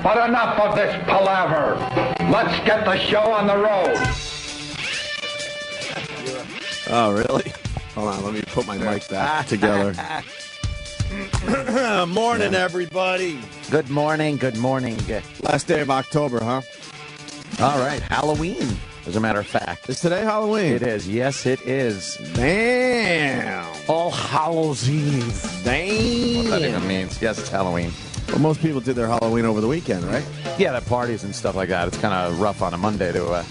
But enough of this palaver. Let's get the show on the road. Oh, really? Hold on, let me put my mic back together. Morning, everybody. Good morning, good morning. Last day of October, huh? All right, Halloween, as a matter of fact. Is today Halloween? It is, yes, it is. Damn. All Hallows Eve. Damn. What that even means. Yes, it's Halloween. Well, most people did their Halloween over the weekend, right? Yeah, the parties and stuff like that. It's kind of rough on a Monday to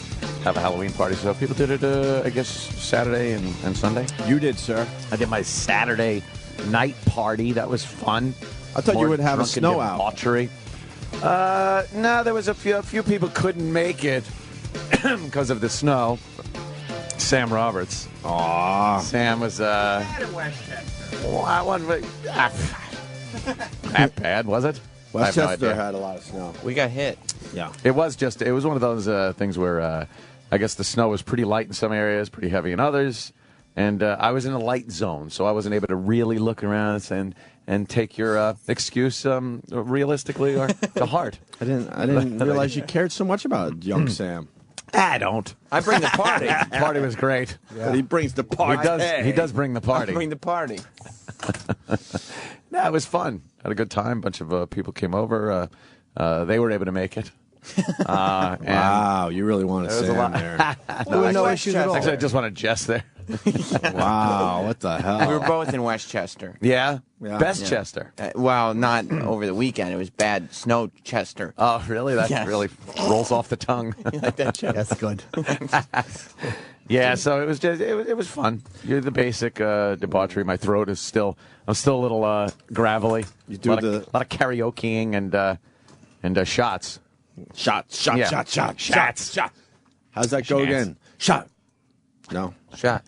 have a Halloween party. So people did it, I guess, Saturday and Sunday. You did, sir. I did my Saturday night party. That was fun. I thought you would have a snow out. Debauchery. No, there was a few people couldn't make it because of the snow. Sam Roberts. Aw. Sam was, well, I wasn't that bad, was it? Westchester had a lot of snow. We got hit. Yeah. It was one of those things where I guess the snow was pretty light in some areas, pretty heavy in others. And I was in a light zone, so I wasn't able to really look around and take your excuse realistically or to heart. I didn't realize you cared so much about young Sam. I don't. I bring the party. The party was great. Yeah. But he brings the party. He does bring the party. I bring the party. No, it was fun. Had a good time. A bunch of people came over. They were able to make it. Wow, you really want to Sam there. No issues at all. Actually, I just want to jest there. Wow, what the hell? We were both in Westchester. Yeah? Bestchester. Well, not over the weekend. It was bad Snowchester. Oh, really? That really rolls off the tongue. You like that, Chester? That's good. Yeah, so it was just it was fun. You're the basic debauchery. My throat is I'm still a little gravelly. You do a lot of karaokeing and shots. Shots. How's that go again? Shot. No. Shot.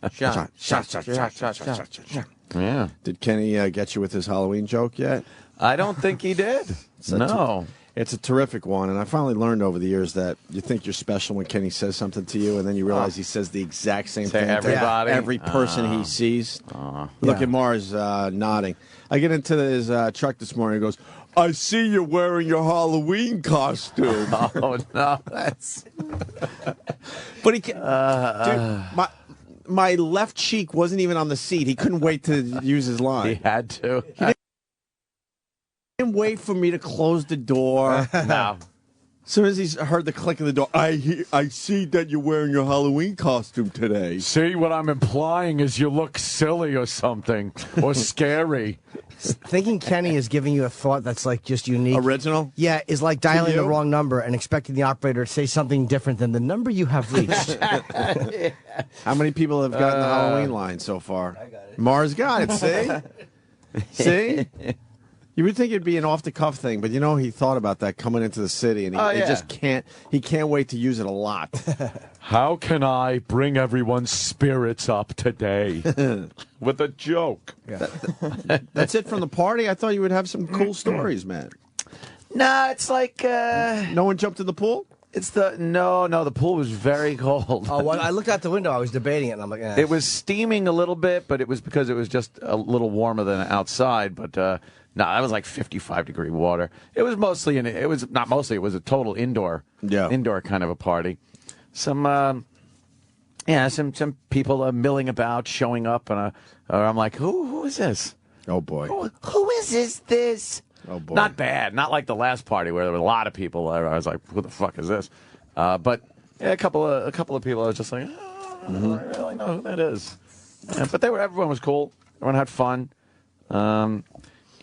Yeah. Did Kenny get you with his Halloween joke yet? I don't think he did. No. It's a terrific one, and I finally learned over the years that you think you're special when Kenny says something to you, and then you realize he says the exact same thing everybody. to every person he sees. Look at Mars nodding. I get into his truck this morning. He goes, I see you're wearing your Halloween costume. Oh, no. That's... But he can't. Dude, my left cheek wasn't even on the seat. He couldn't wait to use his line. He had to. He didn't wait for me to close the door. No. As soon as he heard the click of the door, I see that you're wearing your Halloween costume today. See, what I'm implying is you look silly or something, or scary. Thinking Kenny is giving you a thought that's like just unique. Original? Yeah, is like dialing the wrong number and expecting the operator to say something different than the number you have reached. How many people have gotten the Halloween line so far? I got it. Mars got it, see? See? You would think it'd be an off-the-cuff thing, but he thought about that coming into the city, and he just can't. He can't wait to use it a lot. How can I bring everyone's spirits up today with a joke? Yeah. That's it from the party? I thought you would have some cool stories, man. No, it's like... No one jumped in the pool? No, the pool was very cold. Oh, well, I looked out the window. I was debating it, and I'm like, It was steaming a little bit, but it was because it was just a little warmer than outside, but... No, that was like 55-degree water. It was mostly it was not mostly. It was a total indoor kind of a party. Some people milling about, showing up, and I'm like, who is this? Oh boy, who is this? Oh boy, not bad. Not like the last party where there were a lot of people. I was like, who the fuck is this? But a couple of people. I was just like, I don't really know who that is. But everyone was cool. Everyone had fun.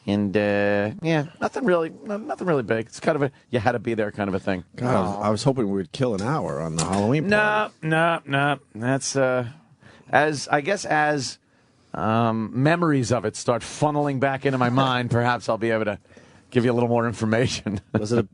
And nothing really big. It's kind of a you had to be there kind of a thing. God, I was hoping we would kill an hour on the Halloween party. No. That's as memories of it start funneling back into my mind, perhaps I'll be able to give you a little more information. Was it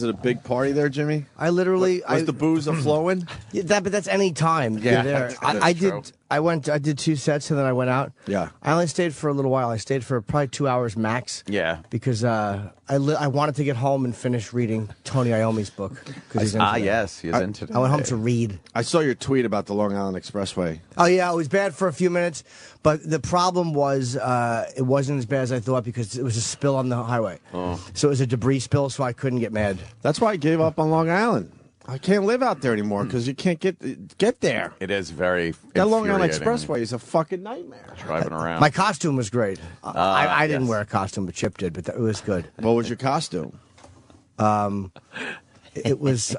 a big party there, Jimmy? I literally was the booze a flowing? Yeah, but that's any time. Yeah, you're there. that's true. I did 2 sets, and then I went out. Yeah. I only stayed for a little while. I stayed for probably 2 hours max. Yeah. Because I wanted to get home and finish reading Tony Iommi's book. He's into that. Yes, he's into that. I went home to read. I saw your tweet about the Long Island Expressway. Oh, yeah, it was bad for a few minutes, but the problem was it wasn't as bad as I thought because it was a spill on the highway. Oh. So it was a debris spill, so I couldn't get mad. That's why I gave up on Long Island. I can't live out there anymore because you can't get there. It is very That Long Island Expressway is a fucking nightmare. Driving around. My costume was great. I didn't wear a costume, but Chip did, but it was good. What was your costume? It was...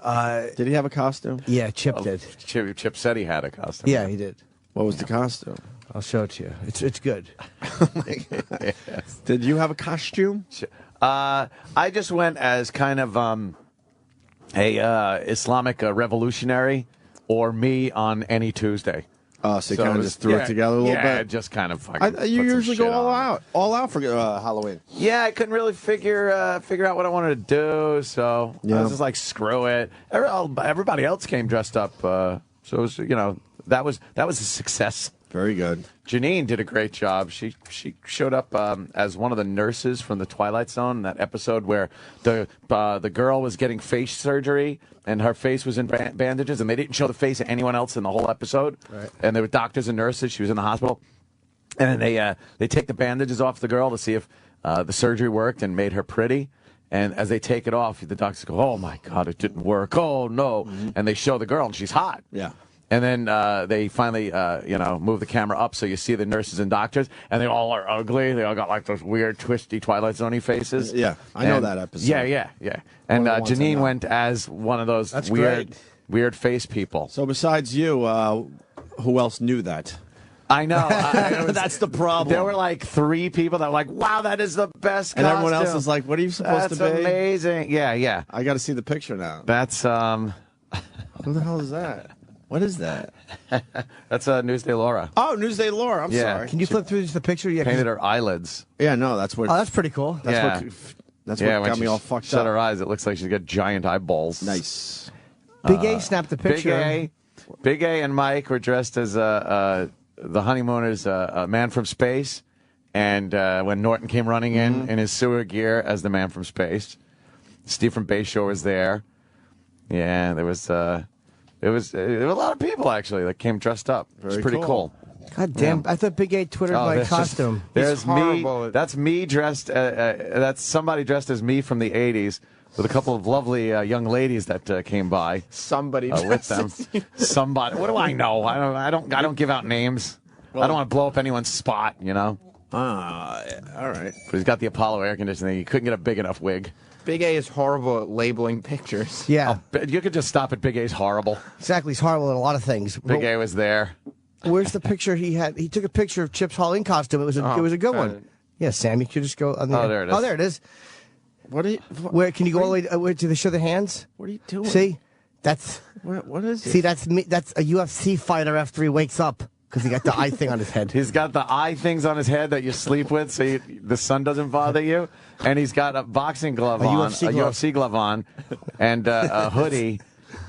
Did he have a costume? Yeah, Chip did. Chip said he had a costume. Yeah, he did. What was the costume? I'll show it to you. It's good. Yes. Did you have a costume? I just went as kind of a Islamic revolutionary or me on any Tuesday. So you kind of just threw it together a little bit? Yeah, just kind of fucking you put some usually shit go on. all out for Halloween. Yeah, I couldn't really figure out what I wanted to do, so I was just like, screw it. Everybody else came dressed up, so it was, that was a success. Very good. Janine did a great job. She showed up as one of the nurses from the Twilight Zone in that episode where the girl was getting face surgery and her face was in bandages, and they didn't show the face of anyone else in the whole episode. Right. And there were doctors and nurses. She was in the hospital, and then they take the bandages off the girl to see if the surgery worked and made her pretty. And as they take it off, the doctors go, "Oh my God, it didn't work! Oh no!" Mm-hmm. And they show the girl, and she's hot. Yeah. And then they finally, move the camera up so you see the nurses and doctors, and they all are ugly. They all got like those weird, twisty Twilight Zone-y faces. Yeah, I know that episode. Yeah. And One of the ones I Janine know. went as one of those That's weird face people. So besides you, who else knew that? I know. That's the problem. There were like 3 people that were like, "Wow, that is the best And costume." everyone else is like, "What are you supposed That's to be?" amazing. Yeah. I got to see the picture now. That's Who the hell is that? What is that? that's Newsday Laura. Oh, Newsday Laura. I'm Yeah. sorry. Can you flip through just the picture? Yeah, 'cause- Painted her eyelids. Yeah, no, that's what. Oh, that's pretty cool. Yeah. That's Yeah, what when got she me all fucked shut up. her eyes, it looks like she's got giant eyeballs. Nice. Big A snapped the picture. Big A and Mike were dressed as the honeymooners, man from space, and when Norton came running in his sewer gear as the man from space, Steve from Bayshore was there. Yeah, there was a lot of people actually that came dressed up. It was Very pretty cool. God damn! I thought Big A twittered my there's costume. There's me. horrible. That's me dressed. That's somebody dressed as me from the '80s with a couple of lovely young ladies that came by. Somebody With them. Somebody. What do I know? I don't give out names. I don't want to blow up anyone's spot. All right. But he's got the Apollo air conditioning. He couldn't get a big enough wig. Big A is horrible at labeling pictures. Yeah, But you could just stop at Big A's horrible. exactly. He's horrible at a lot of things. Big A was there. Where's the picture he had? He took a picture of Chip's Halloween costume. It was a good one. Yeah, Sam, you could just go. On the, Oh, there it is. Oh, there it is. What are you? Where can you go all the way? Where, do they show the hands? What are you doing? See, that's What is it? see that's me. That's a UFC fighter after he wakes up because he got the eye thing on his head. He's got the eye things on his head that you sleep with so the sun doesn't bother you. And he's got a boxing glove on, UFC a glove. UFC glove on, and a hoodie.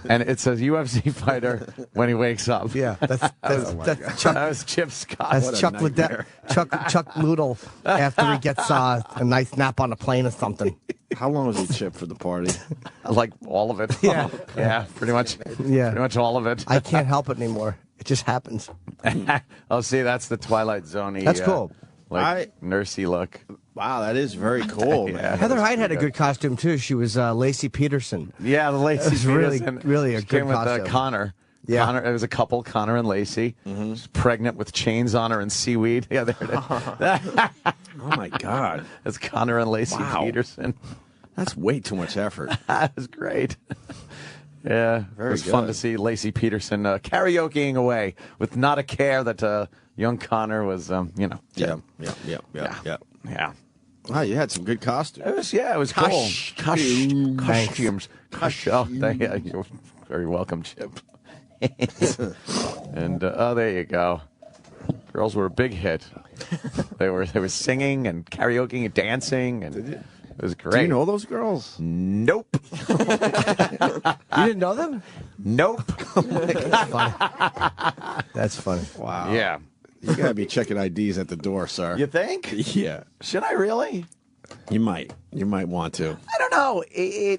And it says UFC fighter when he wakes up. Yeah, that's Chuck. That was Chip Scott. That's Chuck Liddell, Chuck Noodle after he gets a nice nap on a plane or something. How long was he Chip for the party? Like all of it. Yeah. Yeah, pretty much. Yeah. Pretty much all of it. I can't help it anymore. It just happens. Oh, see, that's the Twilight Zone-y. That's cool. Nursey look. Wow, that is very cool, man. Heather Hyde had a good costume too. She was Lacey Peterson. Yeah, the Lacey It was really, Peterson. really a She good came with costume. Connor. Yeah. Connor, it was a couple, Connor and Lacey. She's pregnant with chains on her and seaweed. Yeah, there it is. Oh my God, That's Connor and Lacey Wow. Peterson. that's way too much effort. That was great. Yeah, Very it was fun good. to see Lacey Peterson karaokeing away with not a care that young Connor was, Yeah. Yeah. Wow, you had some good costumes. It was cool. Costumes. Oh, you're very welcome, Chip. And there you go. Girls were a big hit. They were singing and karaokeing and dancing, and it was great. Do you know those girls? Nope. You didn't know them? Nope. That's funny. Wow. Yeah. You gotta be checking IDs at the door, sir. You think? Yeah. Should I really? You might. You might want to. I don't know.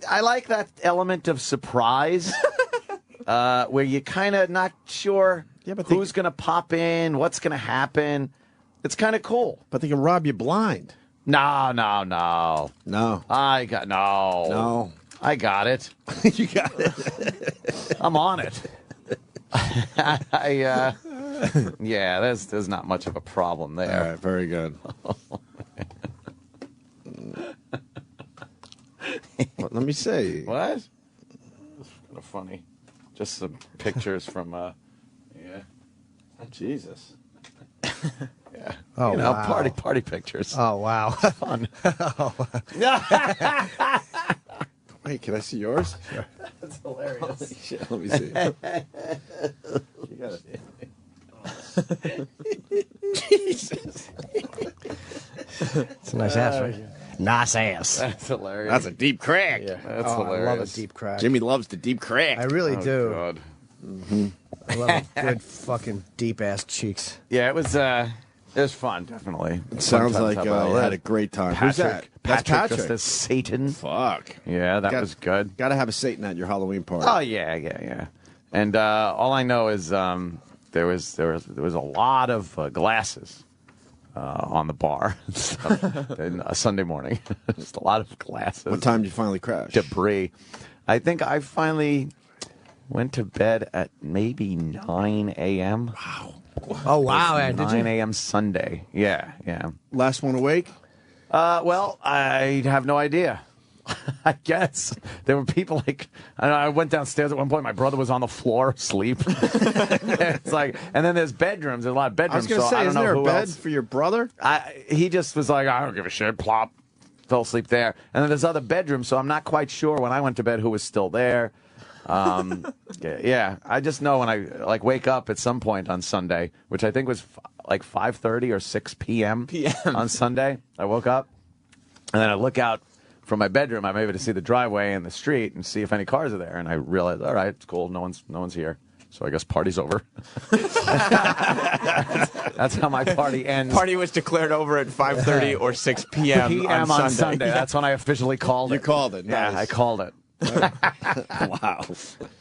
I like that element of surprise, where you're kind of not sure who's going to pop in, what's going to happen. It's kind of cool. But they can rob you blind. No. No. No. I got it. You got it. I'm on it. Yeah, there's not much of a problem there. All right, very good. Well, let me see. What? It's kind of funny. Just some pictures from, yeah. Jesus. Yeah. Oh, wow. Party pictures. Oh, wow. Fun. Wait, can I see yours? Sure. That's hilarious. Holy shit, let me see. You got it. Jesus. It's a nice ass, right? Nice ass. That's hilarious. That's a deep crack. Yeah, that's I hilarious. love a deep crack. Jimmy loves the deep crack. I really do. God. I love a good fucking deep ass cheeks. Yeah, it was fun, definitely. It sounds like you had a great time. Who's that? That's Patrick. Patrick. Just as Satan. Fuck. Yeah, that was good. Got to have a Satan at your Halloween party. Oh yeah. And all I know is there was a lot of glasses on the bar and, Sunday morning. Just a lot of glasses. What time did you finally crash? Debris. I think I finally went to bed at maybe 9 a.m. Wow. Oh, wow, man. Did 9 you? a.m. Sunday. Yeah. Last one awake? Well, I have no idea. I guess there were people like I went downstairs at one point. My brother was on the floor asleep. It's like, and then there's bedrooms. There's a lot of bedrooms. I was going to so say, I don't isn't know there a who bed else. for your brother? He just was like, I don't give a shit. Plop, fell asleep there. And then there's other bedrooms, so I'm not quite sure when I went to bed who was still there. Yeah, I just know when I wake up at some point on Sunday, which I think was like 5:30 or 6 p.m. on Sunday. I woke up, and then I look out from my bedroom. I'm able to see the driveway and the street and see if any cars are there. And I realize, all right, it's cool. No one's here. So I guess party's over. That's how my party ends. Party was declared over at 5:30 or 6 p.m. on Sunday. That's when I officially called it. You called it. Yeah, Nice. I called it.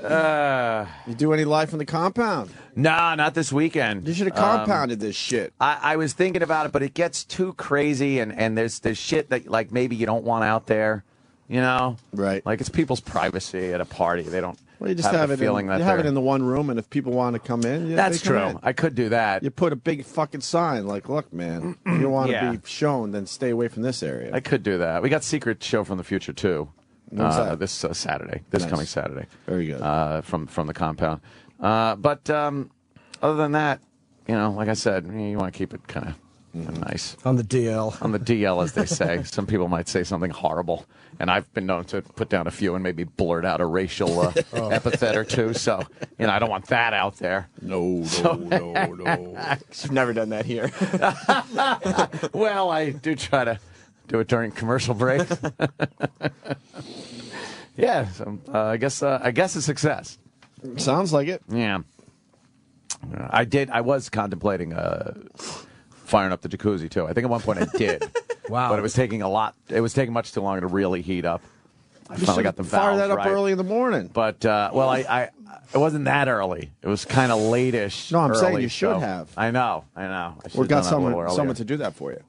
Wow. You do any life in the compound? Nah, not this weekend. You should have compounded this shit. I was thinking about it, but it gets too crazy, and there's shit that like maybe you don't want out there, you know? Right. Like it's people's privacy at a party. They don't. Well, you just have have the it. feeling You that have it they're- in the one room, and if people want to come in, That's they come true. in. I could do that. You put a big fucking sign like, "Look, man, if you want to Yeah. be shown, then stay away from this area." I could do that. We got Secret Show from the Future too. When's that? This Saturday. This Nice. coming Saturday. Very good. From the compound. But other than that, you know, like I said, you want to keep it kind of nice. On the DL. On the DL, as they say. Some people might say something horrible, and I've been known to put down a few and maybe blurt out a racial epithet or two. So, you know, I don't want that out there. No. You've never done that here. Well, I do try to do it during commercial break. Yeah, so I guess a success. Sounds like it. Yeah, I was contemplating firing up the jacuzzi too. I think at one point I did. Wow. But it was taking a lot. It was taking much too long to really heat up. I finally got the Fire valve that up right. early in the morning. But well, I it wasn't that early. It was kind of late-ish. No, I'm saying early, you should so- have. I know. I should Or have got done that a little earlier. someone to do that for you.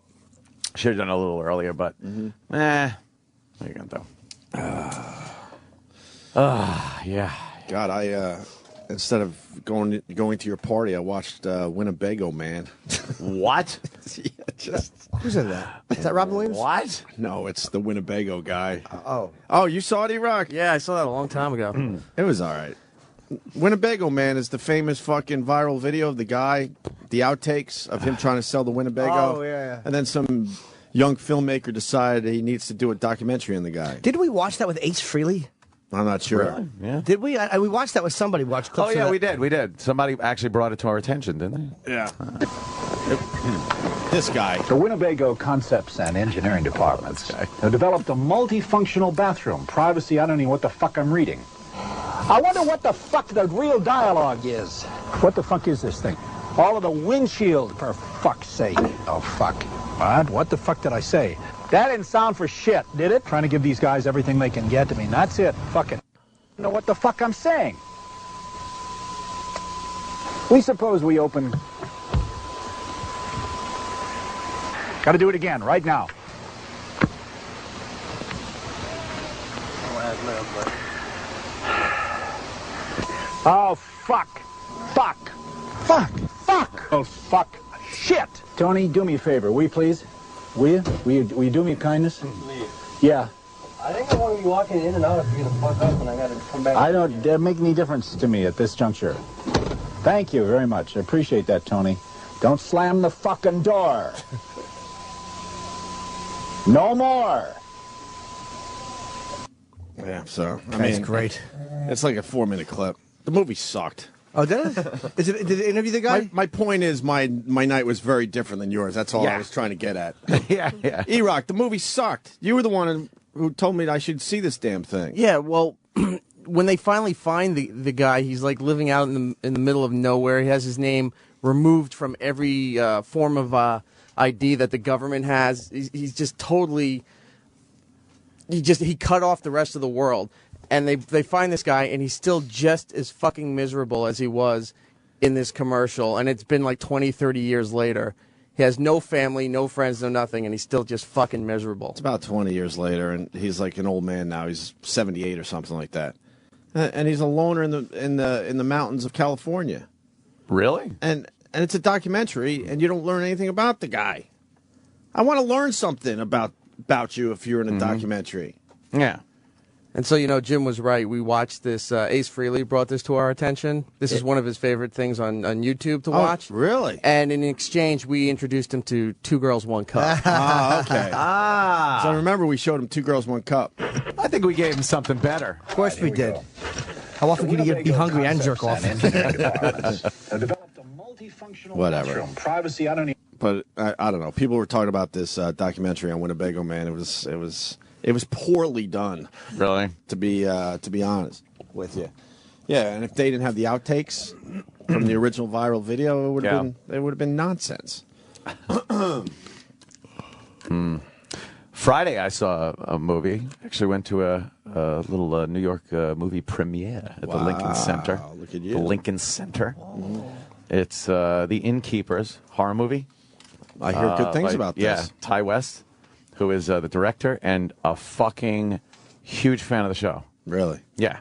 Should have done it a little earlier, but what are you gonna do? Yeah. God, I instead of going to your party, I watched Winnebago Man. What? Yeah, just Who's in that? Is that Robin Williams? What? no, it's the Winnebago guy. Oh. You saw it, E-Rock? Yeah, I saw that a long time ago. It was all right. Winnebago Man is the famous fucking viral video of the guy, the outtakes of him trying to sell the Winnebago. Oh, yeah. And then some young filmmaker decided he needs to do a documentary on the guy. Did we watch that with Ace Frehley? I'm not sure. Yeah. Did we? We watched that with somebody. Watched clips Oh of yeah, that. we did. Somebody actually brought it to our attention, didn't they? Yeah. This guy. The Winnebago Concepts and Engineering Departments have developed a multifunctional bathroom. Privacy, I don't know what the fuck I'm reading. I wonder what the fuck the real dialogue is. What the fuck is this thing? All of the windshield, for fuck's sake. Oh, fuck. What the fuck did I say? That didn't sound for shit, did it? Trying to give these guys everything they can get. I mean, that's it. Fuck it. I know what the fuck I'm saying. We suppose we open... Gotta do it again, right now. Oh, fuck. Fuck. Fuck. Fuck. Oh, fuck. Shit. Tony, do me a favor, will you please? Will you? Will you do me a kindness? Leave. Yeah. I think I want to be walking in and out if you're going to fuck up and I got to come back. I don't make any difference to me at this juncture. Thank you very much. I appreciate that, Tony. Don't slam the fucking door. No more. Yeah, so I That's mean, great. it's like a 4-minute clip. The movie sucked. Oh, did it? Did it interview the guy? My point is my night was very different than yours. That's all I Yeah. was trying to get at. yeah. E-Rock, the movie sucked. You were the one who told me that I should see this damn thing. Yeah, well, when they finally find the guy, he's like living out in the middle of nowhere. He has his name removed from every form of ID that the government has. He's just totally. He cut off the rest of the world, and they find this guy, and he's still just as fucking miserable as he was in this commercial. And it's been like 20, 30 years later. He has no family, no friends, no nothing, and he's still just fucking miserable. It's about 20 years later, and he's like an old man now. He's 78 or something like that, and he's a loner in the mountains of California. Really? And it's a documentary, and you don't learn anything about the guy. I want to learn something about you if you're in a documentary. Yeah. And so, Jim was right. We watched this. Ace Frehley brought this to our attention. This is one of his favorite things on YouTube to watch. Really? And in exchange, we introduced him to Two Girls, One Cup. Okay. So remember, we showed him 2 Girls, 1 Cup. I think we gave him something better. Of course we did. How often can you be hungry and jerk off? Whatever. Privacy, I don't even... But I don't know. People were talking about this documentary on Winnebago, man. It was poorly done. Really? To be honest with you. Yeah, and if they didn't have the outtakes from the original viral video, it would have been nonsense. Friday, I saw a movie. Actually, went to a little New York movie premiere at the Lincoln Center. Look at you. The Lincoln Center. It's The Innkeepers horror movie. I hear good things about this. Yeah, Ty West, who is the director and a fucking huge fan of the show. Really? Yeah.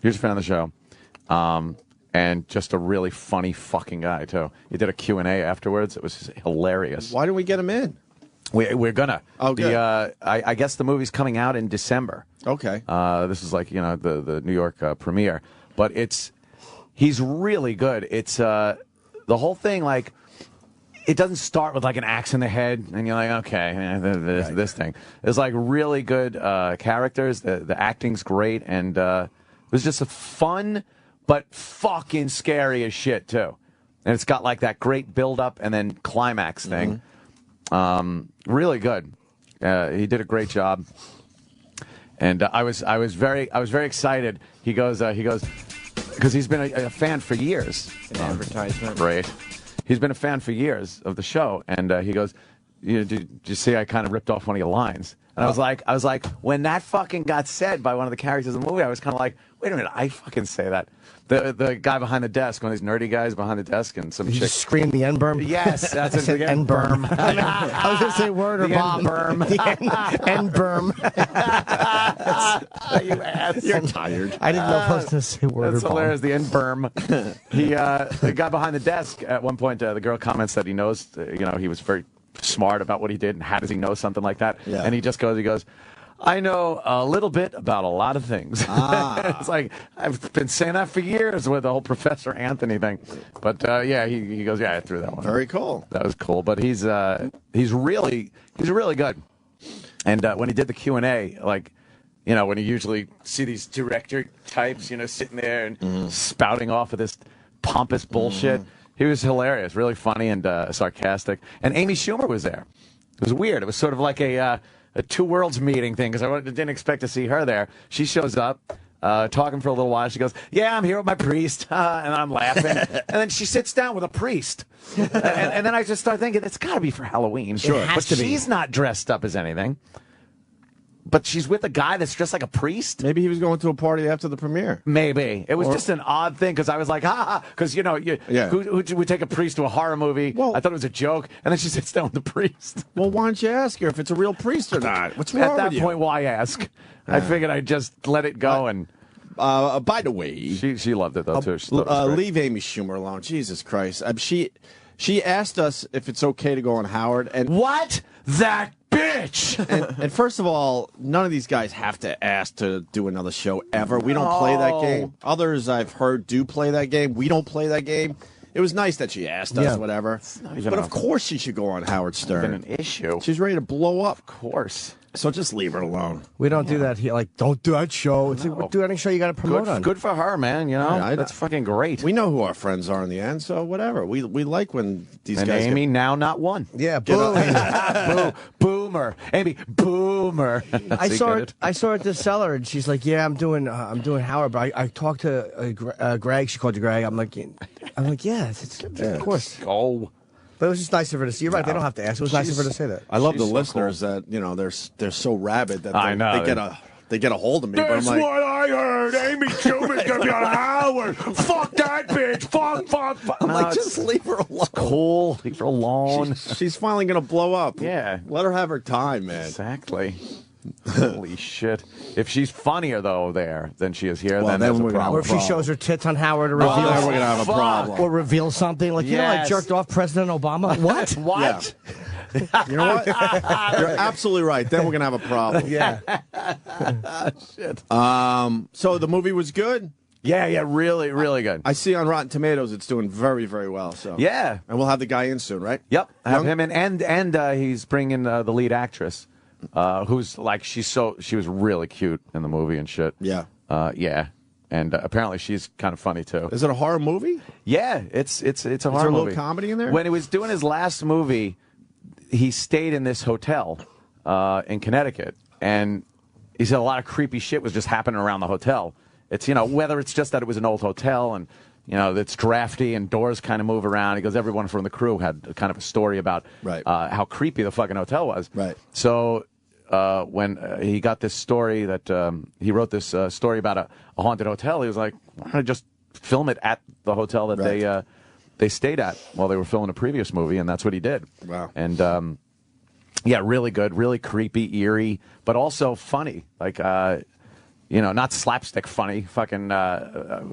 Huge fan of the show. And just a really funny fucking guy, too. He did a Q&A afterwards. It was hilarious. Why didn't we get him in? We're gonna. Oh, good. I guess the movie's coming out in December. Okay. This is like, the New York premiere. But he's really good. It's the whole thing, like, it doesn't start with like an axe in the head, and you're like, okay, this thing. It's like really good characters. The acting's great, and it was just a fun, but fucking scary as shit too. And it's got like that great build up and then climax thing. Really good. He did a great job, and I was very excited. He goes because he's been a fan for years. An advertisement, right? He's been a fan for years of the show, and he goes, did you see I kind of ripped off one of your lines? And I was like, when that fucking got said by one of the characters in the movie, I was kind of like, wait a minute, I fucking say that. The guy behind the desk, one of these nerdy guys behind the desk, and some You chick. just screamed the N-berm? Yes, that's it again. N-berm. I was going to say word or The bomb. N-berm. The N-berm. You ass. You're tired. I didn't know if I was going to say word That's or bomb. hilarious. The N-berm. The guy behind the desk, at one point, the girl comments that he knows, he was very smart about what he did, and how does he know something like that? Yeah. And he goes, I know a little bit about a lot of things. It's like, I've been saying that for years with the whole Professor Anthony thing. But, he goes, I threw that one. Very cool. That was cool. But he's really good. And when he did the Q&A, like, when you usually see these director types, sitting there and spouting off of this pompous bullshit, he was hilarious, really funny and sarcastic. And Amy Schumer was there. It was weird. It was sort of like a two worlds meeting thing, because I didn't expect to see her there. She shows up. talking for a little while. She goes, "Yeah, I'm here with my priest," and I'm laughing. And then she sits down with a priest, and then I just start thinking it's got to be for Halloween. Sure, but she's not dressed up as anything. But she's with a guy that's dressed like a priest? Maybe he was going to a party after the premiere. Maybe. It was just an odd thing because I was like, ha, because, who would take a priest to a horror movie? Well, I thought it was a joke. And then she sits down with the priest. Well, why don't you ask her if it's a real priest or not? What's wrong At that with point, why ask? I figured I'd just let it go. And by the way, she loved it, though, too. She thought it was great. Leave Amy Schumer alone. Jesus Christ. She asked us if it's okay to go on Howard. And what? That bitch! and first of all, none of these guys have to ask to do another show ever. We don't play that game. Others I've heard do play that game. We don't play that game. It was nice that she asked us, whatever. But of course she should go on Howard Stern. It's been an issue. She's ready to blow up. Of course. So just leave her alone. We don't do that here. Like, don't do that show. It's like, do any show you got to promote on. Good for her, man. That's fucking great. We know who our friends are in the end, so whatever. We like when these and guys. Amy now not one. Yeah, boom. Boomer. Amy, boomer. I saw it at the cellar, and she's like, "Yeah, I'm doing Howard." But I talked to Greg. She called you Greg. I'm like, yeah, of course. Oh. But it was just nice of her to see. You're right. They don't have to ask. It was nice of her to say that. I love the so listeners cool. that they're so rabid that I know. they get a hold of me. That's but I'm like, what I heard. Amy Schumer's gonna be on Howard. Fuck that bitch. Fuck. I'm like, just leave her alone. Cool. Leave her alone. She's finally gonna blow up. Yeah. Let her have her time, man. Exactly. Holy shit. If she's funnier, though, than she is here, Well, then then there's a we're gonna problem. Or if she shows her tits on Howard or reveals, then we're gonna have a problem. or reveal something like, I jerked off President Obama. What? What? Yeah. You know what? You're absolutely right. Then we're gonna have a problem. Yeah. Shit. So the movie was good. Yeah, really, really good. I see on Rotten Tomatoes it's doing very, very well. So Yeah. and we'll have the guy in soon, right? Yep. Have Young? him in, and he's bringing the lead actress, who's like she was really cute in the movie and shit. Yeah. Yeah. And apparently she's kind of funny too. Is it a horror movie? Yeah, it's a horror movie. Is there a little comedy in there? When he was doing his last movie, he stayed in this hotel in Connecticut, and he said a lot of creepy shit was just happening around the hotel. It's whether it's just that it was an old hotel and it's drafty and doors kind of move around. He goes, everyone from the crew had kind of a story about how creepy the fucking hotel was. Right. So when he got this story that he wrote this story about a haunted hotel, he was like, why don't I just film it at the hotel that they stayed at while they were filming a previous movie, and that's what he did. Wow. And yeah, really good, really creepy, eerie, but also funny. Like not slapstick funny, fucking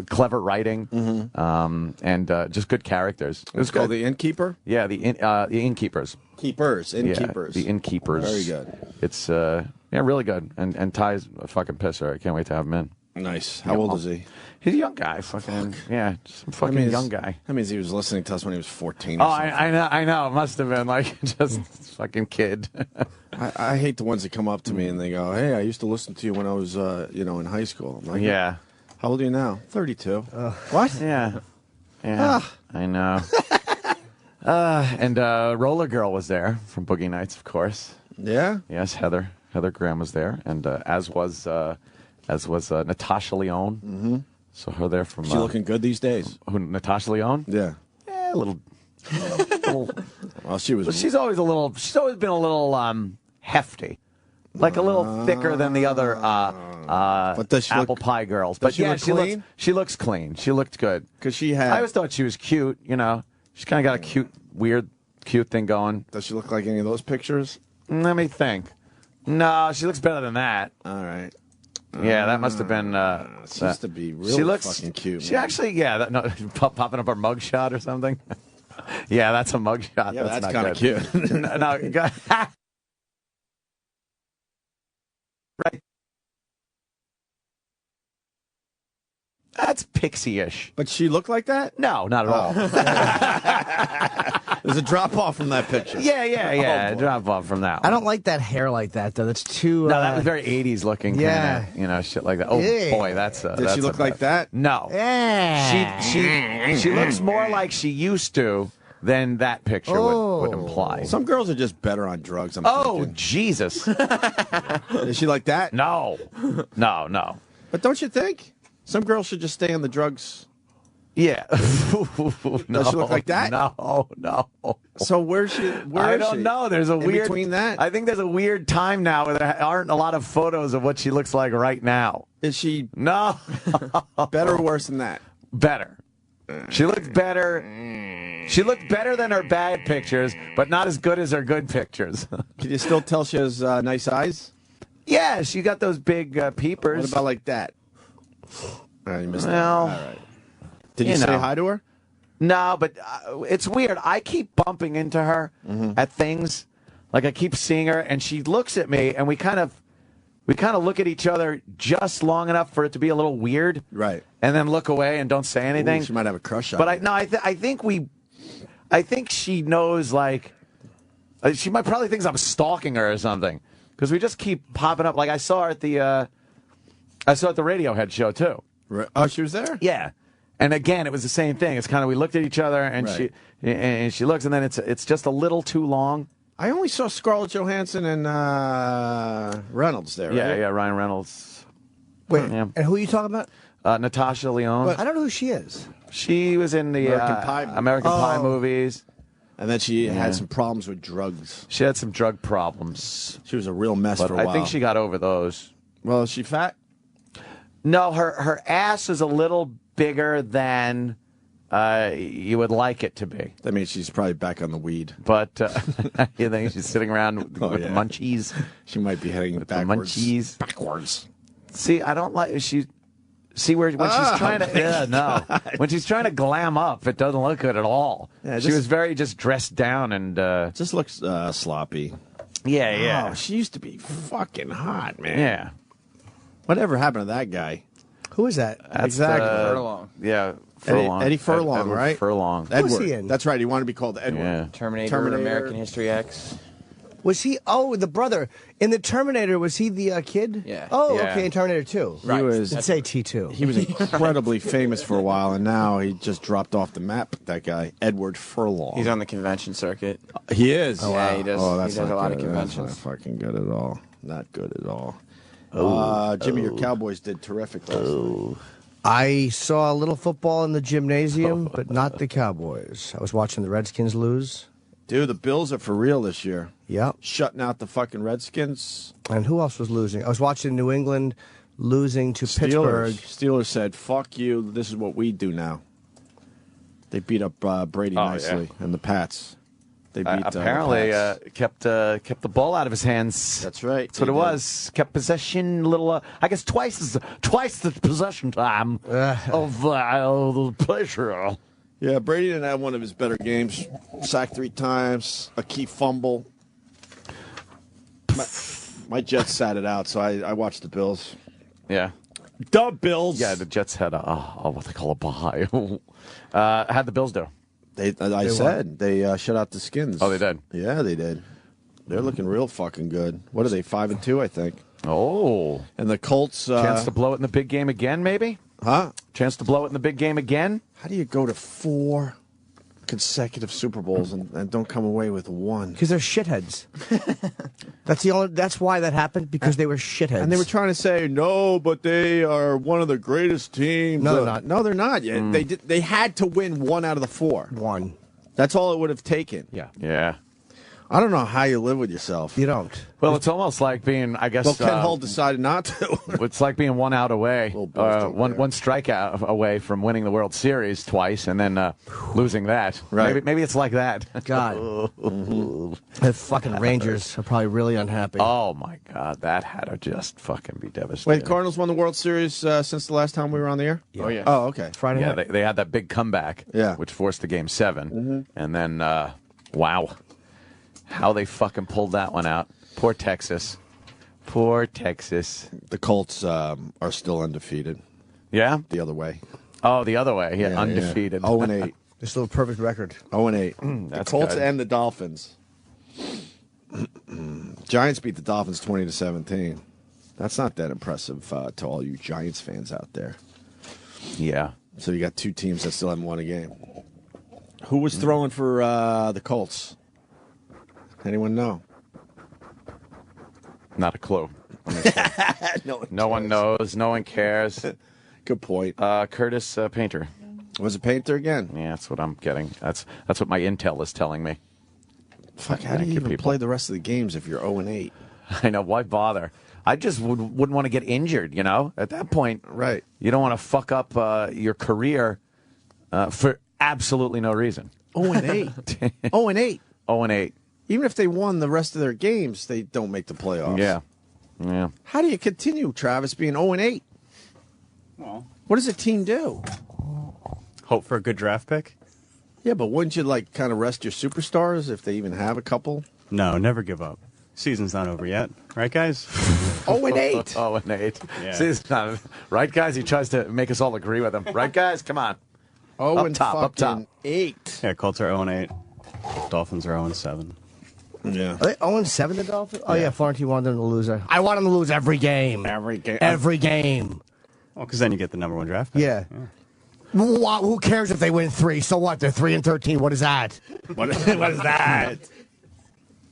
clever writing, and just good characters. It was called good. The Innkeeper? Yeah, the Innkeepers. Innkeepers. The Innkeepers. Very good. It's really good. And Ty's a fucking pisser. I can't wait to have him in. Nice. How old is he? He's a young guy. Fucking yeah, just some fucking young guy. That means he was listening to us when he was 14. Oh, I know. It must have been like just fucking kid. I hate the ones that come up to me and they go, "Hey, I used to listen to you when I was, in high school." I'm like, Yeah. How old are you now? 32. What? Yeah. I know. And Roller Girl was there from Boogie Nights, of course. Yeah. Yes, Heather Graham was there, and as was Natasha Lyonne. Mm-hmm. So her there from. She looking good these days? Who, Natasha Lyonne? Yeah. A little. Well, she's always been a little hefty, like a little thicker than the other but does she apple look, pie girls. Does But she yeah, look clean? she looks clean. She looked good because she had. I always thought she was cute. She's kind of got a cute thing going. Does she look like any of those pictures? Let me think. No, she looks better than that. All right. Yeah, that must have been. She used to be really fucking cute. She actually, popping up her mugshot or something. Yeah, that's a mugshot. Yeah, that's kind of cute. No, right. That's pixie-ish. But she looked like that? No, not at all. There's a drop off from that picture. Yeah. Drop off from that one. I don't like that hair like that, though. That's too. No, that was very 80s looking. Yeah. Kinda, shit like that. Oh, Yeah. boy, that's. Did she look like that? No. Yeah. She looks more like she used to than that picture would imply. Some girls are just better on drugs. I'm Oh, thinking. Jesus. Is she like that? No. But don't you think some girls should just stay on the drugs? Yeah. Does she look like that? No. So where's she? I don't know. There's a weird between that. I think there's a weird time now where there aren't a lot of photos of what she looks like right now. Is she No. better or worse than that? Better. She looked better. She looked better than her bad pictures, but not as good as her good pictures. Can you still tell she has nice eyes? Yeah, she got those big peepers. What about like that? You missed that. Well, All right. Did you you say know. hi to her? No, but it's weird. I keep bumping into her at things. Like I keep seeing her, and she looks at me, and we kind of look at each other just long enough for it to be a little weird, Right. and then look away and don't say anything. Ooh, she might have a crush on But you. I think she knows. Like she might probably thinks I'm stalking her or something because we just keep popping up. Like I saw her at the Radiohead show too. Right. Oh, she was there? Yeah. And again, it was the same thing. It's kind of we looked at each other, and Right. she looks, and then it's just a little too long. I only saw Scarlett Johansson and Reynolds there, Yeah, right? yeah, Ryan Reynolds. Wait, Yeah. and who are you talking about? Natasha Lyonne. I don't know who she is. She was in the American Pie Pie movies. And then she had some problems with drugs. She had some drug problems. She was a real mess But for a while. I think she got over those. Well, is she fat? No, her ass is a little bigger than you would like it to be. That means she's probably back on the weed. But you think she's sitting around with the munchies? She might be heading With the backwards. munchies. Backwards. See, I don't like she. See when she's trying to when she's trying to glam up, it doesn't look good at all. Yeah, she was very just dressed down and just looks sloppy. yeah. Oh, she used to be fucking hot, man. Yeah. Whatever happened to that guy? Who is that? That's, Exactly. Furlong. Yeah, Furlong. Eddie Furlong, Edward right? Furlong. Edward. Who's he in? That's right. He wanted to be called Edward. Yeah. Terminator, American History X. Was he? Oh, the brother in the Terminator. Was he the kid? Yeah. Oh, Yeah. okay. In Terminator 2. He was Let's say T2. he was incredibly famous for a while, and now he just dropped off the map. That guy, Edward Furlong. He's on the convention circuit. He is. Yeah, he does. Oh, that's he does not a lot good. of That's conventions. not fucking good at all. Not good at all. Jimmy, your Cowboys did terrific last night. I saw a little football in the gymnasium, but not the Cowboys. I was watching the Redskins lose. Dude, the Bills are for real this year. Yep. Shutting out the fucking Redskins. And who else was losing? I was watching New England losing to Pittsburgh. Steelers said, "Fuck you. This is what we do now." They beat up Brady nicely, and the Pats. They beat Apparently, the Pats. kept the ball out of his hands. That's right. That's what They it did. was. Kept possession, little. I guess twice the possession time of the pleasure. Yeah, Brady didn't have one of his better games. Sacked 3 times, a key fumble. My Jets sat it out, so I watched the Bills. Yeah. The Bills. Yeah, the Jets had what they call a bye. How'd the Bills do? They shut out the Skins. Oh, they did? Yeah, they did. They're looking real fucking good. What are they, 5-2, I think? Oh. And the Colts. Chance to blow it in the big game again, maybe? Huh? Chance to blow it in the big game again? How do you go to 4 consecutive Super Bowls and don't come away with 1? Because they're shitheads. That's why that happened, because they were shitheads. And they were trying to say, no, but they are one of the greatest teams. No, they're not. No, they're not yet. They had to win 1 out of the 4. 1. That's all it would have taken. Yeah. I don't know how you live with yourself. You don't. Well, it's almost like being, I guess. Well, Ken Hull decided not to. It's like being 1 out away, Little boasting one there. strikeout away from winning the World Series twice, and then losing that. Right. Maybe it's like that. God. The fucking Rangers are probably really unhappy. Oh my God, that had to just fucking be Wait, devastating. the Cardinals won the World Series since the last time we were on the air? Yeah. Oh, yeah. Oh, okay. Friday Yeah, night. they had that big comeback, Yeah. which forced the game 7, and then wow, how they fucking pulled that one out. Poor Texas. The Colts are still undefeated. Yeah. The other way. Oh, the other way. Yeah, Yeah, undefeated. Yeah. 0-8. This little perfect record. 0-8. The that's Colts good. and the Dolphins. Giants beat the Dolphins 20-17. That's not that impressive to all you Giants fans out there. Yeah. So you got 2 teams that still haven't won a game. Who was throwing for the Colts? Anyone know? Not a clue. No one knows. No one cares. Good point. Curtis Painter. Was it Painter again? Yeah, that's what I'm getting. That's what my intel is telling me. Fuck, how do you even play the rest of the games if you're 0-8? I know. Why bother? I just wouldn't want to get injured, you know? At that point, right? You don't want to fuck up your career for absolutely no reason. 0-8. 0-8. 0-8. Even if they won the rest of their games, they don't make the playoffs. Yeah. How do you continue, Travis, being 0-8? Well, what does a team do? Hope for a good draft pick? Yeah, but wouldn't you like kind of rest your superstars if they even have a couple? No, never give up. Season's not over yet, right, guys? 0-8. 0-8. Yeah. Season's not right, guys. He tries to make us all agree with him. Right, guys? Come on. Up top. 8. Yeah, Colts are 0-8. Dolphins are 0-7. Yeah. Are they 0-7, the Dolphins? Oh, yeah, Florentine wanted them to lose. I want them to lose every game. Every game. Every game. Well, because then you get the number 1 draft pick. Yeah. Who cares if they win 3? So what? They're 3-13. What is that? What is that?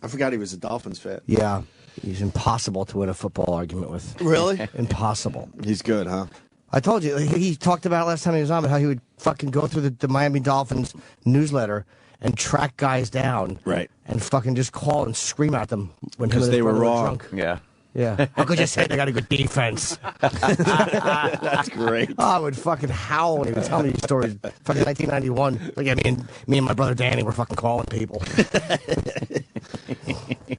I forgot he was a Dolphins fan. Yeah. He's impossible to win a football argument with. Really? Impossible. He's good, huh? I told you. He talked about last time he was on, about how he would fucking go through the Miami Dolphins newsletter and track guys down. Right. And fucking just call and scream at them when because they were wrong. Drunk. Yeah. Yeah. How could you say they got a good defense? That's great. Oh, I would fucking howl when he would tell me these stories. Fucking 1991. Like, me and my brother Danny were fucking calling people.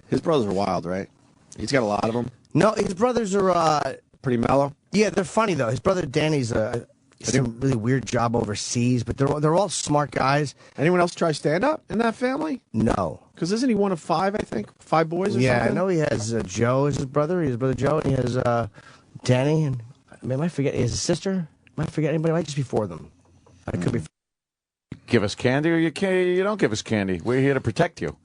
His brothers are wild, right? He's got a lot of them. No, his brothers are pretty mellow. Yeah, they're funny though. His brother Danny's a really weird job overseas, but they're all smart guys. Anyone else try stand up in that family? No, because isn't he one of 5? I think 5 boys. Or yeah, something? I know he has Joe as his brother. His brother Joe, and he has Danny, and I might forget. He has a sister. Might forget anybody. Might just be 4 of them. I could be. Give us candy, or you don't give us candy. We're here to protect you.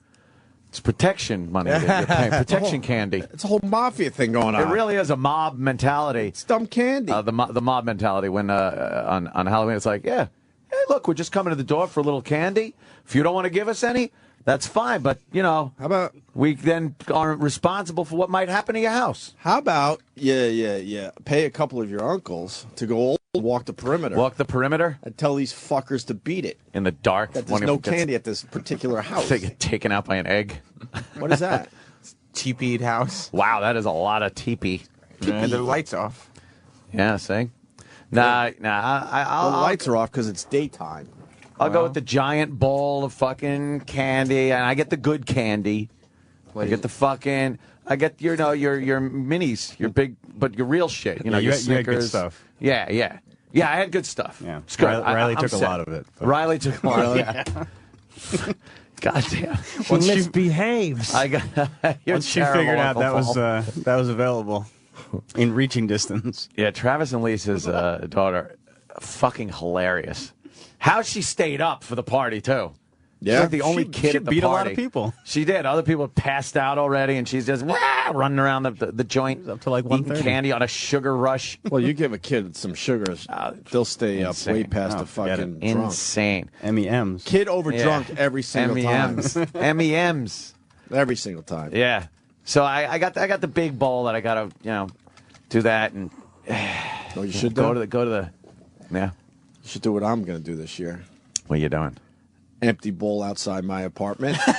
It's protection money that you're paying. Protection candy. It's a whole mafia thing going on. It really is a mob mentality. It's dumb candy. The mob mentality when on Halloween it's like, yeah, hey, look, we're just coming to the door for a little candy. If you don't want to give us any, that's fine. But, how about we then aren't responsible for what might happen to your house. How about, pay a couple of your uncles to go walk the perimeter. Walk the perimeter? And tell these fuckers to beat it. In the dark? That there's no candy at this particular house. They get taken out by an egg. What is that? Teepeed house. Wow, that is a lot of teepee. And the lights off. Yeah, see? Nah, the lights are off because it's daytime. I'll go with the giant bowl of fucking candy, and I get the good candy. I get your minis, your big, but your real shit. Yeah, your you had good Snickers. stuff. Yeah, I had good stuff. Yeah, It's good. Riley I'm took a set. lot of it. but- Riley took a lot of it. God damn. He misbehaves. Once she figured out that was available in reaching distance. Yeah, Travis and Lisa's daughter, fucking hilarious. How she stayed up for the party too. Yeah, she's like the only kid she at the beat party. a lot of people. She did. Other people passed out already, and she's just running around the joint, up to like eating 1:30. candy on a sugar rush. Well, you give a kid some sugars, they'll stay insane. up way past the forget fucking it. drunk. Insane. MEMs. Kid over drunk every single time. MEMs. Every single time. Yeah. So I got the big bowl that I gotta do that and No, you should go do. to the yeah. You should do what I'm going to do this year. What are you doing? Empty bowl outside my apartment. Wait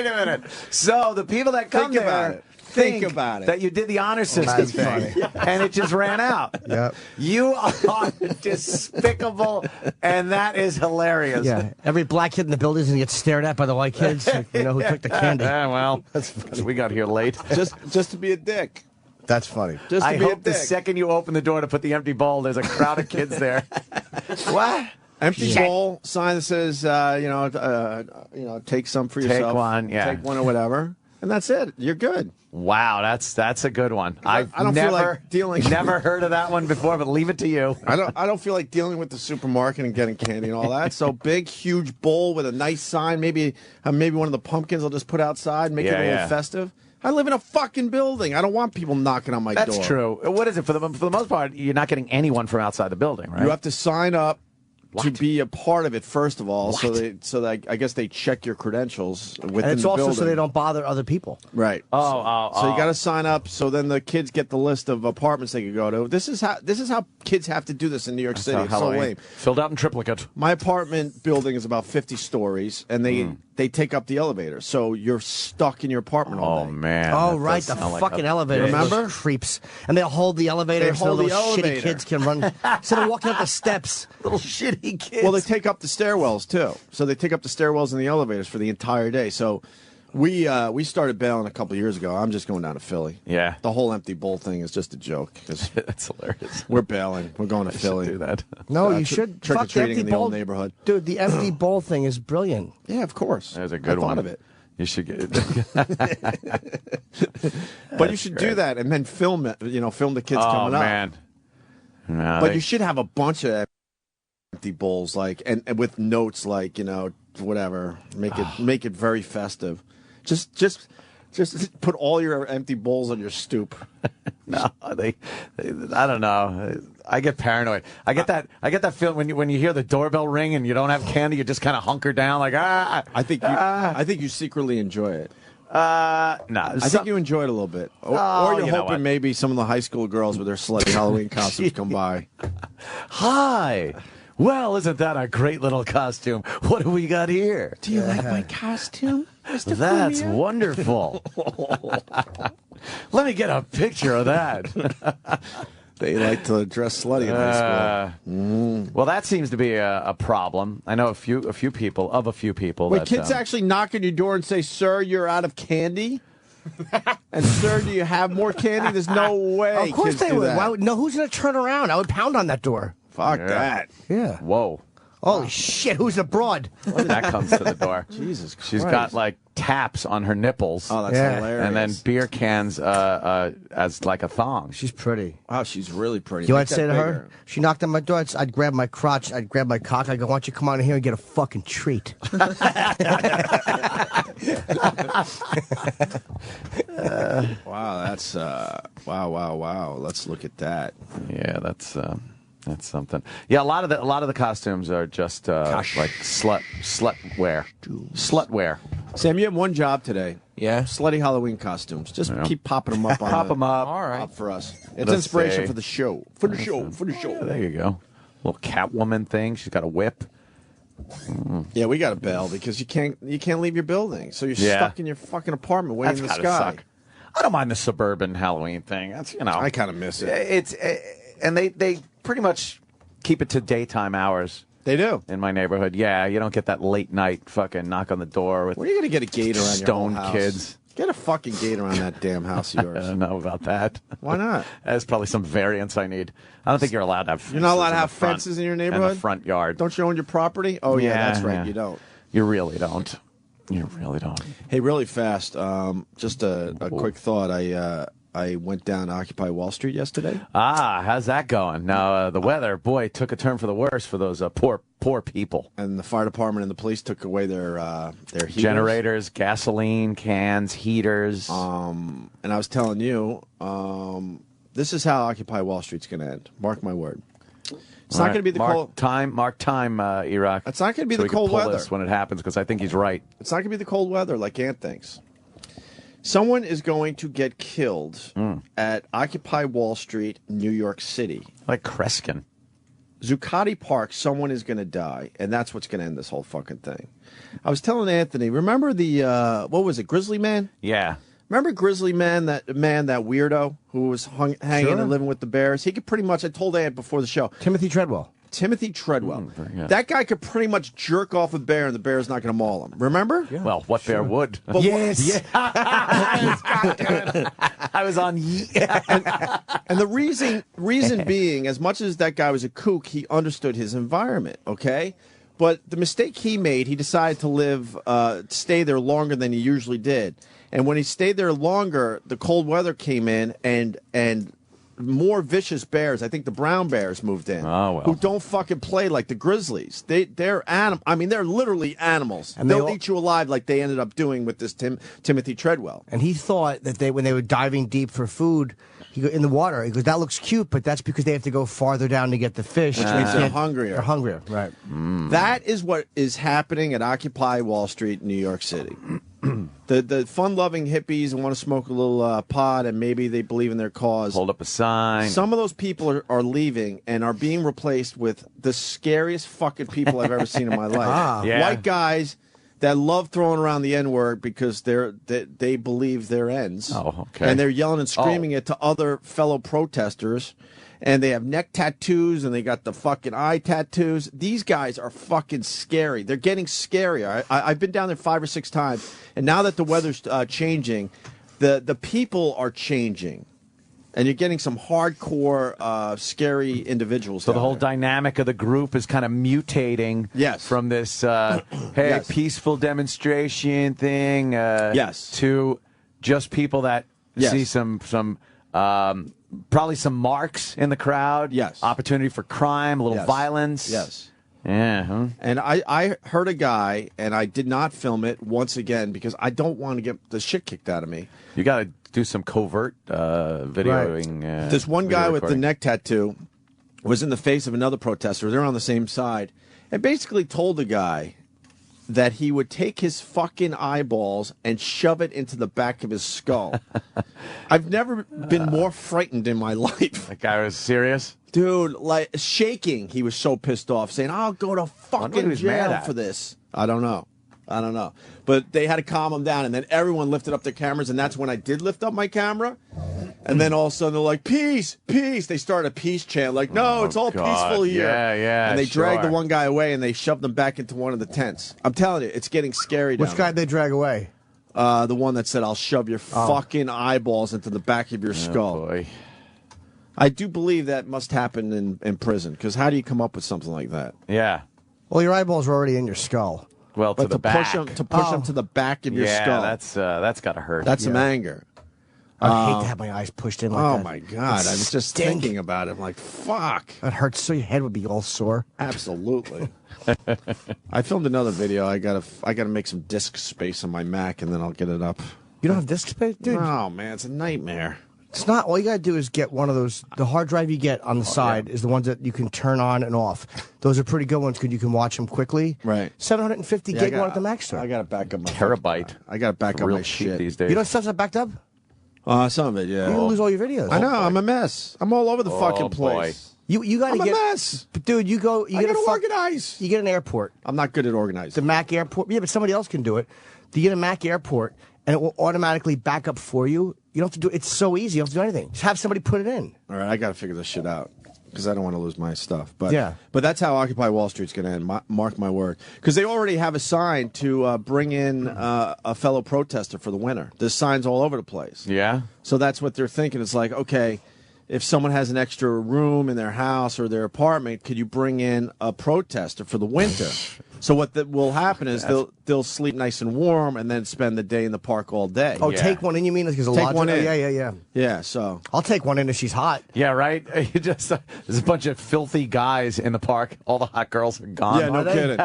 a minute. So the people that come Think about there it. Think about it. that you did the honor system thing, and it just ran out. Yep. You are despicable, and that is hilarious. Yeah, every black kid in the building and gets stared at by the white kids. Who took the candy. Yeah, well, we got here late. just to be a dick. That's funny. Just to I be a hope the dick. second you open the door to put the empty bowl, there's a crowd of kids there. What? Empty bowl sign that says, take some for yourself. Take one, yeah. Take one or whatever. And that's it. You're good. Wow, that's a good one. I don't feel like dealing. Never heard of that one before, but leave it to you. I don't feel like dealing with the supermarket and getting candy and all that. So big, huge bowl with a nice sign. Maybe one of the pumpkins I'll just put outside, make it a little festive. I live in a fucking building. I don't want people knocking on my door. That's true. What is it for the most part? You're not getting anyone from outside the building, right? You have to sign up to be a part of it. First of all, so that I guess they check your credentials within And it's the also building. so they don't bother other people. Right. So you got to sign up. So then the kids get the list of apartments they could go to. This is how kids have to do this in New York City. It's so lame. Filled out in triplicate. My apartment building is about 50 stories, and they take up the elevator. So you're stuck in your apartment all day. Man. Oh, right, the fucking elevator. Remember? Those creeps. And they'll hold the elevator They so hold those the shitty elevator. kids can run. Instead of walking up the steps. Little shitty kids. Well, they take up the stairwells too. So they take up the stairwells and the elevators for the entire day. So we started bailing a couple of years ago. I'm just going down to Philly. Yeah. The whole empty bowl thing is just a joke. That's hilarious. We're bailing. We're going to Philly. Do that. No, you should. Trick or Fuck the treating empty in the bowl. old neighborhood. Dude, the empty bowl thing is brilliant. Yeah, of course. There's a good I one. thought of it. You should get But you should do that and then film it. Film the kids coming up. Oh, man. No, But you should have a bunch of empty bowls, and with notes, whatever. Make it very festive. Just put all your empty bowls on your stoop. No, I don't know. I get paranoid. I get that feeling when you hear the doorbell ring and you don't have candy, you just kind of hunker down I think you secretly enjoy it. No, I think you enjoy it a little bit. Or you're you know hoping what? maybe some of the high school girls with their slutty Halloween costumes come by. Hi. Well, isn't that a great little costume? What do we got here? Do you like my costume, Mr. That's Fumio? wonderful. Let me get a picture of that. They like to dress slutty in high school. Well, that seems to be a problem. I know a few people. Wait, that, kids actually knock on your door and say, "Sir, you're out of candy." And sir, do you have more candy? There's no way. Of course kids they do would. that. No, who's going to turn around? I would pound on that door. Fuck that. Yeah. Whoa. Holy shit, who's the broad? When that comes to the door. Jesus Christ. She's got like taps on her nipples. Oh, that's Yeah. hilarious. And then beer cans as like a thong. She's pretty. Wow, she's really pretty. You know what Make I'd say that to bigger. her? She knocked on my door. I'd grab my crotch. I'd grab my cock. I'd go, why don't you come on in here and get a fucking treat? Wow, that's wow. Let's look at that. Yeah, that's something. Yeah, a lot of the costumes are just like slut wear. Slut wear. Sam, you have one job today. Yeah. Slutty Halloween costumes. Just Yeah. keep popping them up. Pop them up. All right. Up for us. It's Let's inspiration see. for the show. For the show. There you go. Little Catwoman thing. She's got a whip. Yeah, we got to bail because you can't leave your building, so you're Yeah. stuck in your fucking apartment way That's in the gotta sky. suck. I don't mind the suburban Halloween thing. That's I kind of miss it. It's and they pretty much keep it to daytime hours They do. in my neighborhood. Yeah, you don't get that late night fucking knock on the door with When are you gonna get a gate around your whole stoned house? kids. Get a fucking gate around that damn house of I yours. don't know about that. Why not? That's probably some variance I need. I don't think you're allowed to have. You're not allowed to in have the front- fences in your in neighborhood? the front yard. Don't you own your property? Oh yeah, that's right. yeah. You don't. You really don't. You really don't. Hey, really fast. Just a quick thought. I went down to Occupy Wall Street yesterday. How's that going? Now the weather, boy, took a turn for the worse for those poor people. And the fire department and the police took away their heaters. Generators, gasoline cans, heaters. And I was telling you, this is how Occupy Wall Street's going to end. Mark my word. It's not going to be the cold. Mark time, Iraq. It's not going to be so the we can cold pull weather. this when it happens because I think he's right. It's not going to be the cold weather like Ant thinks. Someone is going to get killed at Occupy Wall Street, New York City. Like Kreskin. Zuccotti Park, someone is going to die, and that's what's going to end this whole fucking thing. I was telling Anthony, remember the, what was it, Grizzly Man? Yeah. Remember Grizzly Man, that weirdo who was hanging Sure. and living with the bears? He could pretty much, I told Ant before the show, Timothy Treadwell. very good. That guy could pretty much jerk off a bear and the bear's not going to maul him. Remember? Yeah. Well, what bear would? But Yes. I was on. And the reason being, as much as that guy was a kook, he understood his environment, okay? But the mistake he made, he decided to stay there longer than he usually did. And when he stayed there longer, the cold weather came in and more vicious bears. I think the brown bears moved in. Oh, well. Who don't fucking play like the grizzlies. They're I mean, they're literally animals. And they'll eat you alive like they ended up doing with this Timothy Treadwell. And he thought that when they were diving deep for food in the water, he goes, that looks cute, but that's because they have to go farther down to get the fish. Which means they're hungrier. They're hungrier, right. That is what is happening at Occupy Wall Street in New York City. The fun-loving hippies who want to smoke a little pot and maybe they believe in their cause. Hold up a sign. Some of those people are leaving and are being replaced with the scariest fucking people I've ever seen in my life. Yeah. White guys that love throwing around the N-word because they believe their ends. Oh, okay. And they're yelling and screaming it to other fellow protesters. And they have neck tattoos, and they got the fucking eye tattoos. These guys are fucking scary. They're getting scarier. I've been down there 5 or 6 times, and now that the weather's changing, the people are changing. And you're getting some hardcore, scary individuals. So the whole there. dynamic of the group is kind of mutating from this, hey, peaceful demonstration thing to just people that see some probably some marks in the crowd. Yes. Opportunity for crime, a little violence. Yes. Yeah. Huh? And I heard a guy, and I did not film it once again because I don't want to get the shit kicked out of me. You got to do some covert videoing. This one guy with the recording. neck tattoo was in the face of another protester. They're on the same side. And basically told the guy that he would take his fucking eyeballs and shove it into the back of his skull. I've never been more frightened in my life. That guy was serious? Dude, like shaking. He was so pissed off, saying, I'll go to fucking jail for this. I don't know. But they had to calm him down, and then everyone lifted up their cameras, and that's when I did lift up my camera. And then all of a sudden they're like, peace, peace. They started a peace chant, like, no, it's all peaceful here. Yeah, and they dragged the one guy away, and they shoved him back into one of the tents. I'm telling you, it's getting scary down Which guy did they drag away? The one that said, I'll shove your fucking eyeballs into the back of your skull. Boy. I do believe that must happen in prison, because how do you come up with something like that? Yeah. Well, your eyeballs are already in your skull. Well, But to the back. push them to the back of your skull. That's got to hurt. That's some anger. I hate to have my eyes pushed in like that. Oh, my God. I was just thinking about it. I'm like, fuck. That hurts so your head would be all sore. Absolutely. I filmed another video. I gotta make some disk space on my Mac, and then I'll get it up. You don't have disk space? Dude. Oh, man. It's a nightmare. It's not. All you got to do is get one of those. The hard drive you get on the side is the ones that you can turn on and off. Those are pretty good ones because you can watch them quickly. Right. 750 gig one at the Mac store. I got to back up my Terabyte. I got to back up Real my cheap shit. these days. You know stuff's not backed up? Some of it, yeah. You're going to lose all your videos. I know. I'm a mess. I'm all over the fucking place. You got to I'm get. a mess. But dude, you go. You I get gotta a organize. You get an airport. I'm not good at organizing. The Mac airport. Yeah, but somebody else can do it. You get a Mac airport, and it will automatically back up for you. You don't have to do it. It's so easy. You don't have to do anything. Just have somebody put it in. All right, I got to figure this shit out because I don't want to lose my stuff. But Yeah. but that's how Occupy Wall Street's going to end. Mark my word. Because they already have a sign to bring in a fellow protester for the winter. There's signs all over the place. Yeah. So that's what they're thinking. It's like, okay, if someone has an extra room in their house or their apartment, could you bring in a protester for the winter? So what will happen is they'll sleep nice and warm and then spend the day in the park all day. Oh, take one in. You mean because a Take lot. one in. Yeah. Yeah. So I'll take one in if she's hot. Yeah, right? You just there's a bunch of filthy guys in the park. All the hot girls are gone. yeah, no kidding.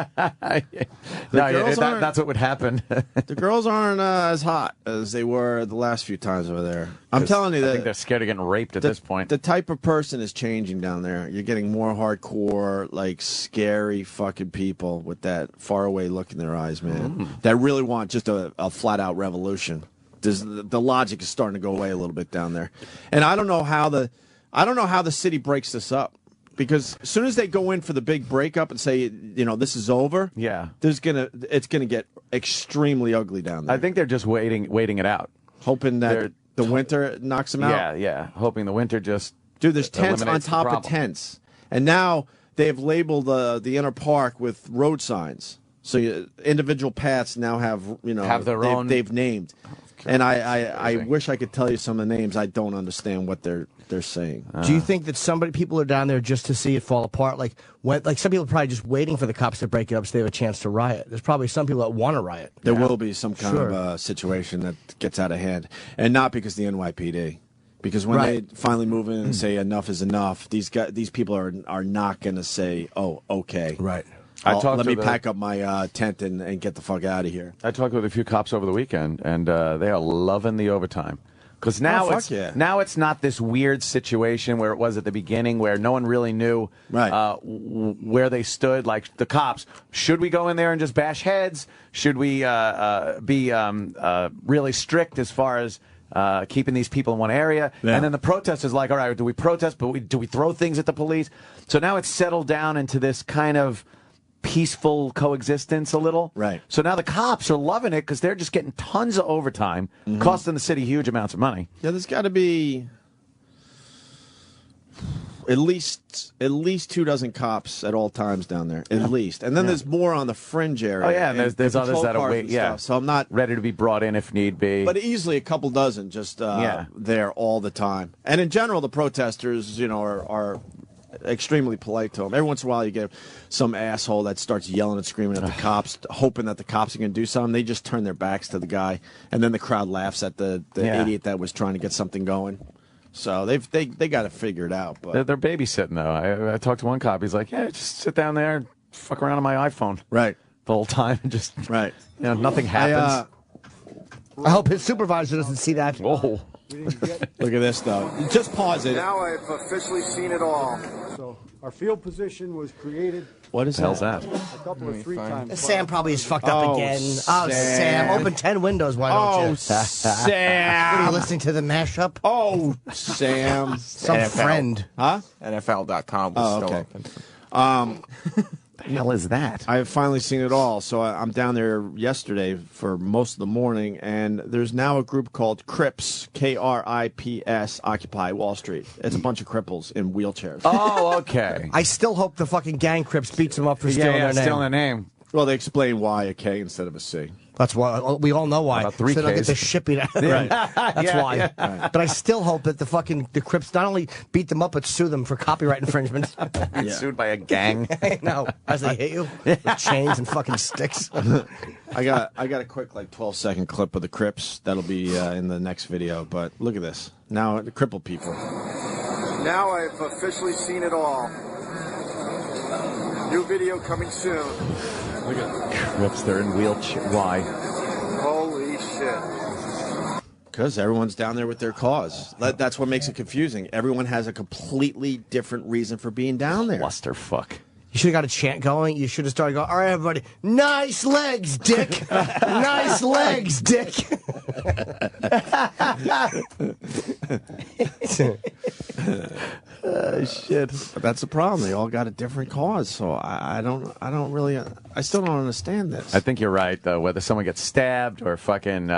That's what would happen. The girls aren't as hot as they were the last few times over there. I'm telling you I think that they're scared of getting raped at this point. the type of person is changing down there. You're getting more hardcore, like scary fucking people with that faraway look in their eyes, man. That really want just a flat out revolution. The logic is starting to go away a little bit down there, and I don't know how the city breaks this up. Because as soon as they go in for the big breakup and say, this is over, it's gonna get extremely ugly down there. I think they're just waiting it out, hoping that the winter knocks them out. Yeah, hoping the winter just there's tents on eliminates the top of problem. tents, and now they have labeled the inner park with road signs. So individual paths now have their own. They've named, and I wish I could tell you some of the names. I don't understand what they're saying. Do you think that people are down there just to see it fall apart? Like some people are probably just waiting for the cops to break it up so they have a chance to riot. There's probably some people that want to riot. There will be some kind of situation that gets out of hand, and not because the NYPD. Because when Right. they finally move in and say enough is enough, these people are not going to say, "Oh, okay, Right." Let me pack up my tent and get the fuck out of here." I talked with a few cops over the weekend, and they are loving the overtime. Because now now it's not this weird situation where it was at the beginning, where no one really knew where they stood. Like the cops, should we go in there and just bash heads? Should we be really strict as far as keeping these people in one area? Yeah. And then the protesters like, all right, do we protest, but do we throw things at the police? So now it's settled down into this kind of peaceful coexistence a little. Right. So now the cops are loving it because they're just getting tons of overtime, costing the city huge amounts of money. Yeah, there's got to be at least 24 cops at all times down there, at least. And then there's more on the fringe area. Oh yeah, and there's others that are wait. Yeah, so I'm not ready to be brought in if need be. But easily a couple dozen just there all the time. And in general, the protesters, are extremely polite to them. Every once in a while, you get some asshole that starts yelling and screaming at the cops, hoping that the cops are going to do something. They just turn their backs to the guy, and then the crowd laughs at the idiot that was trying to get something going. So they got to figure it out. But they're babysitting though. I talked to one cop. He's like, "Yeah, just sit down there and fuck around on my iPhone, right, the whole time, and just nothing I, happens." I hope his supervisor doesn't see that. Whoa. Look at this, though. Just pause it. Now I've officially seen it all. So our field position was created. What is the hell's that? A couple of 3 times. Sam probably is fucked up again. Sam, open 10 windows. Why don't you? Sam. What are you listening to the mashup? Oh, Sam. Some NFL. friend. Huh? NFL.com was still open. The hell is that? I've finally seen it all. So I'm down there yesterday for most of the morning, and there's now a group called Crips, KRIPS, Occupy Wall Street. It's a bunch of cripples in wheelchairs. Oh, okay. I still hope the fucking gang Crips beats them up for stealing their name. stealing their name. Well, they explain why a K instead of a C. That's why we all know why. About 3 So they don't get Ks. the shipping. Right. That's why. But I still hope that the Crips not only beat them up but sue them for copyright infringement. Sued by a gang. I know. As they hit you with chains and fucking sticks. I got a quick 12-second clip of the Crips that'll be in the next video. But look at this. Now the crippled people. Now I've officially seen it all. New video coming soon. Look at Crips. They're in wheelchair. Why? Holy shit. Because everyone's down there with their cause. That's what makes it confusing. Everyone has a completely different reason for being down there. Clusterfuck. You should have got a chant going. You should have started going, all right, everybody, nice legs, dick. Nice legs, dick. Shit. But that's the problem. They all got a different cause. So I still don't understand this. I think you're right, though. Whether someone gets stabbed or fucking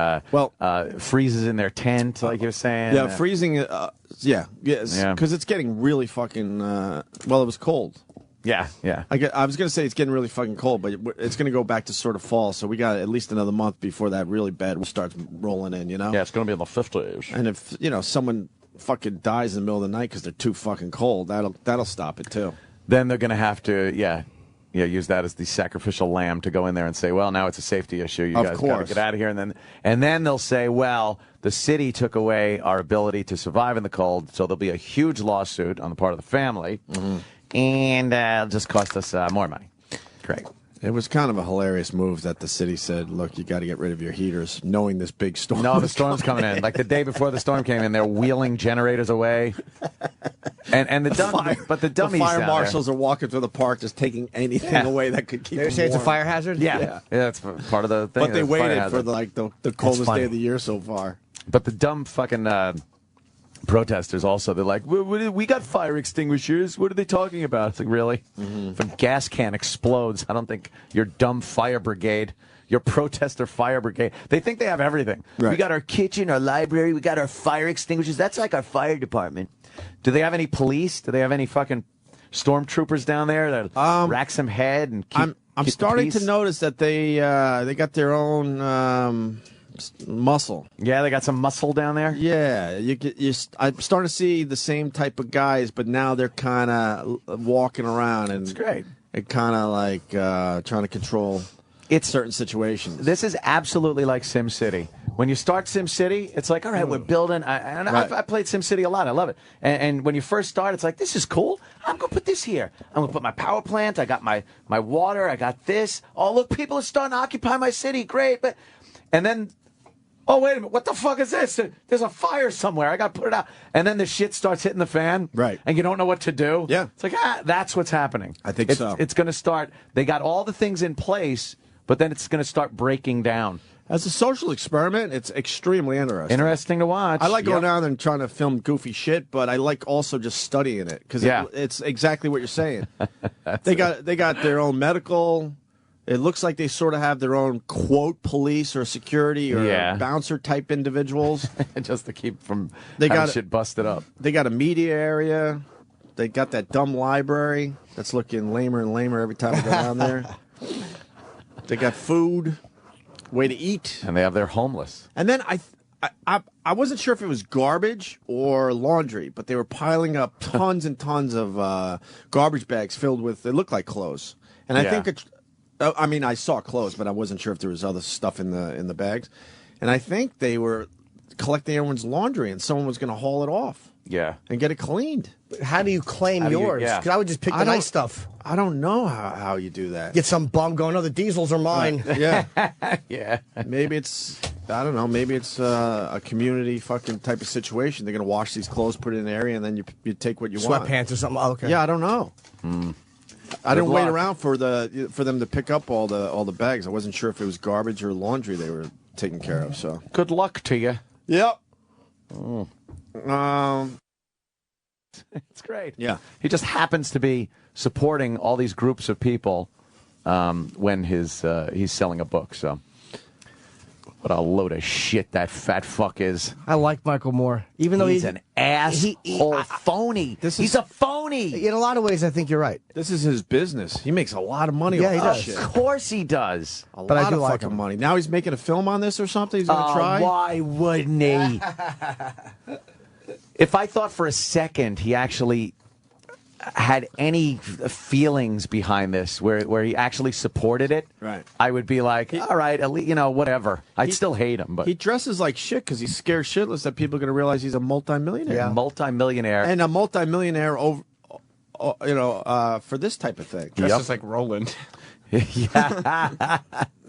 freezes in their tent, like you were saying. Yeah, freezing. Because it's getting really fucking. It was cold. Yeah. I was going to say it's getting really fucking cold, but it's going to go back to sort of fall. So we got at least another month before that really bad starts rolling in. Yeah, it's going to be in the 50s. And if someone fucking dies in the middle of the night because they're too fucking cold, that'll stop it too. Then they're going to have to use that as the sacrificial lamb to go in there and say, well, now it's a safety issue. You guys got to get out of here. And then they'll say, well, the city took away our ability to survive in the cold, so there'll be a huge lawsuit on the part of the family, and it'll just cost us more money. Great. It was kind of a hilarious move that the city said, look, you got to get rid of your heaters, knowing this big storm. No, the storm's coming in. Like the day before the storm came in, they're wheeling generators away. And the fire marshals are walking through the park just taking anything away that could keep them They say it's a warm. fire hazard? Yeah, that's part of the thing. But they waited for the the coldest day of the year so far. But the dumb fucking protesters also, they're like, we got fire extinguishers. What are they talking about? It's like, really? If a gas can explodes, I don't think your dumb fire brigade, your protester fire brigade, they think they have everything. Right. We got our kitchen, our library, we got our fire extinguishers. That's like our fire department. Do they have any police? Do they have any fucking stormtroopers down there that rack some head and keep I'm keep starting the peace? to notice that they got their own muscle. Yeah, they got some muscle down there. Yeah, I'm starting to see the same type of guys, but now they're kind of walking around and It's great. And kind of like trying to control certain situations. This is absolutely like Sim City, When you start SimCity, it's like, all right, we're building. I played SimCity a lot. I love it. And when you first start, it's like, this is cool. I'm going to put this here. I'm going to put my power plant. I got my water. I got this. Oh, look, people are starting to occupy my city. Great. And then, oh, wait a minute. What the fuck is this? There's a fire somewhere. I got to put it out. And then the shit starts hitting the fan. Right. And you don't know what to do. Yeah. It's like, that's what's happening. I think so. It's going to start. They got all the things in place, but then it's going to start breaking down. As a social experiment, it's extremely interesting. Interesting to watch. I like going down and trying to film goofy shit, but I like also just studying it because it's exactly what you're saying. They got their own medical. It looks like they sort of have their own quote police or security or bouncer type individuals, just to keep from having shit busted up. They got a media area. They got that dumb library that's looking lamer and lamer every time I go down there. They got food. Way to eat. And they have their homeless. And then I wasn't sure if it was garbage or laundry, but they were piling up tons and tons of garbage bags filled with, it looked like clothes. And I think, I saw clothes, but I wasn't sure if there was other stuff in the bags. And I think they were collecting everyone's laundry and someone was going to haul it off. Yeah. And get it cleaned. But how do you claim yours? Because I would just pick the nice stuff. I don't know how you do that. Get some bum going, the diesels are mine. Yeah. Yeah. Maybe it's, I don't know, maybe it's a community fucking type of situation. They're going to wash these clothes, put it in an area, and then you take what you want. Sweatpants or something. Oh, okay. Yeah, I don't know. I didn't wait around for them to pick up all the bags. I wasn't sure if it was garbage or laundry they were taking care of. So good luck to you. Yep. It's great. Yeah. He just happens to be supporting all these groups of people when he's selling a book. So, what a load of shit that fat fuck is. I like Michael Moore, even though he's an asshole, phony. He's a phony. In a lot of ways, I think you're right. This is his business. He makes a lot of money. Yeah, he does. Shit. Of course he does. A lot of fucking money. Now he's making a film on this or something. He's going to try. Why wouldn't he? If I thought for a second he actually had any feelings behind this, where he actually supported it, right, I would be like, all right, at least, whatever. I'd still hate him, but he dresses like shit because he's scared shitless that people are going to realize he's a multimillionaire. Yeah, multimillionaire, and a multimillionaire over, for this type of thing. Dresses like Roland. Yeah.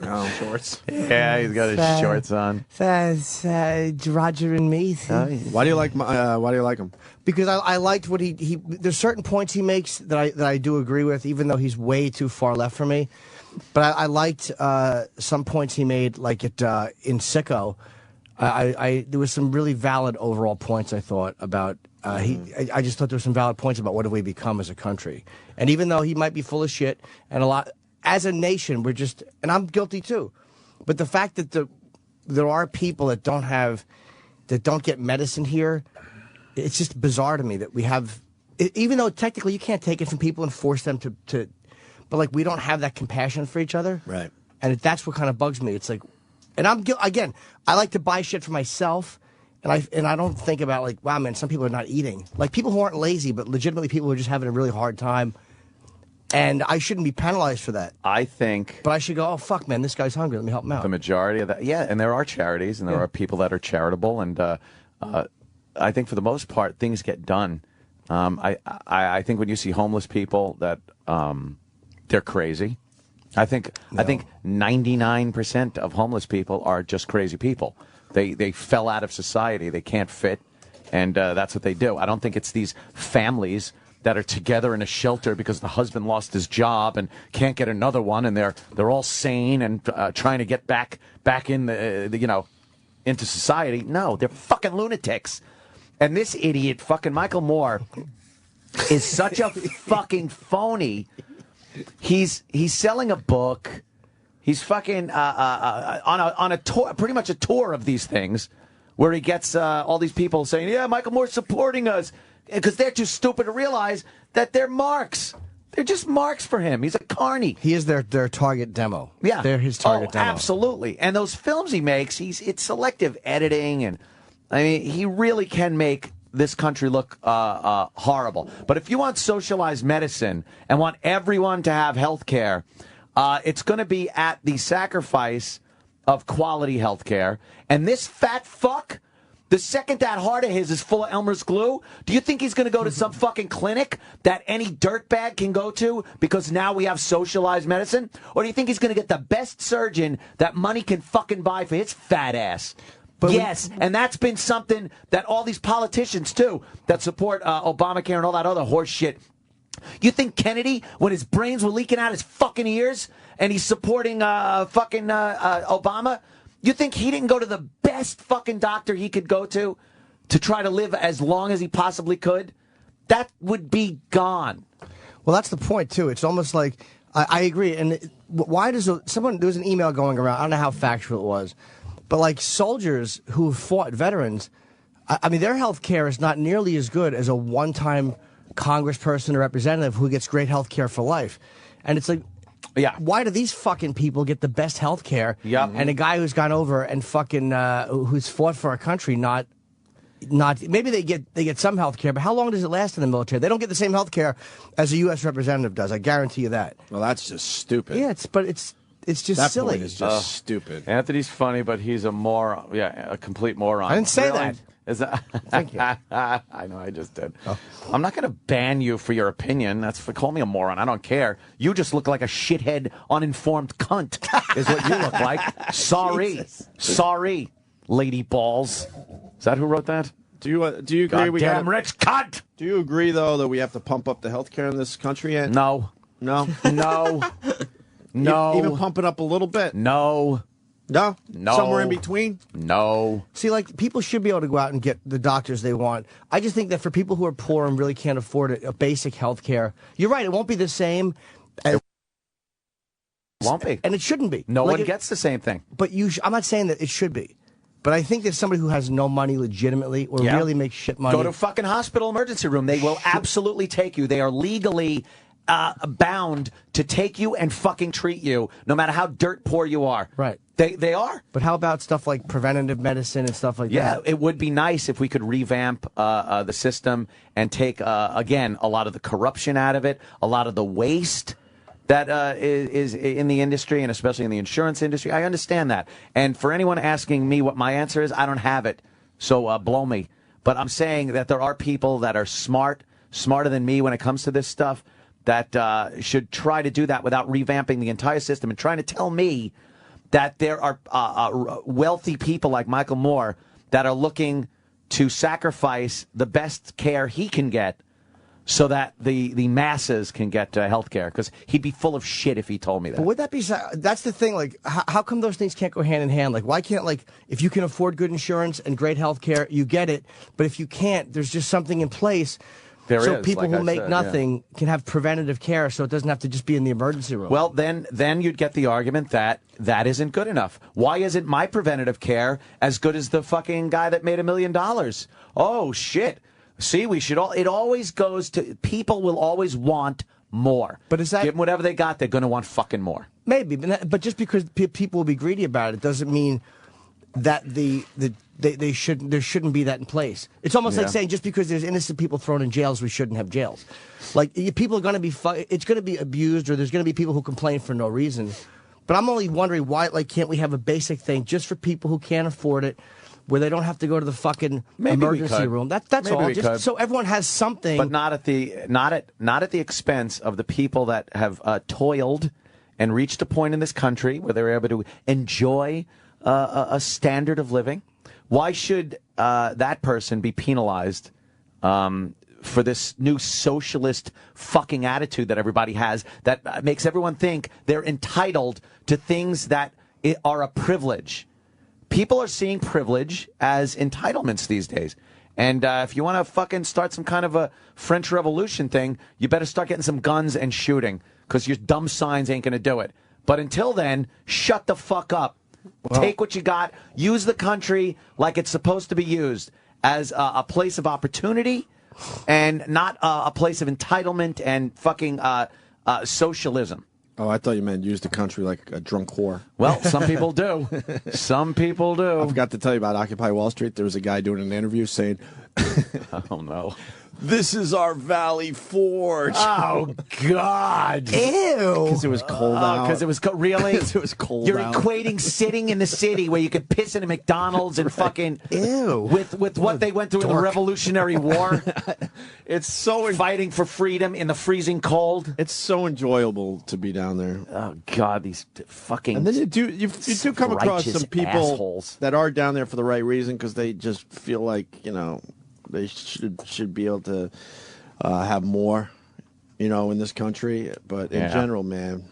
No shorts. Yeah, he's got his shorts on. Roger and me. Why do you like him? Because I liked what he. There's certain points he makes that I do agree with, even though he's way too far left for me. But I liked some points he made, like in Sicko. There was some really valid overall points I thought about. I just thought there were some valid points about what have we become as a country. And even though he might be full of shit and a lot. As a nation, we're just, and I'm guilty too, but the fact that there are people that don't get medicine here, it's just bizarre to me that we have, even though technically you can't take it from people and force them to but like we don't have that compassion for each other. Right. And that's what kind of bugs me. It's like, and again, I like to buy shit for myself. And I don't think about like, wow, man, some people are not eating. Like people who aren't lazy, but legitimately people who are just having a really hard time. And I shouldn't be penalized for that. I think. But I should go, oh, fuck, man, this guy's hungry. Let me help him out. The majority of that. Yeah, and there are charities, and there are people that are charitable. And I think for the most part, things get done. I think when you see homeless people, that they're crazy. I think 99% of homeless people are just crazy people. They fell out of society. They can't fit. And that's what they do. I don't think it's these families that are together in a shelter because the husband lost his job and can't get another one, and they're all sane and trying to get back in into society. No, they're fucking lunatics. And this idiot, fucking Michael Moore, is such a fucking phony. He's selling a book. He's fucking on a tour, pretty much a tour of these things, where he gets all these people saying, "Yeah, Michael Moore's supporting us." Because they're too stupid to realize that they're marks. They're just marks for him. He's a carny. He is their target demo. Yeah. They're his target demo. Absolutely. And those films he makes, it's selective editing. And, I mean, he really can make this country look horrible. But if you want socialized medicine and want everyone to have health care, it's going to be at the sacrifice of quality health care, and this fat fuck, the second that heart of his is full of Elmer's glue, do you think he's going to go to some fucking clinic that any dirtbag can go to because now we have socialized medicine? Or do you think he's going to get the best surgeon that money can fucking buy for his fat ass? Yes, and that's been something that all these politicians, too, that support Obamacare and all that other horse shit. You think Kennedy, when his brains were leaking out his fucking ears, and he's supporting Obama, you think he didn't go to the best fucking doctor he could go to try to live as long as he possibly could? That would be gone. Well, that's the point, too. It's almost like, I agree. And why does there was an email going around, I don't know how factual it was, but like soldiers who fought, veterans, I mean, their health care is not nearly as good as a one-time congressperson or representative who gets great health care for life. And it's like, yeah, why do these fucking people get the best health care? Yeah. And a guy who's gone over and fucking who's fought for our country not maybe they get some health care, but how long does it last in the military? They don't get the same health care as a U.S. representative does. I guarantee you that. Well, that's just stupid. Yeah, it's just that silly. Point is just stupid. Anthony's funny, but he's a moron. Yeah, a complete moron. I didn't say Really? that. Is that? Thank you. I know, I just did. Oh. I'm not going to ban you for your opinion. Call me a moron. I don't care. You just look like a shithead, uninformed cunt. Is what you look like. Sorry, sorry, lady balls. Is that who wrote that? Do you agree? Goddamn rich cunt. Do you agree though that we have to pump up the healthcare in this country yet? No. No. No. No. Even pump it up a little bit. No. No? No. Somewhere in between? No. See, like, people should be able to go out and get the doctors they want. I just think that for people who are poor and really can't afford it, a basic health care, you're right, it won't be the same. It won't be. And it shouldn't be. No one gets the same thing. But I'm not saying that it should be. But I think that somebody who has no money legitimately or really makes shit money. Go to a fucking hospital emergency room. They will absolutely take you. They are legally bound to take you and fucking treat you, no matter how dirt poor you are. Right. They are. But how about stuff like preventative medicine and stuff like that? Yeah, it would be nice if we could revamp the system and take, again, a lot of the corruption out of it, a lot of the waste that is in the industry, and especially in the insurance industry. I understand that. And for anyone asking me what my answer is, I don't have it. So blow me. But I'm saying that there are people that are smarter than me when it comes to this stuff, that should try to do that without revamping the entire system and trying to tell me that there are wealthy people like Michael Moore that are looking to sacrifice the best care he can get so that the masses can get health care, because he'd be full of shit if he told me that. But would that be, that's the thing, like, how come those things can't go hand in hand? Like, why can't, like, if you can afford good insurance and great health care, you get it, but if you can't, there's just something in place so people who make nothing can have preventative care, so it doesn't have to just be in the emergency room. Well, then you'd get the argument that isn't good enough. Why isn't my preventative care as good as the fucking guy that made $1 million? Oh, shit. See, we should all. It always goes to, people will always want more. But is that, give them whatever they got, they're going to want fucking more. Maybe, but just because people will be greedy about it doesn't mean that there shouldn't be that in place. It's almost like saying just because there's innocent people thrown in jails, we shouldn't have jails. Like, people are going to be it's going to be abused, or there's going to be people who complain for no reason. But I'm only wondering why, like, can't we have a basic thing just for people who can't afford it, where they don't have to go to the fucking emergency room? That's Maybe all. Just so everyone has something, but not at the expense of the people that have toiled and reached a point in this country where they're able to enjoy a standard of living. Why should that person be penalized for this new socialist fucking attitude that everybody has that makes everyone think they're entitled to things that are a privilege? People are seeing privilege as entitlements these days. And if you want to fucking start some kind of a French Revolution thing, you better start getting some guns and shooting, because your dumb signs ain't going to do it. But until then, shut the fuck up. Well, take what you got. Use the country like it's supposed to be used, as a place of opportunity and not a place of entitlement and fucking socialism. Oh, I thought you meant use the country like a drunk whore. Well, some people do. Some people do. I forgot to tell you about Occupy Wall Street. There was a guy doing an interview saying, oh, no. This is our Valley Forge. Oh, God. Ew. Because it was cold out. Because it was really? It was cold You're out. equating sitting in the city where you could piss in a McDonald's and fucking Ew. with what they went through in the Revolutionary War. It's so fighting for freedom in the freezing cold. It's so enjoyable to be down there. Oh God, these fucking. And then you do come across some people assholes that are down there for the right reason because they just feel like they should be able to have more, in this country. But in general, man,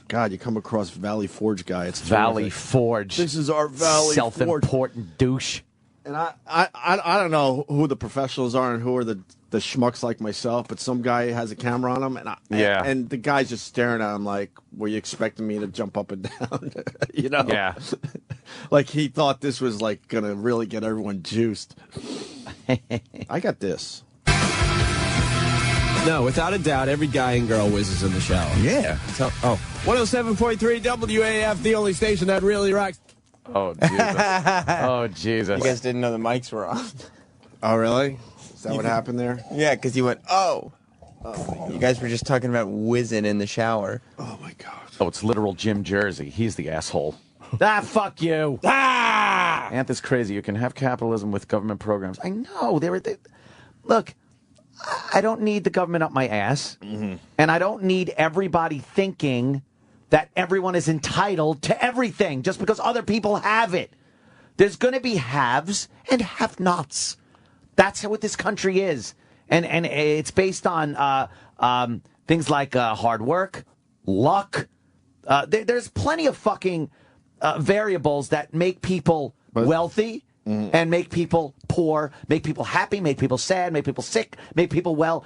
God, you come across Valley Forge guy. It's Valley terrific. Forge. This is our Valley Forge. Self-important douche. And I don't know who the professionals are and who are the schmucks like myself, but some guy has a camera on him, and the guy's just staring at him like, were you expecting me to jump up and down? Yeah. Like he thought this was like going to really get everyone juiced. I got this. No, without a doubt, every guy and girl whizzes in the shower. Yeah. 107.3 WAF, the only station that really rocks. Oh, Jesus. Oh, Jesus. You guys didn't know the mics were on. Oh, really? Is that what happened there? Yeah, because you went, oh. You guys were just talking about whizzing in the shower. Oh, my God. Oh, it's literal Jim Jersey. He's the asshole. Fuck you. Anthony's crazy. You can have capitalism with government programs. I know. Look, I don't need the government up my ass, and I don't need everybody thinking that everyone is entitled to everything just because other people have it. There's going to be haves and have-nots. That's what this country is. And it's based on things like hard work, luck. There's plenty of fucking variables that make people wealthy and make people poor, make people happy, make people sad, make people sick, make people well.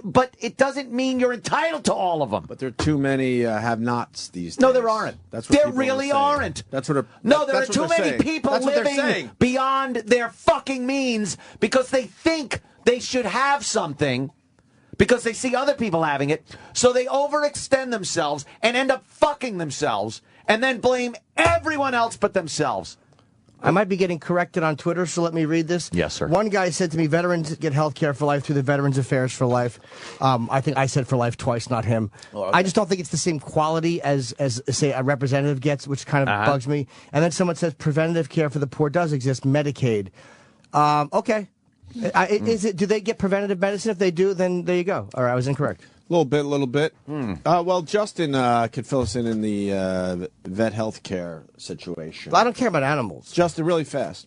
But it doesn't mean you're entitled to all of them. But there are too many have-nots these days. No, there aren't. That's what there people really are saying. aren't. That's what. No, there are that's what too they're many saying. people That's what they're living saying. beyond their fucking means because they think they should have something because they see other people having it. So they overextend themselves and end up fucking themselves and then blame everyone else but themselves. I might be getting corrected on Twitter, so let me read this. Yes, sir. One guy said to me, veterans get health care for life through the Veterans Affairs for Life. I think I said for life twice, not him. Oh, okay. I just don't think it's the same quality as say, a representative gets, which kind of bugs me. And then someone says preventative care for the poor does exist, Medicaid. Okay. Is it? Do they get preventative medicine? If they do, then there you go. All right, I was incorrect. A little bit. Well, Justin could fill us in the vet health care situation. I don't care about animals. Justin, really fast.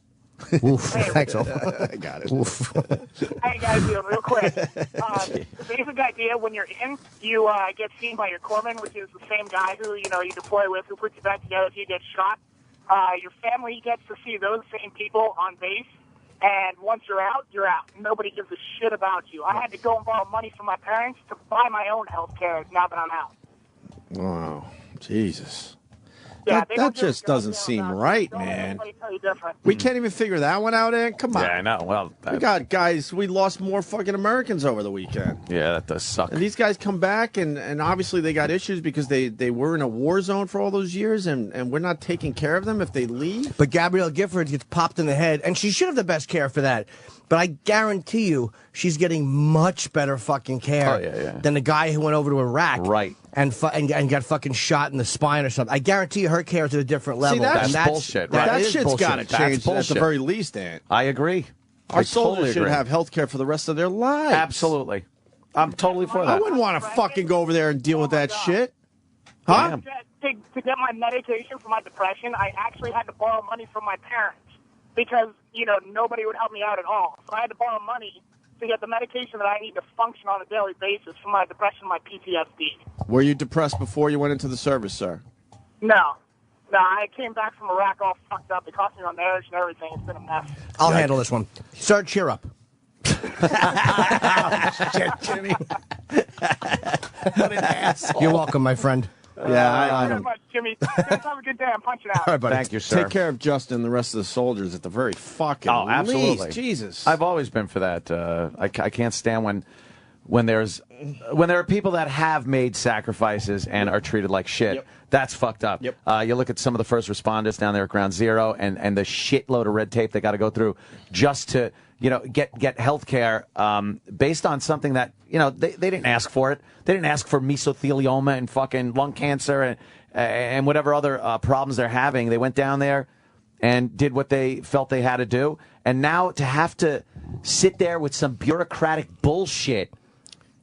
Oof. Thanks, Al. I got it. Oof. Hey guys, real quick. The basic idea when you're in, you get seen by your corpsman, which is the same guy who you deploy with, who puts you back together if you get shot. Your family gets to see those same people on base. And once you're out, you're out. Nobody gives a shit about you. I had to go and borrow money from my parents to buy my own health care now that I'm out. Wow, Jesus. Yeah, that just doesn't seem right, man. We can't even figure that one out, Ed. Come on. Yeah, I know. Well, we got guys. We lost more fucking Americans over the weekend. Yeah, that does suck. And these guys come back, and obviously they got issues because they were in a war zone for all those years, and we're not taking care of them if they leave. But Gabrielle Gifford gets popped in the head, and she should have the best care for that. But I guarantee you, she's getting much better fucking care than the guy who went over to Iraq, and got fucking shot in the spine or something. I guarantee you, her care is at a different level. See, that's bullshit. That shit's got to change at the bullshit. very least, Ant. I agree. Our soldiers should have health care for the rest of their lives. Absolutely. I'm totally for that. I wouldn't want to fucking go over there and deal with that shit. Huh? To get my medication for my depression, I actually had to borrow money from my parents because, nobody would help me out at all. So I had to borrow money to get the medication that I need to function on a daily basis for my depression and my PTSD. Were you depressed before you went into the service, sir? No, I came back from Iraq all fucked up. It cost me my marriage and everything. It's been a mess. I'll handle this one. Sir, cheer up. Shit, Jimmy. What an asshole. You're welcome, my friend. Yeah, I Thank you very don't. much, Jimmy. Guys, have a good day. I'm punching out. All right, buddy. Thank you, sir. Take care of Justin and the rest of the soldiers at the very fucking Oh, absolutely. least. Jesus. I've always been for that. I can't stand when there are people that have made sacrifices and are treated like shit. Yep. That's fucked up. Yep. You look at some of the first responders down there at Ground Zero and the shitload of red tape they got to go through just to get health care based on something that, they didn't ask for it. They didn't ask for mesothelioma and fucking lung cancer and whatever other problems they're having. They went down there and did what they felt they had to do. And now to have to sit there with some bureaucratic bullshit.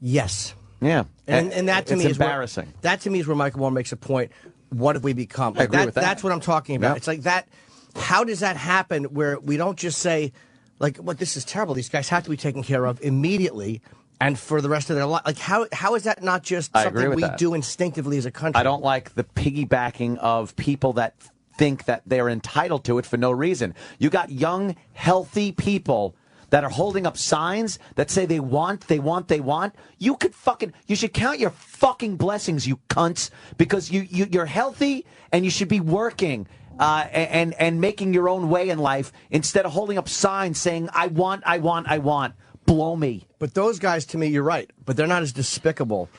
Yes. Yeah. And that to me is embarrassing. That to me is where Michael Moore makes a point. What have we become? I agree with that. That's what I'm talking about. Yep. It's like that. How does that happen where we don't just say, like, well, this is terrible. These guys have to be taken care of immediately and for the rest of their life. Like, how is that not just something we do instinctively as a country? I don't like the piggybacking of people that think that they're entitled to it for no reason. You got young, healthy people that are holding up signs that say they want. You should count your fucking blessings, you cunts, because you're healthy and you should be working and making your own way in life instead of holding up signs saying, I want. Blow me. But those guys, to me, you're right, but they're not as despicable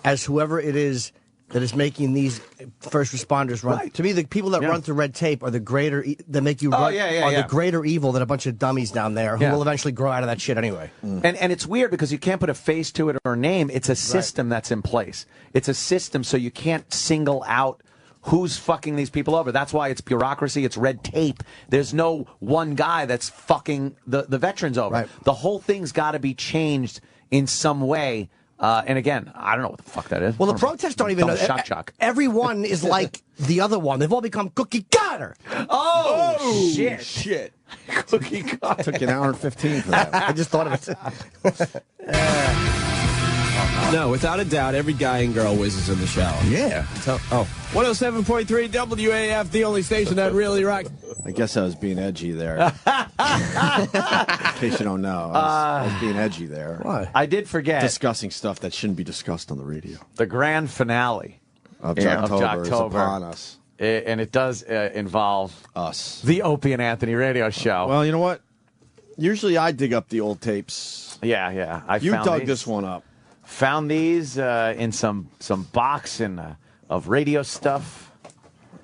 as whoever it is that is making these first responders run. Right. To me, the people that run through red tape are the greater that make you run the greater evil than a bunch of dummies down there who will eventually grow out of that shit anyway. And it's weird because you can't put a face to it or a name. It's a system that's in place. It's a system, so you can't single out who's fucking these people over. That's why it's bureaucracy, it's red tape. There's no one guy that's fucking the veterans over. Right. The whole thing's got to be changed in some way. And again, I don't know what the fuck that is. Well, the protests don't even know. Shock. Everyone is like the other one. They've all become cookie cutter. Oh shit. Cookie cutter. Took you an hour and 15 for that. I just thought of it. No, without a doubt, every guy and girl whizzes in the shower. Yeah. 107.3 WAF, the only station that really rocks. I guess I was being edgy there. In case you don't know, I was being edgy there. Why? I did forget. Discussing stuff that shouldn't be discussed on the radio. The grand finale of Jocktober is upon us. And it does involve us. The Opie and Anthony radio show. Well, you know what? Usually I dig up the old tapes. Yeah. You dug this one up. Found these in some box of radio stuff.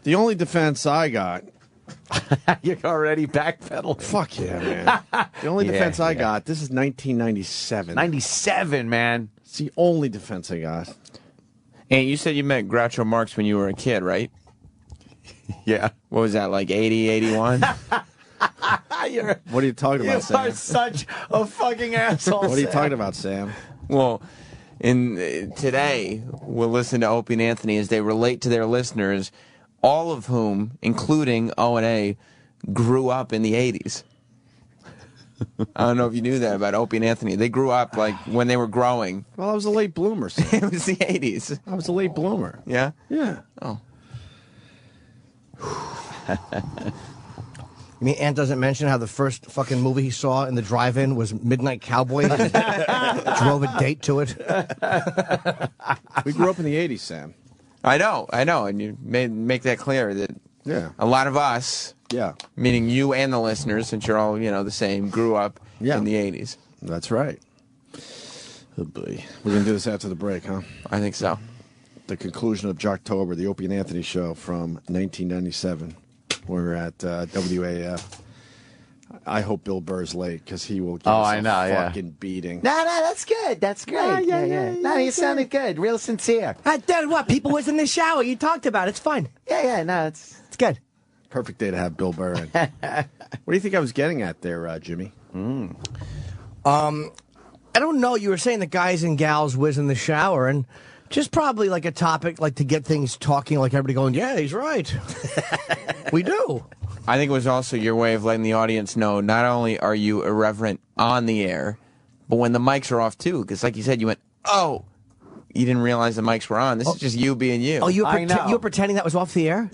The only defense I got. You're already backpedaling. Fuck yeah, man. The only defense I got, this is 1997. 97, man. It's the only defense I got. And you said you met Groucho Marx when you were a kid, right? Yeah. What was that, like 80, 81? What are you talking about, Sam? You are such a fucking asshole. What are you talking about, Sam? Well, today we'll listen to Opie and Anthony as they relate to their listeners, all of whom, including O&A, grew up in the 80s. I don't know if you knew that about Opie and Anthony. They grew up like when they were growing. Well, I was a late bloomer. It was the 80s. I was a late bloomer. Yeah? Yeah. Oh. You mean Ant doesn't mention how the first fucking movie he saw in the drive-in was Midnight Cowboy? Drove a date to it. We grew up in the 80s, Sam. I know, and you make that clear that a lot of us, meaning you and the listeners, since you're all the same, grew up in the 80s. That's right. Oh boy, we're gonna do this after the break, huh? I think so. The conclusion of Jocktober, the Opie and Anthony show from 1997. We're at WAF. I hope Bill Burr's late because he will give us a fucking beating. No, that's good. That's great. Yeah. No, you sounded good. Real sincere. What? People was in the shower. You talked about it. It's fine. Yeah. No, it's good. Perfect day to have Bill Burr in. What do you think I was getting at there, Jimmy? I don't know. You were saying the guys and gals whiz in the shower, and just probably like a topic like to get things talking, like everybody going, yeah, he's right. We do. I think it was also your way of letting the audience know not only are you irreverent on the air, but when the mics are off too. Because like you said, you went, oh, you didn't realize the mics were on. This is just you being you. Oh, you were pretending that was off the air?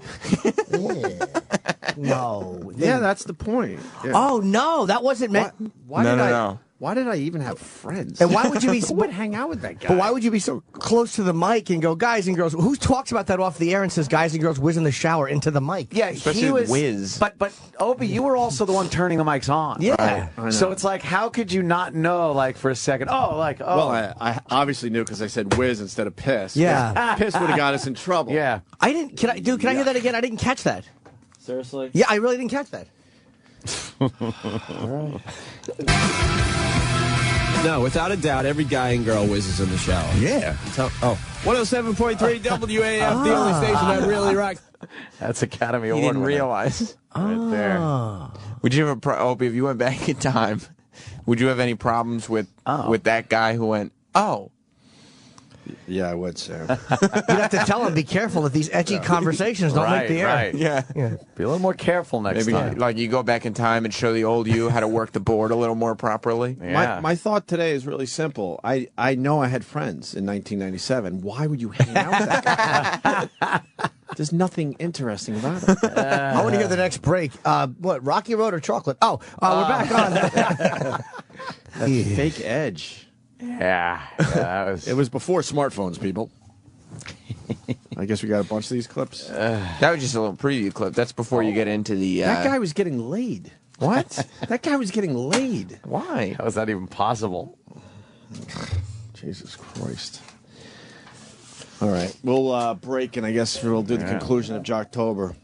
No. Yeah, that's the point. Yeah. Oh, no, that wasn't meant. No. Why did I even have friends? And why would you be? Who would hang out with that guy? But why would you be so close to the mic and go, guys and girls? Who talks about that off the air and says, guys and girls, whiz in the shower into the mic? Yeah, especially he was. Whiz. But Opie, you were also the one turning the mics on. Yeah. Right? So it's like, how could you not know? Like for a second, Well, I obviously knew because I said whiz instead of piss. Yeah. Piss would have got us in trouble. Yeah. I didn't. Can I hear that again? I didn't catch that. Seriously? Yeah, I really didn't catch that. No, without a doubt, every guy and girl whizzes in the shower. Yeah. 107.3 WAF, the only station that really rocks. That's Academy You Award didn't winner. realize. Right there. Would you have Opie, if you went back in time, would you have any problems with that guy who went, oh? Yeah, I would, Sam. You'd have to tell him, be careful that these edgy conversations don't make the air. Right. Yeah. Be a little more careful next Maybe time. like you go back in time and show the old you how to work the board a little more properly. Yeah. My thought today is really simple. I know I had friends in 1997. Why would you hang out with that guy? There's nothing interesting about it. I want to hear the next break. What, Rocky Road or chocolate? Oh, we're back on. That fake edge. Yeah. That was... It was before smartphones, people. I guess we got a bunch of these clips. That was just a little preview clip. That's before you get into the... That guy was getting laid. What? That guy was getting laid. Why? How is that even possible? Jesus Christ. All right. We'll break, and I guess we'll do the conclusion of Jocktober.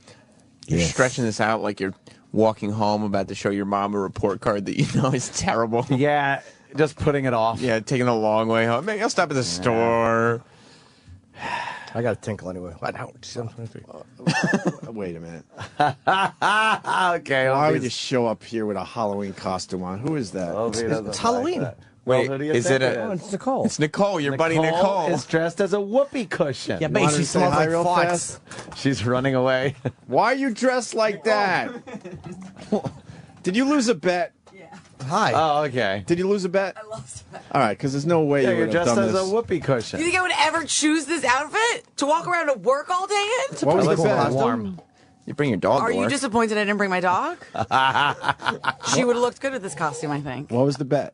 You're stretching this out like you're walking home about to show your mom a report card that you know is terrible. Yeah, just putting it off. Yeah, taking a long way home. Maybe I'll stop at the store. I got a tinkle anyway. What? Wait a minute. Okay. Why would you show up here with a Halloween costume on? Who is that? It's Halloween. Wait, who do you is think it it a... It's Nicole. It's Nicole, your buddy Nicole. is dressed as a whoopee cushion. Yeah, Want but her she to say smells hi like real Fox. fast? She's running away. Why are you dressed like that? Did you lose a bet? Hi. Oh, okay. Did you lose a bet? I lost it. All right, because there's no way Yeah, you you're would have dressed done as this. a whoopee cushion. You think I would ever choose this outfit to walk around to work all day in? What was the Looks bet? warm. You bring your dog Are to you work. disappointed I didn't bring my dog? She would have looked good with this costume, I think. What was the bet?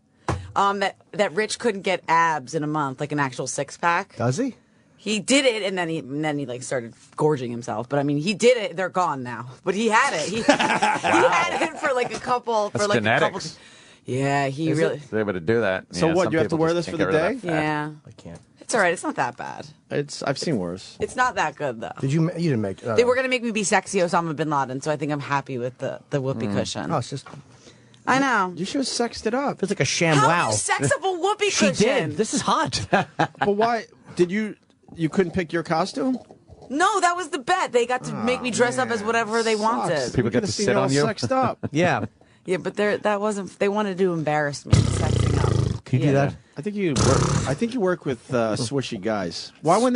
That Rich couldn't get abs in a month, like an actual six-pack. Does he? He did it, and then he like started gorging himself. But I mean, he did it. They're gone now. But he had it. He had it for like a couple. That's for like genetics. a couple. Yeah, he Is really. He's able to do that. So Yeah, what, some you have to people wear just this can't for get the rid of that day? fat. Yeah, I can't. it's all right. It's not that bad. I've seen worse. It's not that good though. Did you? You didn't make. They were gonna make me be sexy Osama bin Laden, so I think I'm happy with the whoopee cushion. Oh, it's just. I know. You should have sexed it up. It's like a sham How wow. do you sex up a whoopee She cushion? did. This is hot. But why did you couldn't pick your costume? No, that was the bet. They got to make me dress up as whatever they wanted. People get to sit on you. Sexed up. Yeah. Yeah, but that wasn't. They wanted to embarrass me, sexing up. Can you do that? I think you work with swishy guys. Why wouldn't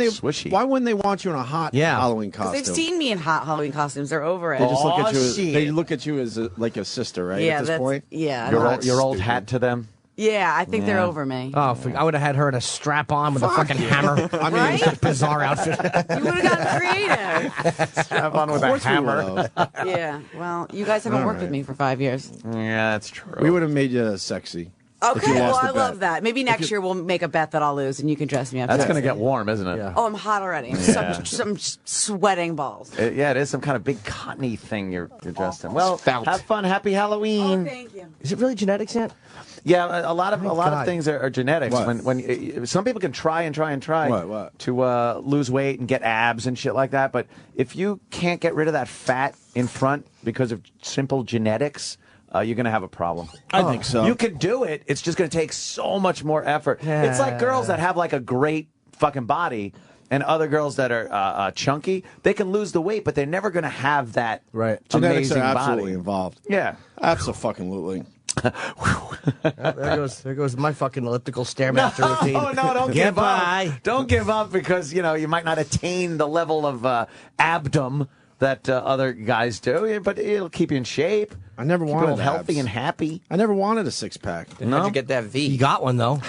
they want you in a hot Halloween costume? Because they've seen me in hot Halloween costumes. They're over it. They just look at you. They look at you as like a sister, right? Yeah, at this that's- point. yeah, Your old hat to them. Yeah, I think they're over me. Oh, I would have had her in a strap on with a fucking hammer. I mean, Right? it's a bizarre outfit. You would have gotten creative. Strap on with a hammer. Yeah. Well, you guys haven't worked with me for 5 years. Yeah, that's true. We would have made you sexy. if Okay. you Well, lost I the love bet. that. Maybe next year we'll make a bet that I'll lose, and you can dress me up. That's sexy. going to get warm, isn't it? Oh, I'm hot already. Some sweating balls. Yeah, it is some kind of big cottony thing you're dressed in. Well, have fun. Happy Halloween. Oh, thank you. Is it really genetics yet? Yeah, a lot of God. things are genetics. What? When some people can try What? to lose weight and get abs and shit like that, but if you can't get rid of that fat in front because of simple genetics, you're going to have a problem. I think so. You can do it. It's just going to take so much more effort. It's like girls that have like a great fucking body and other girls that are chunky. They can lose the weight, but they're never going to have that Genetics amazing are absolutely body. involved. Yeah. Absolutely. There goes my fucking elliptical stairmaster routine. Oh no! Don't give Goodbye. up. Don't give up because you might not attain the level of abdom that other guys do, but it'll keep you in shape. I never keep wanted you healthy abs. and happy. I never wanted a six-pack. How'd you get that V? You got one though.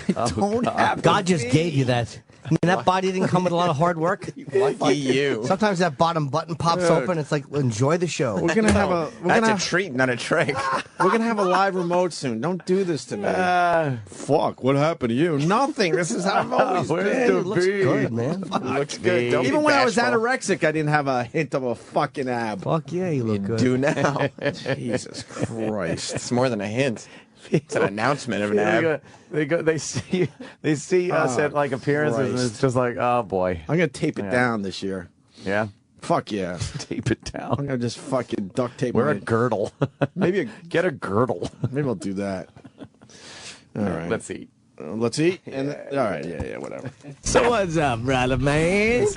God just gave you that. I mean, that body didn't come with a lot of hard work. you. Sometimes that bottom button pops open. It's like, enjoy the show. We're gonna have a. That's a treat, not a trick. We're gonna have a live remote soon. Don't do this to me. Fuck! What happened to you? Nothing. This is how I've always been. It looks good, man. Looks good. Don't Even be when I was bashful. anorexic, I didn't have a hint of a fucking ab. Fuck yeah, you look good. Do now. Jesus Christ! It's more than a hint. It's an announcement of an ab. They see us at like appearances, and Christ. it's just like, oh boy. I'm gonna tape it Yeah. down this year. Yeah. Fuck yeah. Tape it down. I'm gonna just fucking duct tape. Wear a girdle. Get a girdle. Maybe I'll do that. All right. Let's eat. Let's eat. And all right. Yeah. Whatever. So what's up, brother man?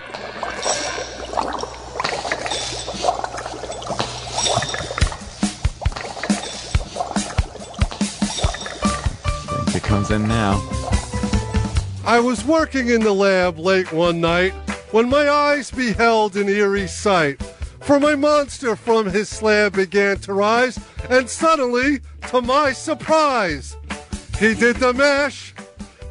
It comes in now. I was working in the lab late one night when my eyes beheld an eerie sight. For my monster from his slab began to rise, and suddenly, to my surprise, he did the mash.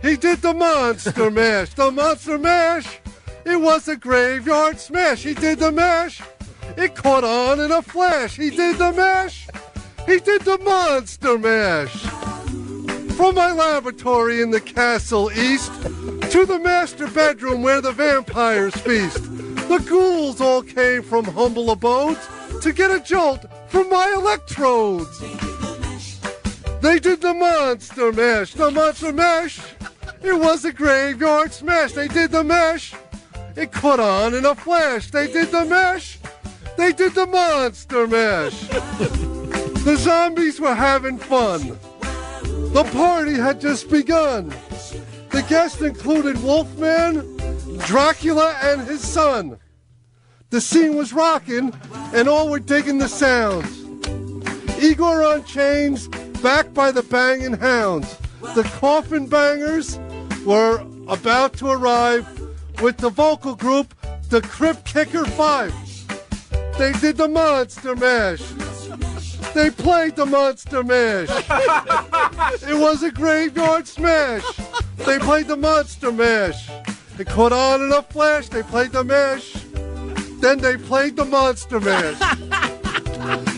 He did the monster mash. The monster mash. It was a graveyard smash. He did the mash. It caught on in a flash. He did the mash. He did the monster mash. From my laboratory in the castle east to the master bedroom where the vampires feast, the ghouls all came from humble abodes to get a jolt from my electrodes. They did the monster mash. The monster mash. It was a graveyard smash. They did the mash. It caught on in a flash. They did the mash. They did the monster mash. The zombies were having fun. The party had just begun. The guests included Wolfman, Dracula, and his son. The scene was rocking, and all were digging the sounds. Igor on chains, backed by the banging hounds. The coffin bangers were about to arrive with the vocal group, the Crypt Kicker 5. They did the monster mash. They played the monster mash. It was a graveyard smash. They played the monster mash. It caught on in a flash. They played the mash. Then they played the monster mash.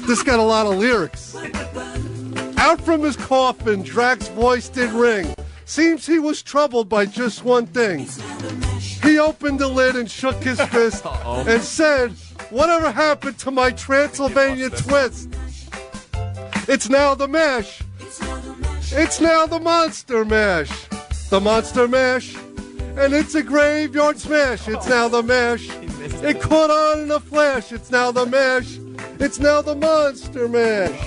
This got a lot of lyrics. Out from his coffin, Drac's voice did ring. Seems he was troubled by just one thing. He opened the lid and shook his fist and said, "Whatever happened to my Transylvania twist? It's now the mash. It's now the monster mash. The monster mash. And it's a graveyard smash. It's now the mash. It caught on in a flash. It's now the mash. It's now the monster mash."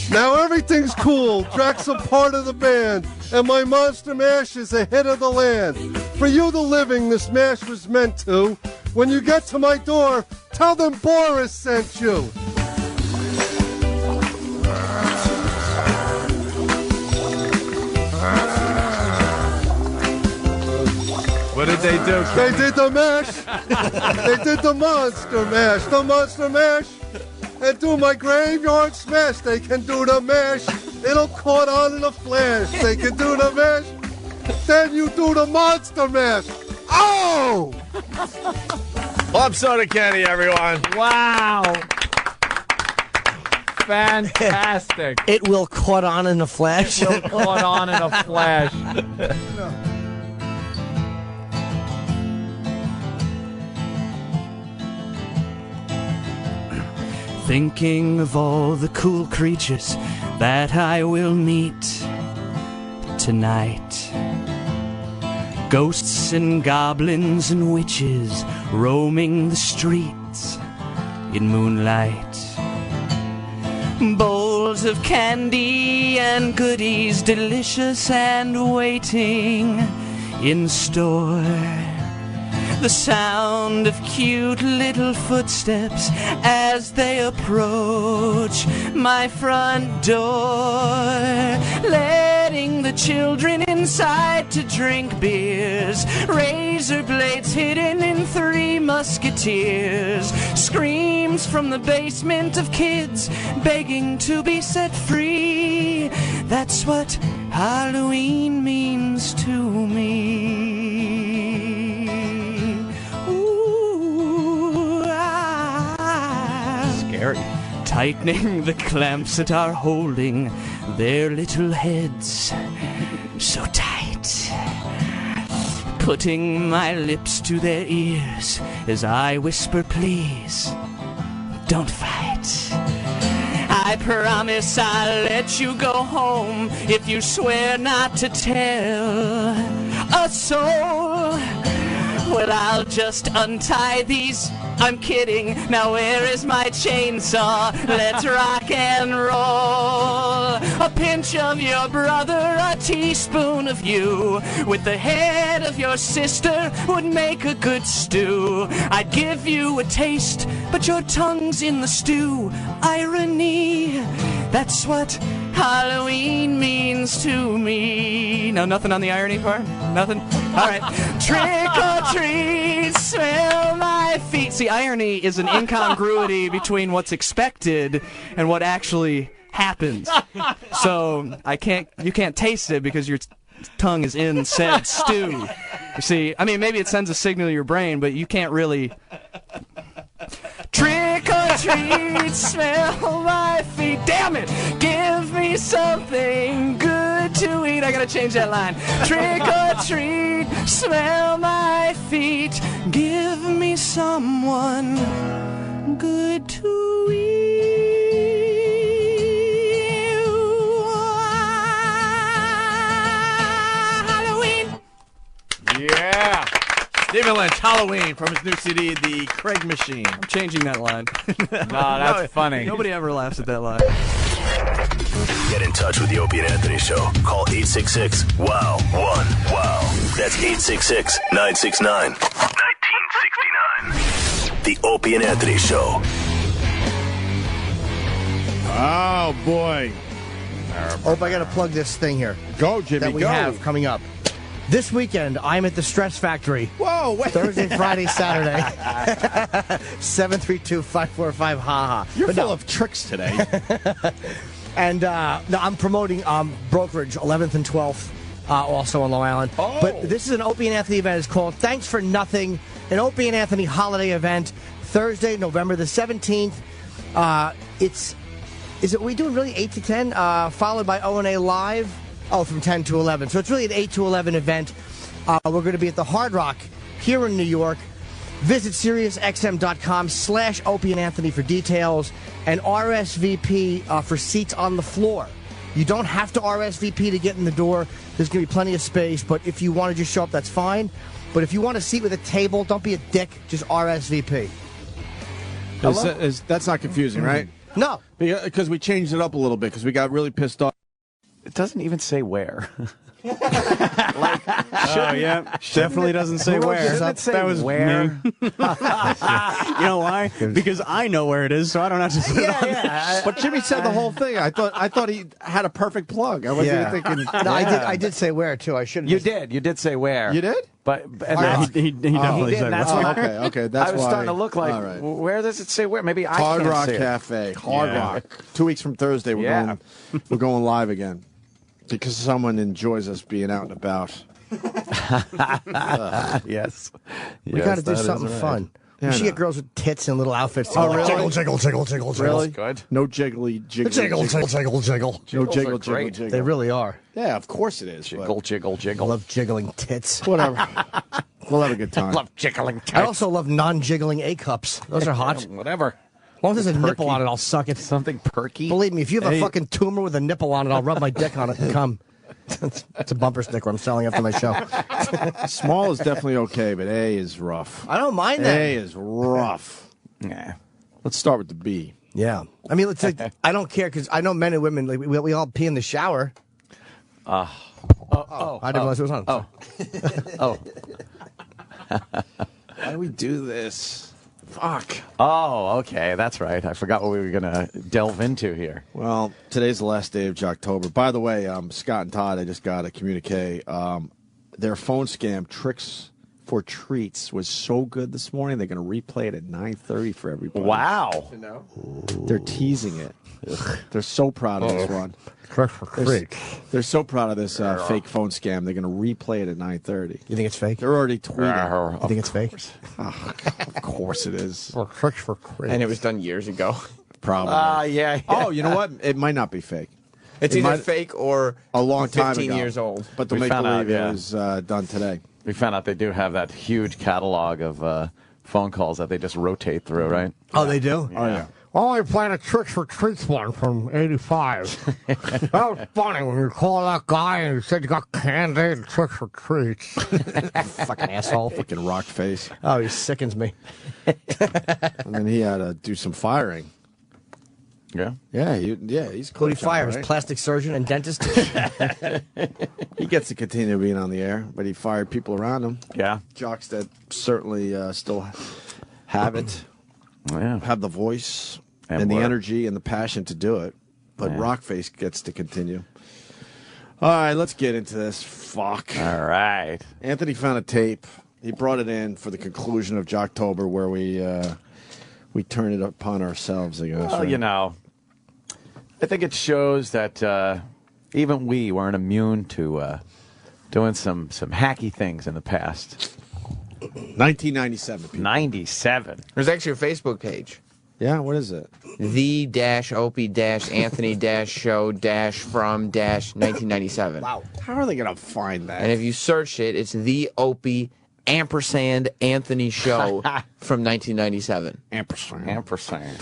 Now everything's cool. Drac's a part of the band, and my monster mash is a hit of the land. For you, the living, this mash was meant to. When you get to my door, tell them Boris sent you. What did they do? They did the mash. They did the monster mash. The monster mash. And do my graveyard smash. They can do the mash. It'll caught on in a flash. They can do the mash. Then you do the monster mash. Oh! Club Soda Kenny, everyone. Wow. Fantastic. It will caught on in a flash. It will caught on in a flash. Thinking of all the cool creatures that I will meet tonight. Ghosts and goblins and witches roaming the streets in moonlight. Bowls of candy and goodies delicious and waiting in store. The sound of cute little footsteps as they approach my front door. Letting the children inside to drink beers. Razor blades hidden in Three Musketeers. Screams from the basement of kids begging to be set free. That's what Halloween means to me. Tightening the clamps that are holding their little heads so tight. Putting my lips to their ears as I whisper, please, don't fight. I promise I'll let you go home if you swear not to tell a soul. Well, I'll just untie these. I'm kidding. Now where is my chainsaw? Let's rock and roll. A pinch of your brother, a teaspoon of you. With the head of your sister would make a good stew. I'd give you a taste, but your tongue's in the stew. Irony, that's what Halloween means to me. No, nothing on the irony part? Nothing? All right. Trick or treat, smell my feet. See, irony is an incongruity between what's expected and what actually happens. So you can't taste it because your tongue is in said stew. You see, I mean, maybe it sends a signal to your brain, but you can't really. Trick or treat, smell my feet. Damn it! Give me something good to eat. I gotta change that line. Trick or treat, smell my feet. Give me someone good to eat. Halloween. Yeah. Stephen Lynch, Halloween, from his new CD, The Craig Machine. I'm changing that line. No, that's funny. Nobody ever laughs at that line. Get in touch with the Opie and Anthony Show. Call 866-WOW-1-WOW. That's 866-969-1969. The Opie and Anthony Show. Oh, boy. I got to plug this thing here. Go, Jimmy, that we go. have coming up. This weekend, I'm at the Stress Factory. Whoa, wait. Thursday, Friday, Saturday. 732-545, haha. You're full of tricks today. And I'm promoting Brokerage, 11th and 12th, also on Long Island. Oh. But this is an Opie and Anthony event. It's called Thanks for Nothing, an Opie and Anthony holiday event, Thursday, November the 17th. Is it we doing really 8 to 10, followed by O&A Live? Oh, from 10 to 11. So it's really an 8 to 11 event. We're going to be at the Hard Rock here in New York. Visit SiriusXM.com/Opie and Anthony for details and RSVP for seats on the floor. You don't have to RSVP to get in the door. There's going to be plenty of space, but if you want to just show up, that's fine. But if you want a seat with a table, don't be a dick. Just RSVP. That's not confusing, right? No. Because we changed it up a little bit because we got really pissed off. It doesn't even say where. Oh, yeah. Definitely doesn't say where. That was where. me. You know why? Because I know where it is, so I don't have to put it on there. But Jimmy said the whole thing. I thought he had a perfect plug. I wasn't even thinking. No, I did say where, too. I should have. You did say where. You did? But he definitely said that's where. why. Okay. That's I was why. starting to look like, All right. where does it say where? Maybe I Hard can't Rock see it. Cafe. Hard Rock. 2 weeks from Thursday, we're going live again. Because someone enjoys us being out and about. Yes. We got to do something fun. Yeah, You should get girls with tits and little outfits. Oh, really? Jiggle, jiggle, jiggle, jiggle, jiggle. Really? Good. No jiggly, jiggly. Jiggle, jiggle, jiggle, jiggle. No Jiggles jiggle, are jiggle, great. jiggle. They really are. Yeah, of course it is. Jiggle, jiggle, I jiggle. love jiggling tits. Whatever. We'll have a good time. Love jiggling. I also love non-jiggling A-cups. Those are hot. Whatever. As long as there's a nipple on it, I'll suck it. Something perky. Believe me, if you have a fucking tumor with a nipple on it, I'll rub my dick on it and come. It's a bumper sticker I'm selling after my show. Small is definitely okay, but A is rough. I don't mind that. A is rough. Yeah. Let's start with the B. Yeah. I mean, it's like, I don't care because I know men and women, like we all pee in the shower. I didn't realize it was on. Why do we do this? Fuck. Oh, okay. That's right. I forgot what we were going to delve into here. Well, today's the last day of jocktober. By the way, Scott and Todd, I just got a communique. Their phone scam, Tricks for Treats, was so good this morning. They're going to replay it at 9:30 for everybody. Wow. They're teasing it. They're so proud of this one. They're so proud of this fake phone scam. They're going to replay it at 9:30. You think it's fake? They're already tweeting. You think it's fake? Of course it is. And it was done years ago. Probably. Yeah. Oh, you know what? It might not be fake. It's It either might- fake or A long time 15 ago. years old. But the We make found out, believe yeah. it was done today. We found out they do have that huge catalog of phone calls that they just rotate through, right? Oh, they do? Oh, yeah. Only playing a Tricks or Treats one from 85. That was funny when you called that guy and you said you got candy and Tricks or Treats. Fucking asshole. Fucking rock face. Oh, he sickens me. And then he had to do some firing. Yeah? Yeah, he's cool. Who he fires? Right? Plastic surgeon and dentist? He gets to continue being on the air, but he fired people around him. Yeah. Jocks that certainly still have it. Yeah. Have the voice And and the work. energy and the passion to do it. But Yeah. Rockface gets to continue. All right, let's get into this. Fuck. All right. Anthony found a tape. He brought it in for the conclusion of Jocktober, where we turn it upon ourselves, I guess. Well, right? you know, I think it shows that even we weren't immune to doing some hacky things in the past. 1997. People. 97. There's actually a Facebook page. Yeah, what is it? The-Opie-Anthony-Show-from-1997. Wow. How are they going to find that? And if you search it, it's the Opie ampersand Anthony Show from 1997. Ampersand.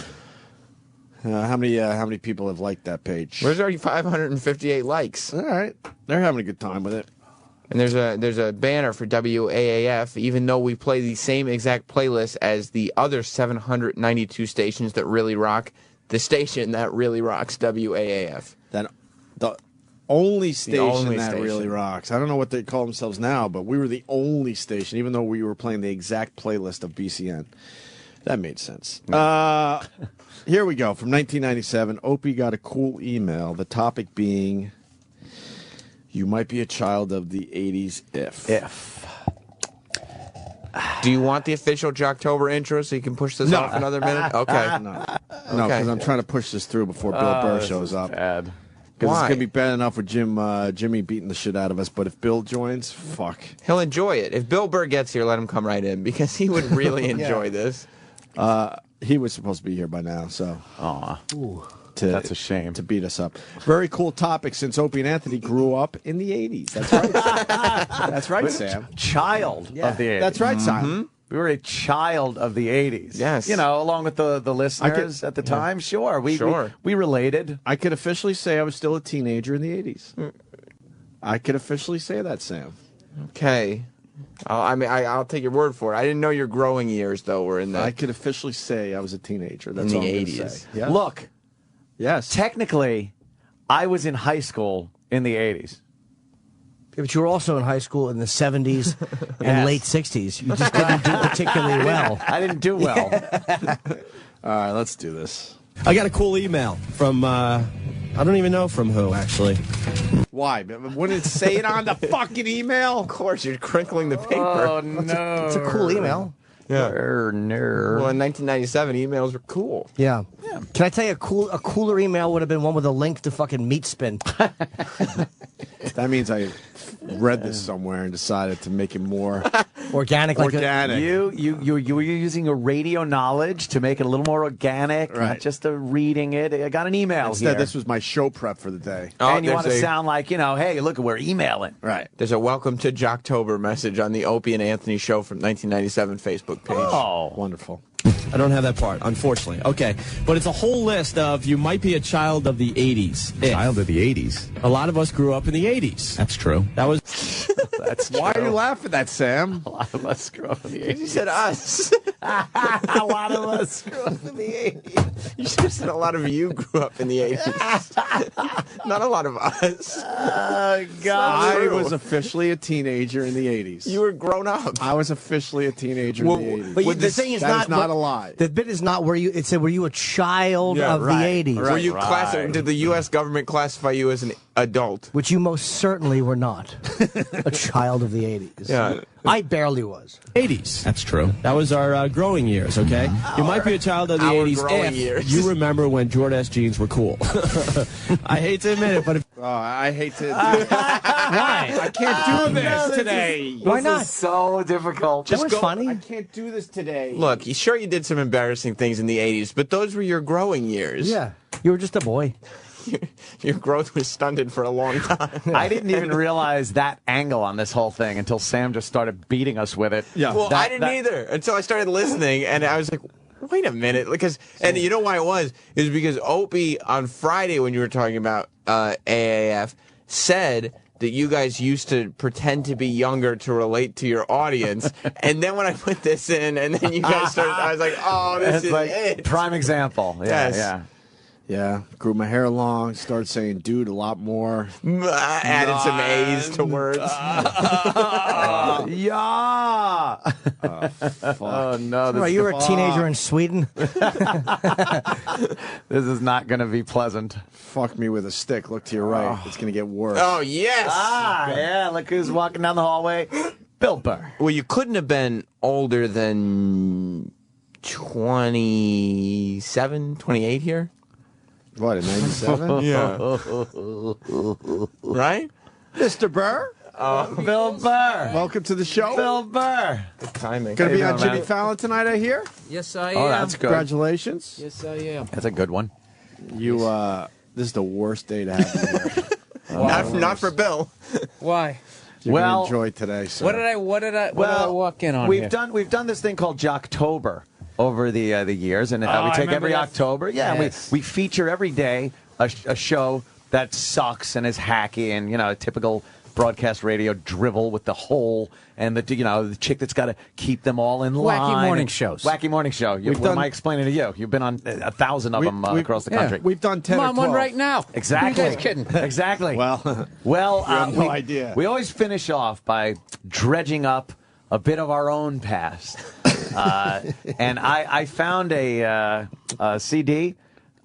How many people have liked that page? There's already 558 likes. All right. They're having a good time with it. And there's a banner for WAAF, even though we play the same exact playlist as the other 792 stations that really rock, the station that really rocks WAAF. That the only station only that station. really rocks. I don't know what they call themselves now, but we were the only station, even though we were playing the exact playlist of BCN. That made sense. Here we go. From 1997, Opie got a cool email. The topic being, you might be a child of the 80s if. Do you want the official Jocktober intro so you can push this off another minute? Okay. No, because I'm trying to push this through before Bill Burr shows up. Bad. Because it's Why? going to be bad enough with Jimmy beating the shit out of us, but if Bill joins, fuck. He'll enjoy it. If Bill Burr gets here, let him come right in, because he would really enjoy this. He was supposed to be here by now, so. Aw. That's a shame. To beat us up. Very cool topic since Opie and Anthony grew up in the 80s. That's right. That's right, Sam. Child of the 80s. That's right, Sam. We were a child of the 80s. Yes. You know, along with the listeners at the time. Sure. We related. I could officially say I was still a teenager in the 80s. I could officially say that, Sam. Okay. I'll take your word for it. I didn't know your growing years, though, were in I the could officially say I was a teenager. That's in all the I'm gonna 80s. say. Yeah. Look, Yes. technically, I was in high school in the 80s. Yeah, but you were also in high school in the 70s and Yes. late 60s. You just didn't do particularly well. I didn't do well. All right, let's do this. I got a cool email from, I don't even know from who, actually. Why? Wouldn't it say it on the fucking email? Of course, you're crinkling the paper. Oh, no. It's a cool email. Yeah. Well, Well, in 1997, emails were cool. Yeah. Can I tell you a cooler email would have been one with a link to fucking Meat Spin. That means I read this somewhere and decided to make it more Organic. organic. You were using your radio knowledge to make it a little more organic, not Right. just reading it. I got an email Instead, here. this was my show prep for the day. Oh, and you want to there's a- sound like, hey, look, we're emailing. Right. There's a welcome to Jocktober message on the Opie and Anthony Show from 1997 Facebook page. Oh. Wonderful. I don't have that part, unfortunately. Okay. But it's a whole list of you might be a child of the 80s. Child of the 80s. A lot of us grew up in the 80s. That's true. That was. That's Why are true. you laughing at that, Sam? A lot of us grew up in the 80s. You said us. A lot of us grew up in the 80s. You should have said a lot of you grew up in the 80s. Not a lot of us. Oh, God. I was officially a teenager in the 80s. You were grown up. I was officially a teenager Well, in the 80s. But the thing is that is not what- a lie. The bit is not where you. It said, "Were you a child of the '80s?" Were you did the U.S. government classify you as an adult? Which you most certainly were not. A child of the '80s. Yeah. I barely was. 80s. That's true. That was our growing years, okay? You might be a child of the Our 80s growing if years. you remember when Jordan S. jeans were cool. I hate to admit it, but if Oh, I hate to. Why? I can't do this today. Why not? This is so difficult. That was funny. I can't do this today. Look, sure you did some embarrassing things in the 80s, but those were your growing years. Yeah, you were just a boy. Your growth was stunted for a long time. I didn't even realize that angle on this whole thing until Sam just started beating us with it. Yeah. Well, I didn't either until I started listening, and I was like, wait a minute, because and you know why it was? It was because Opie on Friday when you were talking about AAF said that you guys used to pretend to be younger to relate to your audience, and then when I put this in, and then you guys started, I was like, oh, this is like it. Prime example. Yeah, Yes. Yeah, grew my hair long, started saying dude a lot more. Added some A's to words. Yeah. Oh no! This You were a teenager in Sweden. This is not going to be pleasant. Fuck me with a stick. Look to your right. It's going to get worse. Oh, yes. Yeah. Look who's walking down the hallway. Bill Burr. Well, you couldn't have been older than 27, 28 here. What, in 97? Yeah. Right? Mr. Burr? Bill Burr. Welcome to the show. Bill Burr. Good timing. Going to be on doing, Jimmy man? Fallon tonight, I hear? Yes, I am. Oh, that's good. Congratulations. Yes, I am. That's a good one. You, this is the worst day to have you here. Not for Bill. Why? You're Well, going to enjoy today, sir. What did I walk in on we've here? done this thing called jocktober over the years, and we I take remember every that. October. Yeah, Yes. we feature every day a show that sucks and is hacky and typical broadcast radio drivel with the hole and the chick that's got to keep them all in line. Wacky morning shows. Wacky morning show. What am I explaining to you? You've been on 1,000 of them across the country. We've done 10 I'm or on 12. one right now. Exactly. You guys kidding? Exactly. Well, Well, you have no idea. We always finish off by dredging up a bit of our own past. And I found a CD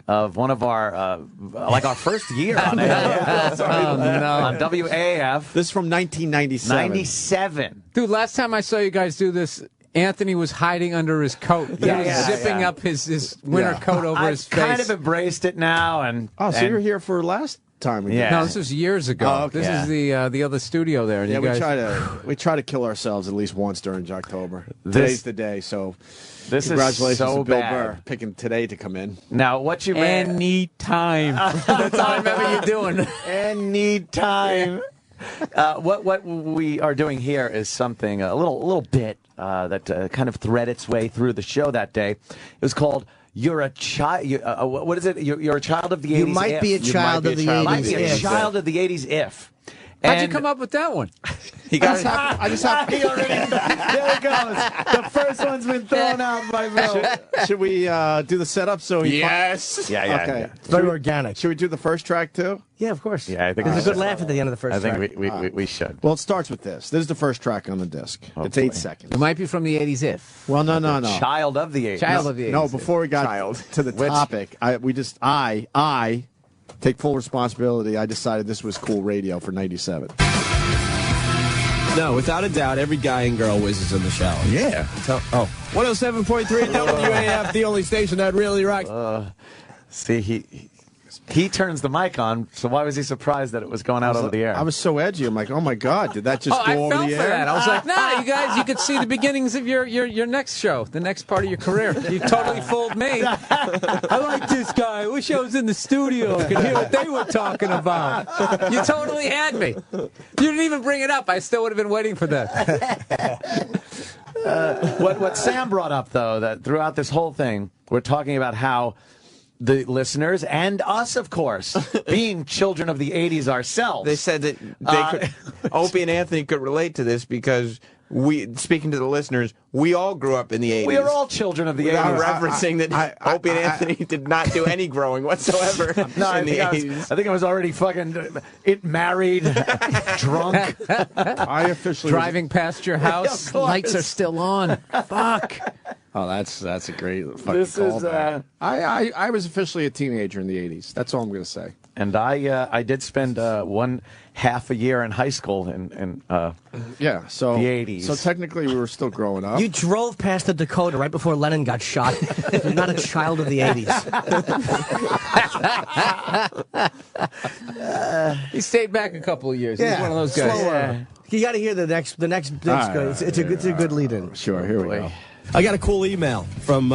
of one of our, like our first year on AAF. On WAF. This is from 1997. 97. Dude, last time I saw you guys do this, Anthony was hiding under his coat. He was zipping up his winter coat over his face. I've kind of embraced it now. And you were here for last time. Yeah. No, this was years ago. Oh, okay. This is the other studio there. And Yeah, you guys, we try to kill ourselves at least once during Jocktober. This- Today's the day, so This is congratulations so to Bill bad. Burr picking today to come in. Now, what you any time. That's all I remember you doing. Any time. What we are doing here is something a little bit that kind of thread its way through the show that day. It was called "You're a Child." What is it? You're a child of the 80s. You might be a child of the 80s. Might be a if. child of the 80s. If. How'd you come up with that one? I just have. He already, there it goes. The first one's been thrown out by Bill. Should we do the setup so he? Yes. Yeah. Okay. It's very organic. Should we do the first track too? Yeah, of course. Yeah, I think There's we a good should. laugh at the end of the first I think track. we should. Well, it starts with this. This is the first track on the disc. It's 8 seconds. It might be from the 80s if. Well, no. Child of the 80s. Child of the 80s. No, before we got to the topic, I take full responsibility. I decided this was cool radio for 97. No, without a doubt, every guy and girl whizzes in the shower. Yeah. 107.3 WAF, the only station that really rocks. See, he turns the mic on, so why was he surprised that it was going out over the air? I was so edgy. I'm like, oh my god, did that just I go over fell the for air? that. I was like, nah, you guys, you could see the beginnings of your next show, the next part of your career. You totally fooled me. I like this guy. I wish I was in the studio. I could hear what they were talking about. You totally had me. You didn't even bring it up. I still would have been waiting for that. What Sam brought up, though, that throughout this whole thing, we're talking about how the listeners and us, of course, being children of the 80s ourselves. They said that Opie and Anthony could relate to this because speaking to the listeners, we all grew up in the 80s. We are all children of the Without 80s. referencing that Opie and Anthony did not do any growing whatsoever in the 80s. I think I was already fucking married, drunk. I officially Driving past your house, of course. lights are still on. Fuck. Oh, that's a great fucking This is, callback. I was officially a teenager in the 80s. That's all I'm going to say. And I did spend one half a year in high school in Yeah, so the 80s. So technically, we were still growing up. You drove past the Dakota right before Lennon got shot. You're not a child of the 80s. He stayed back a couple of years. He's one of those guys. Slower. You got to hear the next. right. It's a good lead-in. Sure, here we go. I got a cool email from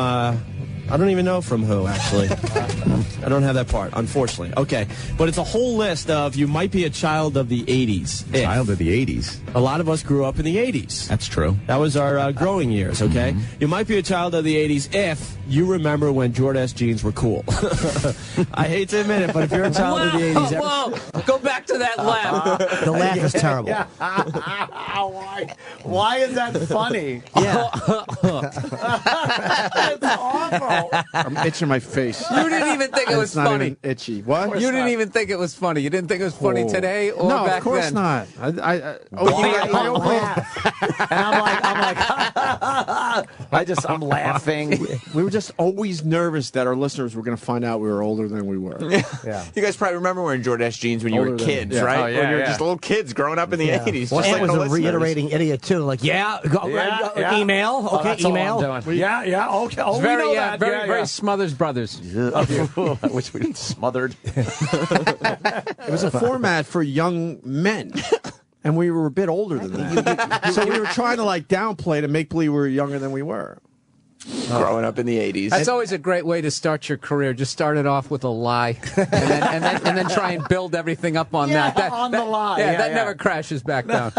I don't even know from who, actually. I don't have that part, unfortunately. Okay, but it's a whole list of you might be a child of the 80s. Child of the 80s. A lot of us grew up in the 80s. That's true. That was our growing years, okay? You might be a child of the 80s if you remember when Jordache jeans were cool. I hate to admit it, but if you're a child of the 80s... Whoa, go back to that laugh. The laugh is terrible. Why is that funny? Yeah. It's awful. I'm itching my face. You didn't even think it was It's not funny. even itchy. What? You didn't even think it was funny. You didn't think it was funny Oh. today or no, back of course then? not. And I'm laughing. We were just always nervous that our listeners were going to find out we were older than we were. Yeah. You guys probably remember wearing Jordache jeans when you were Older than- kids, yeah. right? Oh, yeah, when you were yeah. just little kids growing up in the 80s. Well, just Ant like was the a listeners. reiterating idiot, too. Like, email. Oh, Okay, that's all email. I'm doing. Yeah, okay. Oh, It's we very, know that. very Smothers Brothers. I wish we did smothered. It was a format for young men. And we were a bit older than that. So we were trying to like downplay to make believe we were younger than we were. Growing up in the 80s. That's always a great way to start your career. Just start it off with a lie, and then try and build everything up on that. That lie. Yeah, that never crashes back down.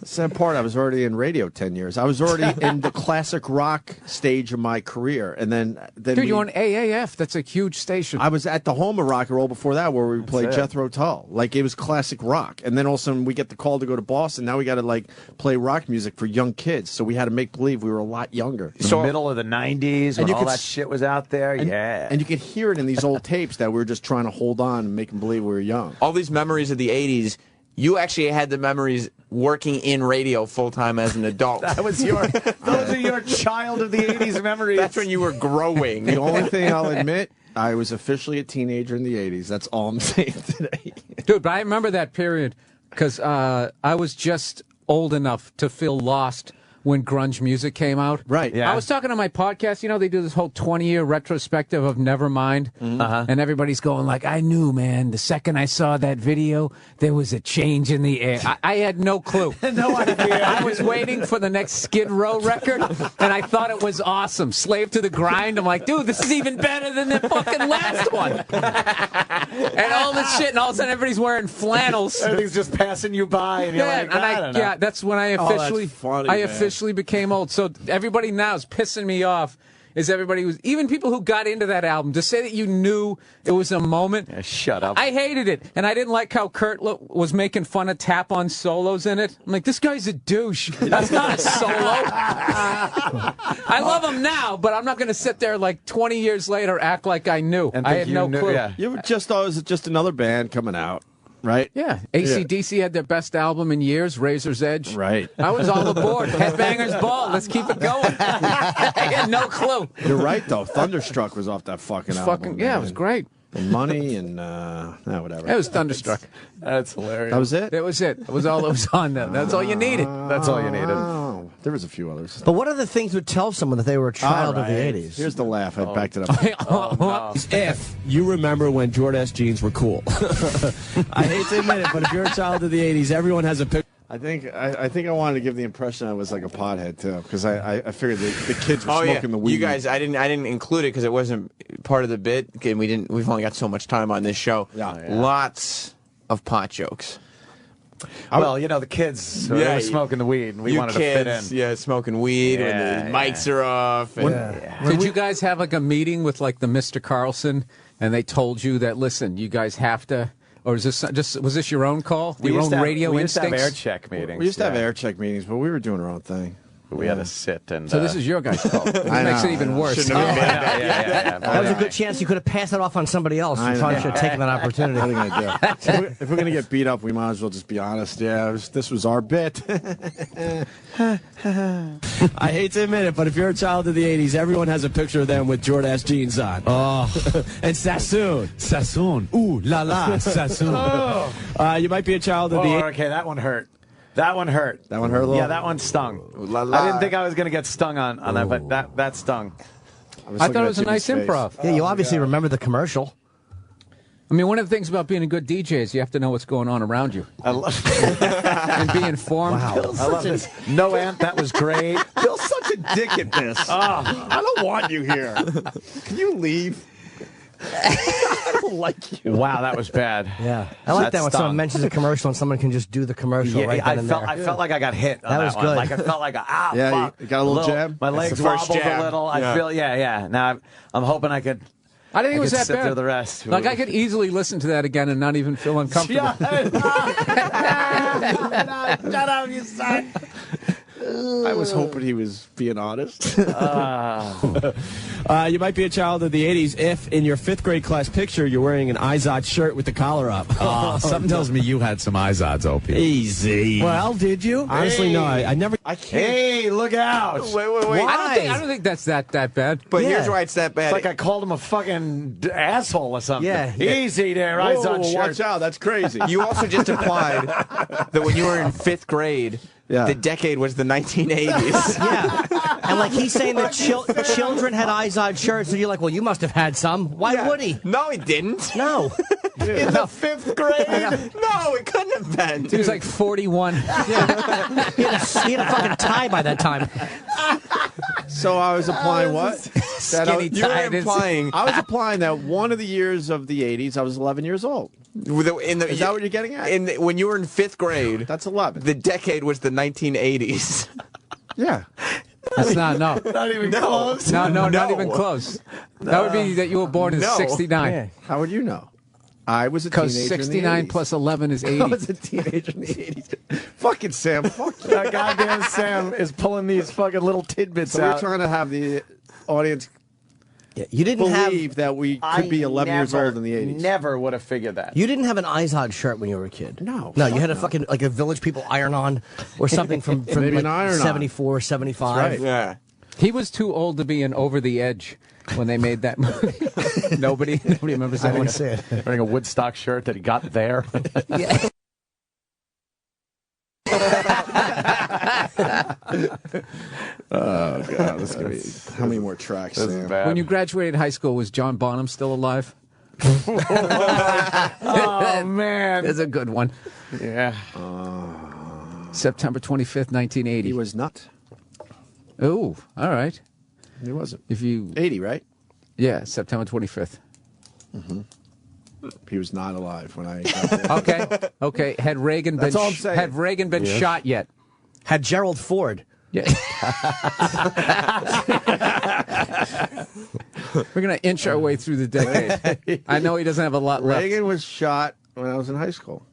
Sad part, I was already in radio 10 years. I was already in the classic rock stage of my career. And then Dude, you're on AAF. That's a huge station. I was at the home of rock and roll before that, where we played Jethro Tull. Like, it was classic rock. And then all of a sudden we get the call to go to Boston. Now we got to like play rock music for young kids. So we had to make believe we were a lot younger. The middle of the 90s when you all could that shit was out there. Yeah. And you could hear it in these old tapes that we were just trying to hold on and make them believe we were young. All these memories of the 80s, you actually had the memories working in radio full-time as an adult. Those are your child of the 80s memories. That's when you were growing. The only thing I'll admit, I was officially a teenager in the 80s. That's all I'm saying today. Dude, but I remember that period because I was just old enough to feel lost when grunge music came out. Right. I was talking on my podcast, you know, they do this whole 20-year retrospective of Nevermind, and everybody's going like, I knew, man, the second I saw that video, there was a change in the air. I had no clue. No idea. I was waiting for the next Skid Row record, and I thought it was awesome. Slave to the Grind. I'm like, dude, this is even better than the fucking last one. And all this shit, and all of a sudden everybody's wearing flannels. Everything's just passing you by, and you're like, I don't know. Yeah, that's when I officially, that's funny, man. officially became old. So everybody now is pissing me off. Is everybody who's even people who got into that album to say that you knew it was a moment? Yeah, shut up. I hated it, and I didn't like how Kurt was making fun of tap-on solos in it. I'm like, this guy's a douche. That's not a solo. I love him now, but I'm not going to sit there like 20 years later act like I knew. And I think had you no knew- clue. yeah. You were just thought it was just another band coming out, right? Yeah, AC/DC had their best album in years, Razor's Edge. Right. I was all aboard. Headbangers Ball. Let's keep it going. I had no clue. You're right, though. Thunderstruck was off that fucking album. Yeah, it was great. And Money and whatever. It was Thunderstruck. That's hilarious. That was it? It was it. It was all that was on them. That's all you needed. That's all you needed. Oh, there was a few others. But what other things would tell someone that they were a child of the 80s? Here's the laugh. I backed it up. If you remember when Jordache jeans were cool. I hate to admit it, but if you're a child of the 80s, everyone has a picture. I think I wanted to give the impression I was like a pothead too, because I figured the kids were smoking the weed. You guys, I didn't include it because it wasn't part of the bit. And we've only got so much time on this show. Lots of pot jokes. Well, you know, the kids they were smoking the weed, and we wanted to fit in. Yeah, smoking weed when the mics are off. And, Did you guys have like a meeting with like the Mr. Carlson, and they told you that, listen, you guys have to, or is this was this your own call? Your own radio we used to have instincts? air check meetings. We used to have air check meetings, but we were doing our own thing. We had to sit and. So this is your guys' call. This makes it even worse. Shouldn't have been made that. That was a good chance you could have passed it off on somebody else. You probably should have taken that opportunity. What are you gonna do? If we're gonna get beat up, we might as well just be honest. Yeah, this was our bit. I hate to admit it, but if you're a child of the 80s, everyone has a picture of them with Jordache jeans on. Oh. And Sassoon. Sassoon. Ooh, la la, Sassoon. You might be a child of the 80s. Okay, that one hurt. That one hurt. That one hurt a little? Yeah, that one stung. Ooh, la la. I didn't think I was going to get stung on that, but that stung. I thought it was a nice improv. Yeah, you obviously remember the commercial. I mean, one of the things about being a good DJ is you have to know what's going on around you. I love and be informed. I love this. No, Ant, that was great. Bill's such a dick at this. I don't want you here. Can you leave? I don't like you. Wow, that was bad. Yeah, I like that when someone mentions a commercial and someone can just do the commercial right then and there. I felt like I got hit. On That was one. good. Like I felt like fuck. You got a little jab? My That's legs the first wobbled jab. a little. Yeah. I feel Now I'm hoping I could. I didn't think it was that sit bad. through the rest. Like I could easily listen to that again and not even feel uncomfortable. Shut up, you son. I was hoping he was being honest. You might be a child of the 80s if, in your 5th grade class picture, you're wearing an Izod shirt with the collar up. Something tells me you had some Izods, Opie. Easy. Well, did you? Honestly, no. I never. I can't. Hey, look out! Wait. I don't think that's that bad. But here's why it's that bad. It's like I called him a fucking asshole or something. Yeah. Easy there, eyes on shirt. Watch out, that's crazy. You also just implied that when you were in 5th grade, the decade was the 1980s. Yeah. And like he's saying that children had Izod shirts, and you're like, well, you must have had some. Why would he? No, he didn't. No. In the 5th grade? No, it couldn't have been. He was like 41. He had a fucking tie by that time. So I was applying what? Skinny You were implying. I was applying that one of the years of the 80s, I was 11 years old. Is that what you're getting at? When you were in 5th grade, that's 11. The decade was the 1980s. Yeah. That's not Not even close. No, not even close. That would be that you were born in 69. Yeah. How would you know? I was a Because teenager 69 in the 80s. plus 11 is 80. I was a teenager in the 80s. Fucking Sam, fuck you. That goddamn Sam is pulling these fucking little tidbits So out. we're trying to have the audience you didn't believe that we could be 11 years old in the 80s. Never would have figured that. You didn't have an Izod shirt when you were a kid. No. No, you had a fucking, like a Village People iron-on or something from Maybe like an iron-on. 74, 75. That's right. Yeah. He was too old to be in Over the Edge when they made that movie. Nobody remembers that. I want to say it. Wearing a Woodstock shirt that he got there. Yeah. Oh, God. This is gonna be, how many more tracks, Sam? When you graduated high school, was John Bonham still alive? Oh, man. That's a good one. Yeah. September 25th, 1980. He was not. Oh, all right. He wasn't. If you 80, right? Yeah, September 25th. He was not alive when I got there. Okay. Had Reagan been That's all I'm saying. had Reagan been shot yet? Had Gerald Ford. Yeah. We're going to inch our way through the decade. I know he doesn't have a lot left. Reagan was shot when I was in high school.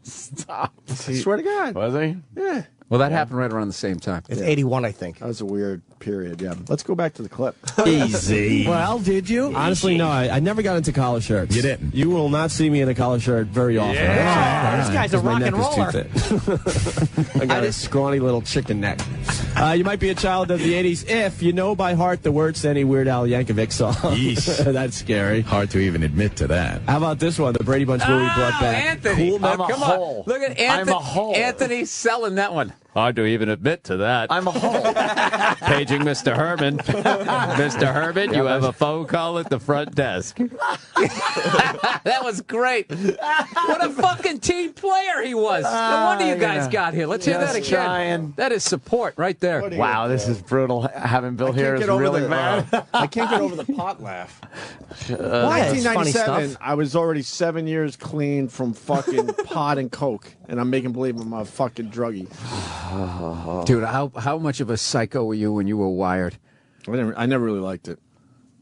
Stop. I swear to God. Was he? Yeah. Well, that happened right around the same time. It's 81, I think. That was a weird period, yeah. Let's go back to the clip. Easy. Well, did you? Honestly, no. I never got into collar shirts. You didn't? You will not see me in a collar shirt very often. This guy's a rock and roller. I got a scrawny little chicken neck. You might be a child of the 80s if you know by heart the words to any Weird Al Yankovic song. That's scary. Hard to even admit to that. How about this one? The Brady Bunch movie brought back. Anthony. Cool I'm a Come hole. on. Look at I'm a hole. Anthony selling that one. Hard to even admit to that. I'm a hole. Paging Mr. Herman. Mr. Herman, you have a phone call at the front desk. That was great. What a fucking team player he was. No wonder you guys got here. Let's hear that again. Trying. That is support right there. Wow, this is brutal. Having Bill here is get over really the- bad. I can't get over the pot laugh. Why? It's funny 1997, stuff. I was already 7 years clean from fucking pot and coke, and I'm making believe I'm a fucking druggie. Dude, how much of a psycho were you when you were wired? I never really liked it.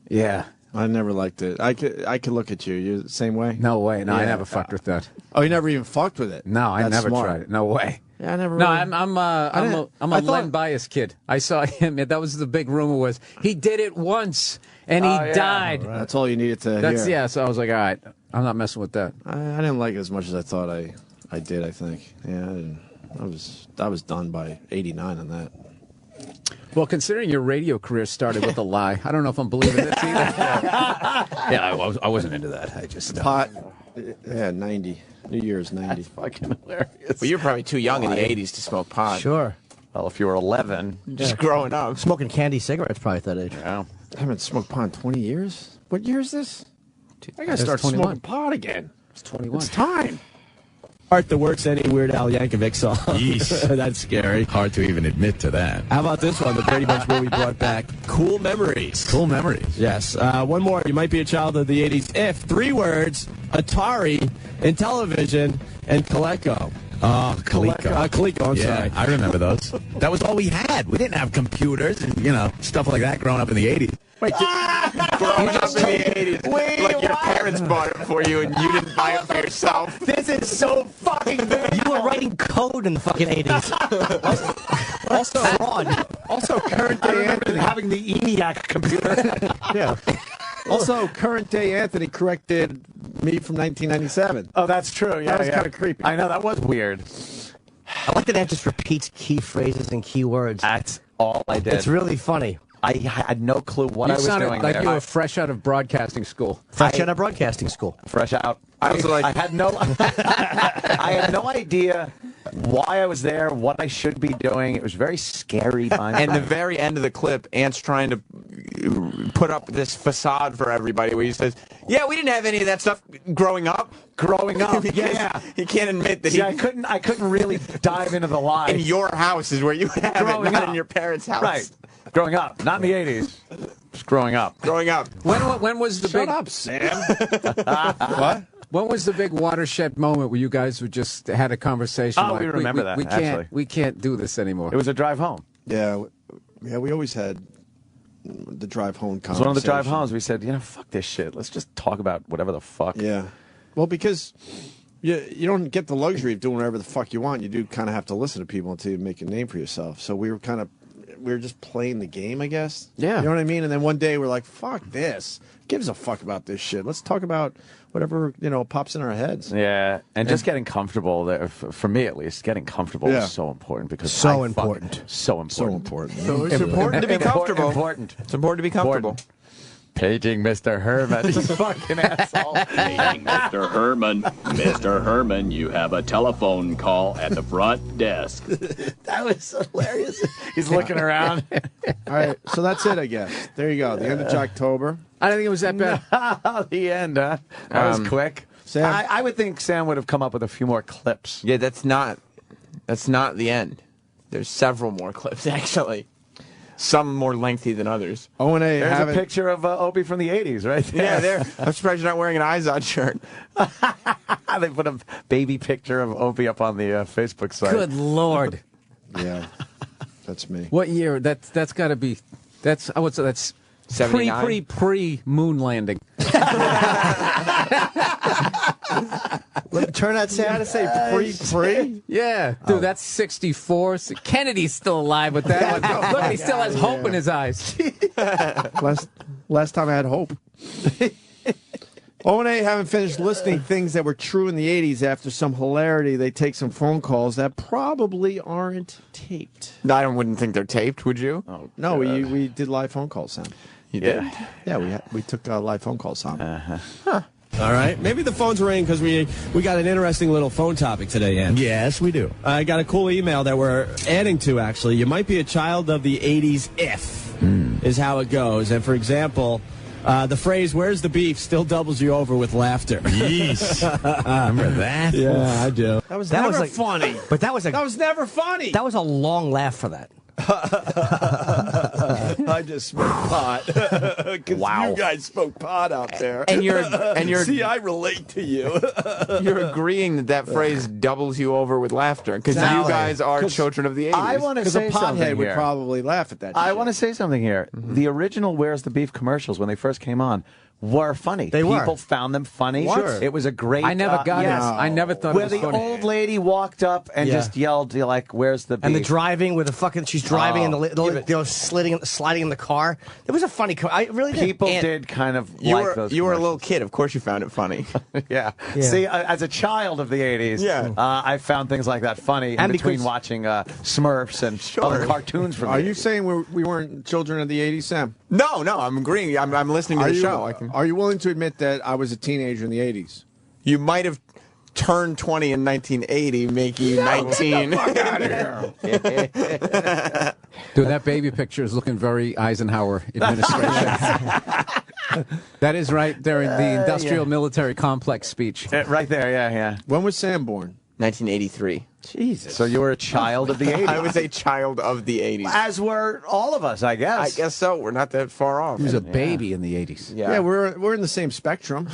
Yeah. I never liked it. I could look at you. You the same way? No way. No, I Yeah. never fucked with that. Oh, you never even fucked with it? No, I That's never smart. tried it. No way. Yeah, I never. No, really- I'm I a thought- Len Bias kid. I saw him. That was the big rumor was he did it once and he died. That's all you needed to That's hear. yeah. So I was like, all right, I'm not messing with that. I didn't like it as much as I thought I did. I think. Yeah, I was done by '89 on that. Well, considering your radio career started with a lie, I don't know if I'm believing this either. Yeah, I wasn't into that. I just Pot. Yeah, 90. New Year's 90. Fucking hilarious. Well, you were probably too young in the 80s to smoke pot. Sure. Well, if you were 11. Just growing up. Smoking candy cigarettes probably at that age. Yeah. I haven't smoked pot in 20 years. What year is this? I gotta That's start 21. smoking pot again. It's 21. It's time. Heart, the worst any Weird Al Yankovic song. Yeesh. That's scary. Hard to even admit to that. How about this one? The Brady Bunch movie brought back Cool Memories. Cool memories. Yes. One more. You might be a child of the 80s if 3 words, Atari, Intellivision, and Coleco. Oh, Coleco. Coleco, I'm Yeah, sorry. I remember those. That was all we had. We didn't have computers and, stuff like that growing up in the 80s. Wait, growing up in the 80s, like your parents bought it for you and you didn't buy it for yourself. This is so fucking bad. You were writing code in the fucking 80s. Also, current day Anthony having the ENIAC computer. Yeah. Also, current day Anthony corrected me from 1997. Oh, that's true. Yeah, That was kind of creepy. I know, that was weird. I like that Ant just repeats key phrases and key words. That's all I did. It's really funny. I had no clue what You I was sounded doing like there. you were fresh out of broadcasting school. Fresh out of broadcasting school. Fresh out. I was like, I had no, I had no idea why I was there, what I should be doing. It was very scary. And the very end of the clip, Ant's trying to put up this facade for everybody where he says, yeah, we didn't have any of that stuff growing up. Yeah. He can't admit that See, I couldn't really dive into the lie. in your house is where you have Growing it, not up. in your parents' house. Right. Growing up. Not in the 80s. Just growing up. Growing up. When was the Shut big? up, Sam. What? When was the big watershed moment where you guys just had a conversation? Oh, we remember that, actually. We can't do this anymore. It was a drive home. Yeah, we always had the drive home It was conversation. one of the drive homes. We said, fuck this shit. Let's just talk about whatever the fuck. Yeah. Well, because you don't get the luxury of doing whatever the fuck you want. You do kind of have to listen to people until you make a name for yourself. So we were just playing the game, I guess. Yeah. You know what I mean? And then one day we're like, fuck this. Gives a fuck about this shit. Let's talk about whatever, pops in our heads. Yeah, and just getting comfortable there, for me at least, getting comfortable is so important because So important. So important. So important. So it's important to be comfortable. Important. It's important to be comfortable. Paging Mr. Herman. You fucking asshole. Paging Mr. Herman. Mr. Herman, you have a telephone call at the front desk. That was hilarious. He's looking around. All right, so that's it, I guess. There you go. The end of Jocktober. I don't think it was that bad. The end, huh? That was quick. Sam? I would think Sam would have come up with a few more clips. Yeah, that's not the end. There's several more clips, actually. Some more lengthy than others. O&A There's a picture of Opie from the 80s right there. Yeah, there. I'm surprised you're not wearing an Izod shirt. They put a baby picture of Opie up on the Facebook site. Good Lord. Yeah, that's me. What year? That's got to be. That's I would say that's 79? pre moon landing. Turn that, Sam. You gotta say pre. Yeah, dude, that's 64. Kennedy's still alive with that one. Look, he still has hope in his eyes. Last time I had hope. O&A haven't finished listing things that were true in the 80s. After some hilarity, they take some phone calls that probably aren't taped. No, I wouldn't think they're taped, would you? Oh, no, we did live phone calls, Sam. You did? Yeah, we took live phone calls, Sam. All right. Maybe the phone's ringing because we got an interesting little phone topic today, Ann. Yes, we do. I got a cool email that we're adding to, actually. You might be a child of the 80s if is how it goes. And, for example, the phrase, where's the beef, still doubles you over with laughter. Yeesh. Remember that? Yeah, I do. That was never like, funny. But that was never funny. That was a long laugh for that. I just smoked pot. Wow. You guys smoke pot out there. And you're See, I relate to you. You're agreeing that phrase doubles you over with laughter because you Exactly. guys are children of the 80s. I want to Because a say something pothead would here. probably laugh at that. I shit. want to say something here. The original Where's the Beef commercials, when they first came on, were funny. They were. People found them funny. Sure. It was a great... I never got yes. it. I never thought Where it was the funny. old lady walked up and Yeah. just yelled, like, where's the beef? And the driving with the fucking, she's driving and Oh. sliding in the car. It was a funny. I really did. People And did kind of You like were those a little commercials. kid. Of course you found it funny. Yeah. Yeah. See, as a child of the 80s, Yeah. I found things like that funny in And between because- watching Smurfs and other cartoons from Are the you 80s. saying we weren't children of the 80s, Sam? No, I'm agreeing. I'm listening to the show. Are you willing to admit that I was a teenager in the 80s? You might have turned 20 in 1980, making you 19. Dude, that baby picture is looking very Eisenhower administration. That is right there in the industrial military complex speech. Right there, yeah. When was Sam born? 1983. Jesus. So you were a child of the 80s. I was a child of the 80s. As were all of us, I guess. I guess so. We're not that far off. He was a baby in the 80s. Yeah, we're in the same spectrum.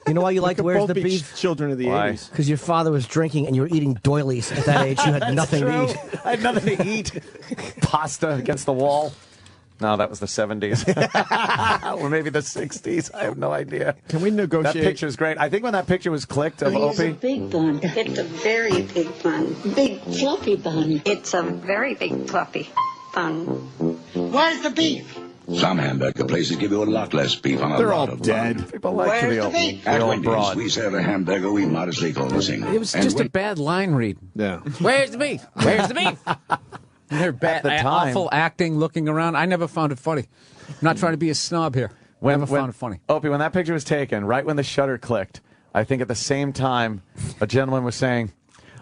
You know why you like We're Where's both the Beef? children of the 80s. Because your father was drinking and you were eating doilies at that age. You had nothing to eat. I had nothing to eat. Pasta against the wall. No, that was the 70s. Or maybe the 60s. I have no idea. Can we negotiate? That picture's great. I think when that picture was clicked of It's a Opie. big bun. It's a very big bun. Big fluffy bun. It's a very big fluffy bun. Where's the beef? Some hamburger places give you a lot less beef on a They're lot all of dead. bun. People like Where's the the old, beef? the At old Wendy's, broad. we serve a hamburger we modestly call a single. It was And just a when- bad line read. Yeah. Where's the beef? Where's the beef? And they're bad, the time. awful acting, looking around. I never found it funny. I'm not trying to be a snob here. Never found it funny. Opie, when that picture was taken, right when the shutter clicked, I think at the same time, a gentleman was saying,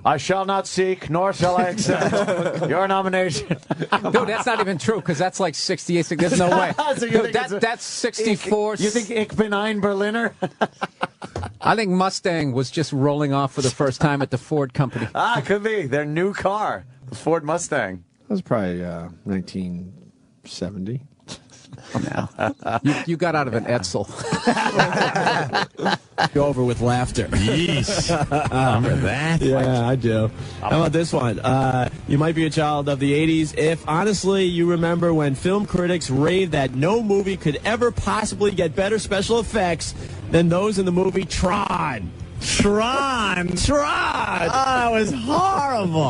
I shall not seek, nor shall I accept your nomination. Dude, that's not even true, because that's like 68. There's no way. So you Dude, think that's 64. You think Ich bin ein Berliner? I think Mustang was just rolling off for the first time at the Ford company. Could be. Their new car, the Ford Mustang. That was probably 1970. You got out of an Edsel. Go over with laughter. Yeesh. Remember that? Yeah, I do. How about this one? You might be a child of the 80s if, honestly, you remember when film critics raved that no movie could ever possibly get better special effects than those in the movie Tron. Tron! Oh, that was horrible.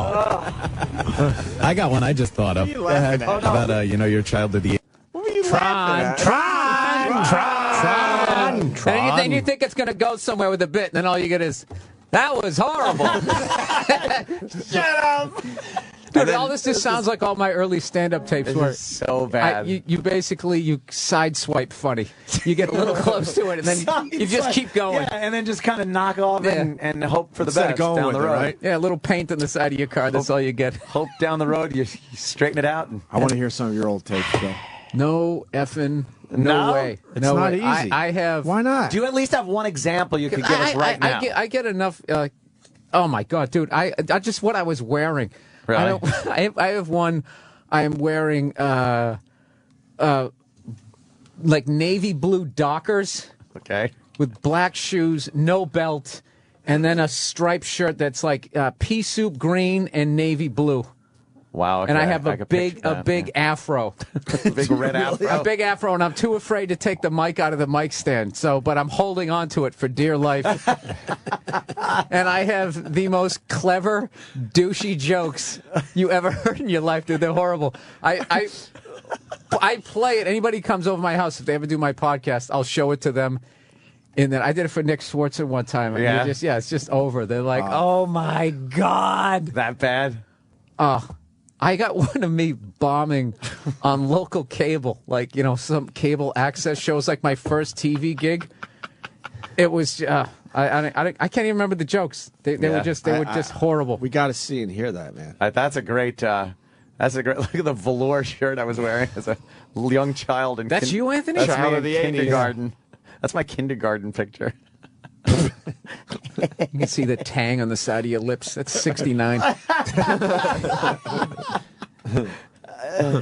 I got one I just thought of. What are you laughing at? About, you're a child of the 80s. What were you Tron. And then you think it's going to go somewhere with a bit, and then all you get is, that was horrible. Shut up! Dude, all this just sounds like all my early stand-up tapes This where is so bad. you basically sideswipe funny. You get a little close to it, and then you just keep going. Yeah, and then just kind of knock off and hope for the Instead of best going down with the it, road. right? Yeah, a little paint on the side of your car. That's all you get. Hope down the road, you straighten it out. And, I want to hear some of your old tapes, though. No effing, No? no way. It's no not way. easy. I have. Why not? Do you at least have one example you could give us right now? I get enough. Oh my god, dude! I just what I was wearing. Really? I don't. I have one. I am wearing like navy blue Dockers. Okay. With black shoes, no belt, and then a striped shirt that's like pea soup green and navy blue. Wow. Okay. And I have a could big picture that, big afro. big red afro. A big afro, and I'm too afraid to take the mic out of the mic stand. But I'm holding on to it for dear life. And I have the most clever, douchey jokes you ever heard in your life, dude. They're horrible. I play it. Anybody comes over my house, if they ever do my podcast, I'll show it to them. And then I did it for Nick Swartzen one time. And Yeah? it's just over. They're like, oh my God. That bad? I got one of me bombing on local cable, like, some cable access shows, like my first TV gig. It was, I can't even remember the jokes. They were just horrible. We got to see and hear that, man. That's a great. Look at the velour shirt I was wearing as a young child. That's you, Anthony? That's Child me of the in 80s. kindergarten. That's my kindergarten picture. You can see the tang on the side of your lips. That's 69.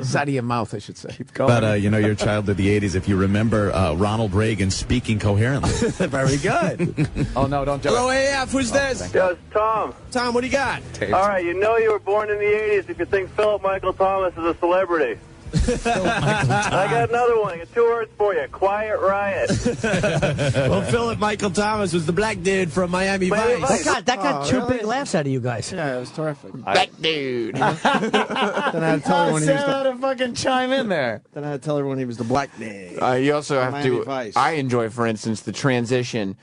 Side of your mouth, I should say. Keep going. But, you're a child of the 80s if you remember Ronald Reagan speaking coherently. Very good. Oh, no, don't do Hello, it. AF. Who's this? Yes, Tom. Tom, what do you got? Tapes. All right, you know you were born in the 80s if you think Philip Michael Thomas is a celebrity. I got another one. I got 2 words for you. Quiet Riot. Well, Philip Michael Thomas was the black dude from Miami Vice. That got two big laughs out of you guys. Yeah, it was terrific. Black dude. Then I had to tell everyone he was Sam had to fucking chime in there. Then I had to tell everyone he was the black man. You also have Miami to. Vice. I enjoy, for instance, the transition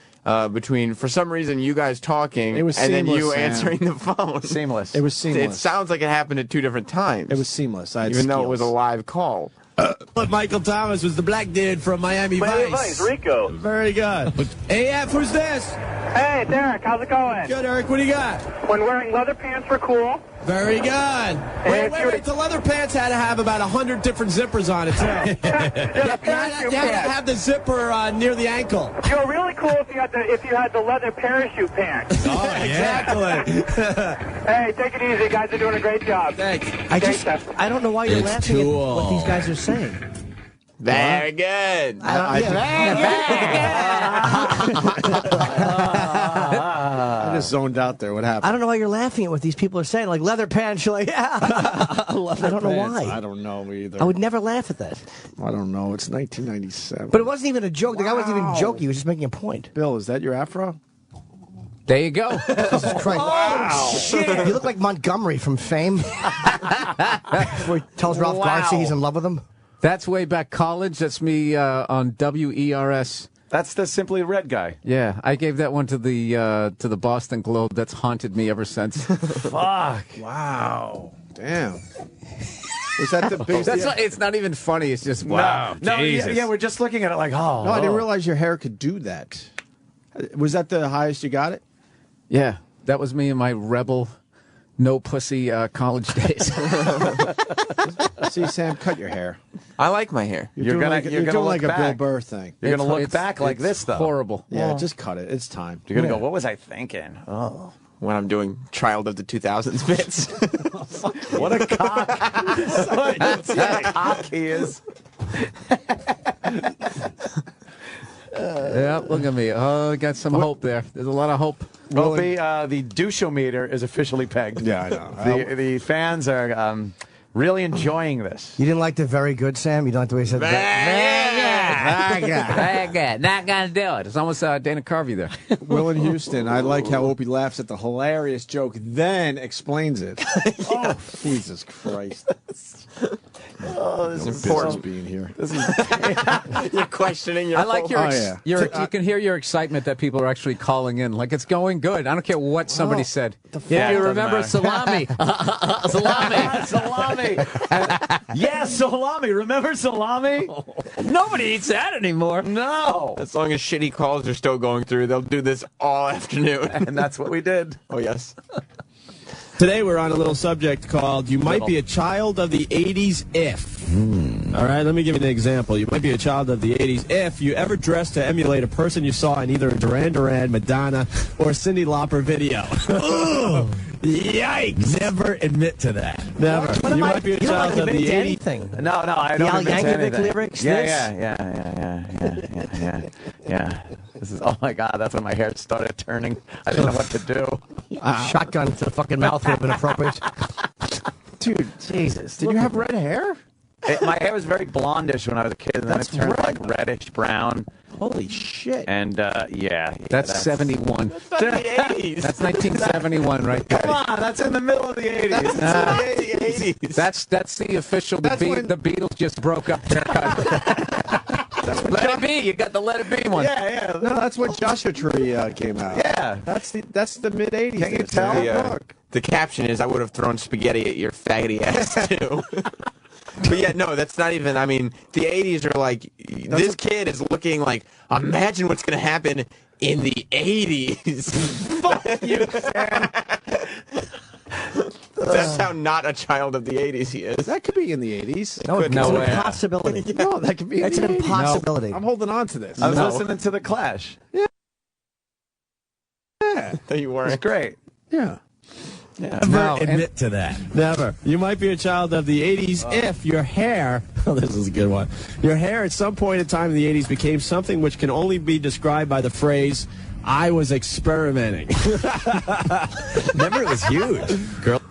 between, for some reason, you guys talking It was and then seamless, you Sam. answering the phone. Seamless. It was seamless. It sounds like it happened at 2 different times. It was seamless. I had even though it was a skills. live call. Philip Michael Thomas was the black dude from Miami Miami Vice. Vice, Rico. Very good. AF, who's this? Hey, it's Eric. How's it going? Good, Eric. What do you got? When wearing leather pants were cool. Very good. Wait. The leather pants had to have about 100 different zippers on it, too. You had to have the zipper near the ankle. You were really cool if you had the leather parachute pants. Oh, exactly. Hey, take it easy. You guys are doing a great job. Thanks. I don't know why you're It's laughing cool. at what these guys are saying. Very good. I just zoned out there. What happened? I don't know why you're laughing at what these people are saying. Like leather pants, you're like, yeah. I don't know why. I don't know either. I would never laugh at that. I don't know. It's 1997. But it wasn't even a joke. The guy wasn't even joking. He was just making a point. Bill, is that your afro? There you go. Jesus Christ. Wow. Shit. You look like Montgomery from Fame. Where he tells Ralph Garcia he's in love with him. That's way back college. That's me on WERS. That's the Simply Red guy. Yeah, I gave that one to the Boston Globe. That's haunted me ever since. Fuck. Wow. Damn. Was that the biggest? It's not even funny. It's just wow. No, yeah, we're just looking at it like, oh. No, I didn't realize your hair could do that. Was that the highest you got it? Yeah, that was me in my rebel, no pussy college days. See, Sam, cut your hair. I like my hair. You're doing like a Bill Burr thing. You're going to look back like this, though. Horrible. Yeah, just cut it. It's time. You're going to go, what was I thinking? Oh. When I'm doing Child of the 2000s bits. What a cock. That's how cock he is. Yeah, look at me. Oh, I got some hope there. There's a lot of hope. Opie, the douchometer is officially pegged. Yeah, I know. The fans are really enjoying this. You didn't like the very good, Sam? You don't like the way he said Very good. Not gonna do it. It's almost Dana Carvey there. Will in Houston, I like how Opie laughs at the hilarious joke, then explains it. Oh, Jesus Christ. Oh, this is important. Being here. This is, you're questioning your I like your. yeah. You can hear your excitement that people are actually calling in. Like it's going good. I don't care what somebody said. Yeah, you remember salami? Salami. Yeah, salami. Remember salami? Nobody eats that anymore. No. as long as shitty calls are still going through, they'll do this all afternoon. And that's what we did. Oh, yes. Today we're on a little subject called You Might Be a Child of the 80s If. All right, let me give you an example. You might be a child of the 80s if you ever dressed to emulate a person you saw in either a Duran Duran, Madonna, or Cyndi Lauper video. Ooh, yikes. Never admit to that. Never. You might be a child of the 80s. anything. No, I don't admit to anything. Lyrics, Yeah. This is, oh my God, that's when my hair started turning. I didn't know what to do. Shotgun to the fucking mouth would have been appropriate. Dude, Jesus. did you have red hair? My hair was very blondish when I was a kid, and then it turned like reddish brown. Holy shit. And That's 71. That's not the 80s. That's 1971 right there. Come on, that's in the middle of the 80s. That's the 80s. That's the official. The Beatles just broke up haircut. Let it be. You got the Let It Be one. Yeah. No, that's when Joshua Tree came out. Yeah. That's the mid 80s. Can you tell? The caption is, I would have thrown spaghetti at your faggoty ass, too. But yeah, no, that's not even, I mean, the 80s are like, this kid is looking like, imagine what's going to happen in the 80s. Fuck you, Sam. That's how not a child of the 80s he is. That could be in the 80s. No, it's No an way. impossibility. No, that could be in It's the an 80s. impossibility. I'm holding on to this. I was listening to The Clash. Yeah. No, you weren't. It's great. Yeah. Never admit to that. Never. You might be a child of the 80s if your hair, this is a good one, your hair at some point in time in the 80s became something which can only be described by the phrase, I was experimenting. Remember, it was huge. Girl.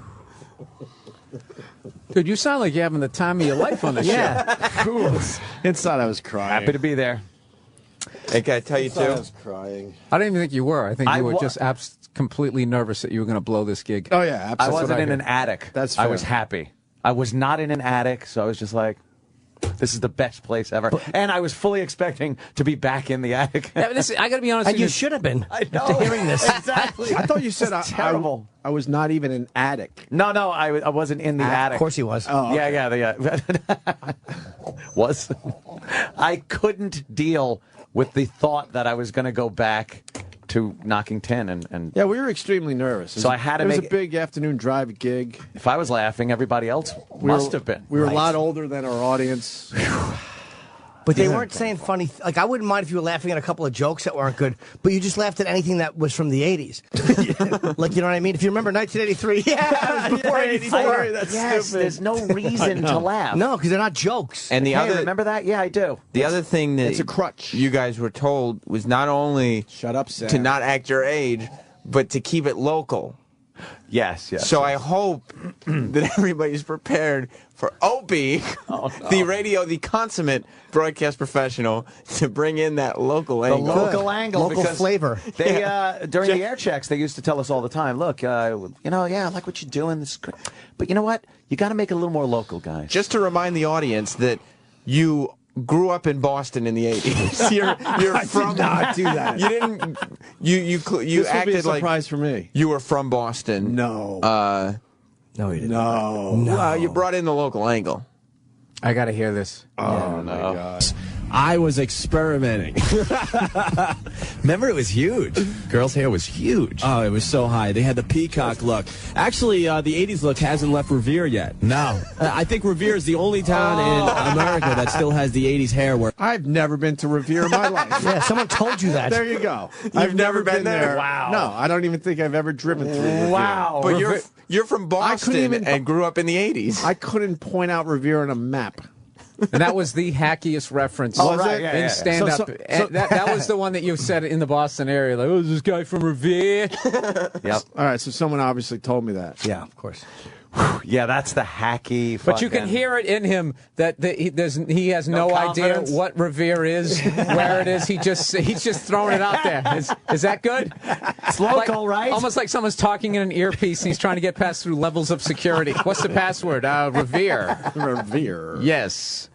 Dude, you sound like you're having the time of your life on this show. Inside I was crying. Happy to be there. Hey, can I tell you, Inside I too? was crying. I don't even think you were. I think I you were wa- just completely nervous that you were going to blow this gig. Oh, yeah, absolutely. I wasn't in an attic. That's I fair. was happy. I was not in an attic, so I was just like, this is the best place ever. And I was fully expecting to be back in the attic. Yeah, but I got to be honest And with you should have been. I know. After hearing this. Exactly. I thought you said terrible. I was not even an attic. No, I wasn't in the attic. Of course he was. Oh, okay. Yeah. Was. I couldn't deal with the thought that I was going to go back to knocking 10, and Yeah, we were extremely nervous. So I had to It was make a big afternoon drive gig. If I was laughing, everybody else must have been. We were Right. a lot older than our audience. But they weren't saying funny. Like, I wouldn't mind if you were laughing at a couple of jokes that weren't good, but you just laughed at anything that was from the 80s. Like, you know what I mean? If you remember 1983, yeah, it was before 84. That's Yes, stupid. there's no reason to laugh. No, because they're not jokes. And the Hey, other, remember that? Yeah, I do. the other thing that It's a crutch. you guys were told was not only Shut up, Sam. to not act your age, but to keep it local. Yes, yes. So I hope that everybody's prepared for Opie, the consummate broadcast professional, to bring in that local The angle. local angle, Local because flavor. They during the air checks, they used to tell us all the time, look, I like what you're doing. This is great. But you know what? You got to make it a little more local, guys. Just to remind the audience that you grew up in Boston in the 80s. You're I from did not do that. You didn't. You This would be a acted like surprise for me. you were from Boston. No. No, you didn't. No. Well, you brought in the local angle. I got to hear this. Oh, my God. I was experimenting. Remember, it was huge. Girl's hair was huge. Oh, it was so high. They had the peacock look. Actually, the 80s look hasn't left Revere yet. No. I think Revere is the only town in America that still has the 80s hair work. I've never been to Revere in my life. Yeah, someone told you that. There you go. You've never been there? Wow. No, I don't even think I've ever driven through Revere. Wow. But you're from Boston even- and grew up in the 80s. I couldn't point out Revere on a map. And that was the hackiest reference Was it? Yeah, in stand-up. So- that was the one that you said in the Boston area. Like, oh, is this guy from Revere? Yep. All right, so someone obviously told me that. Yeah, of course. Yeah, that's the hacky. But you can fucking- hear it in him that he has no idea confidence. what Revere is, where it is. He's just throwing it out there. Is that good? It's local, right? Almost like someone's talking in an earpiece and he's trying to get past through levels of security. What's the password? Revere. Revere Yes.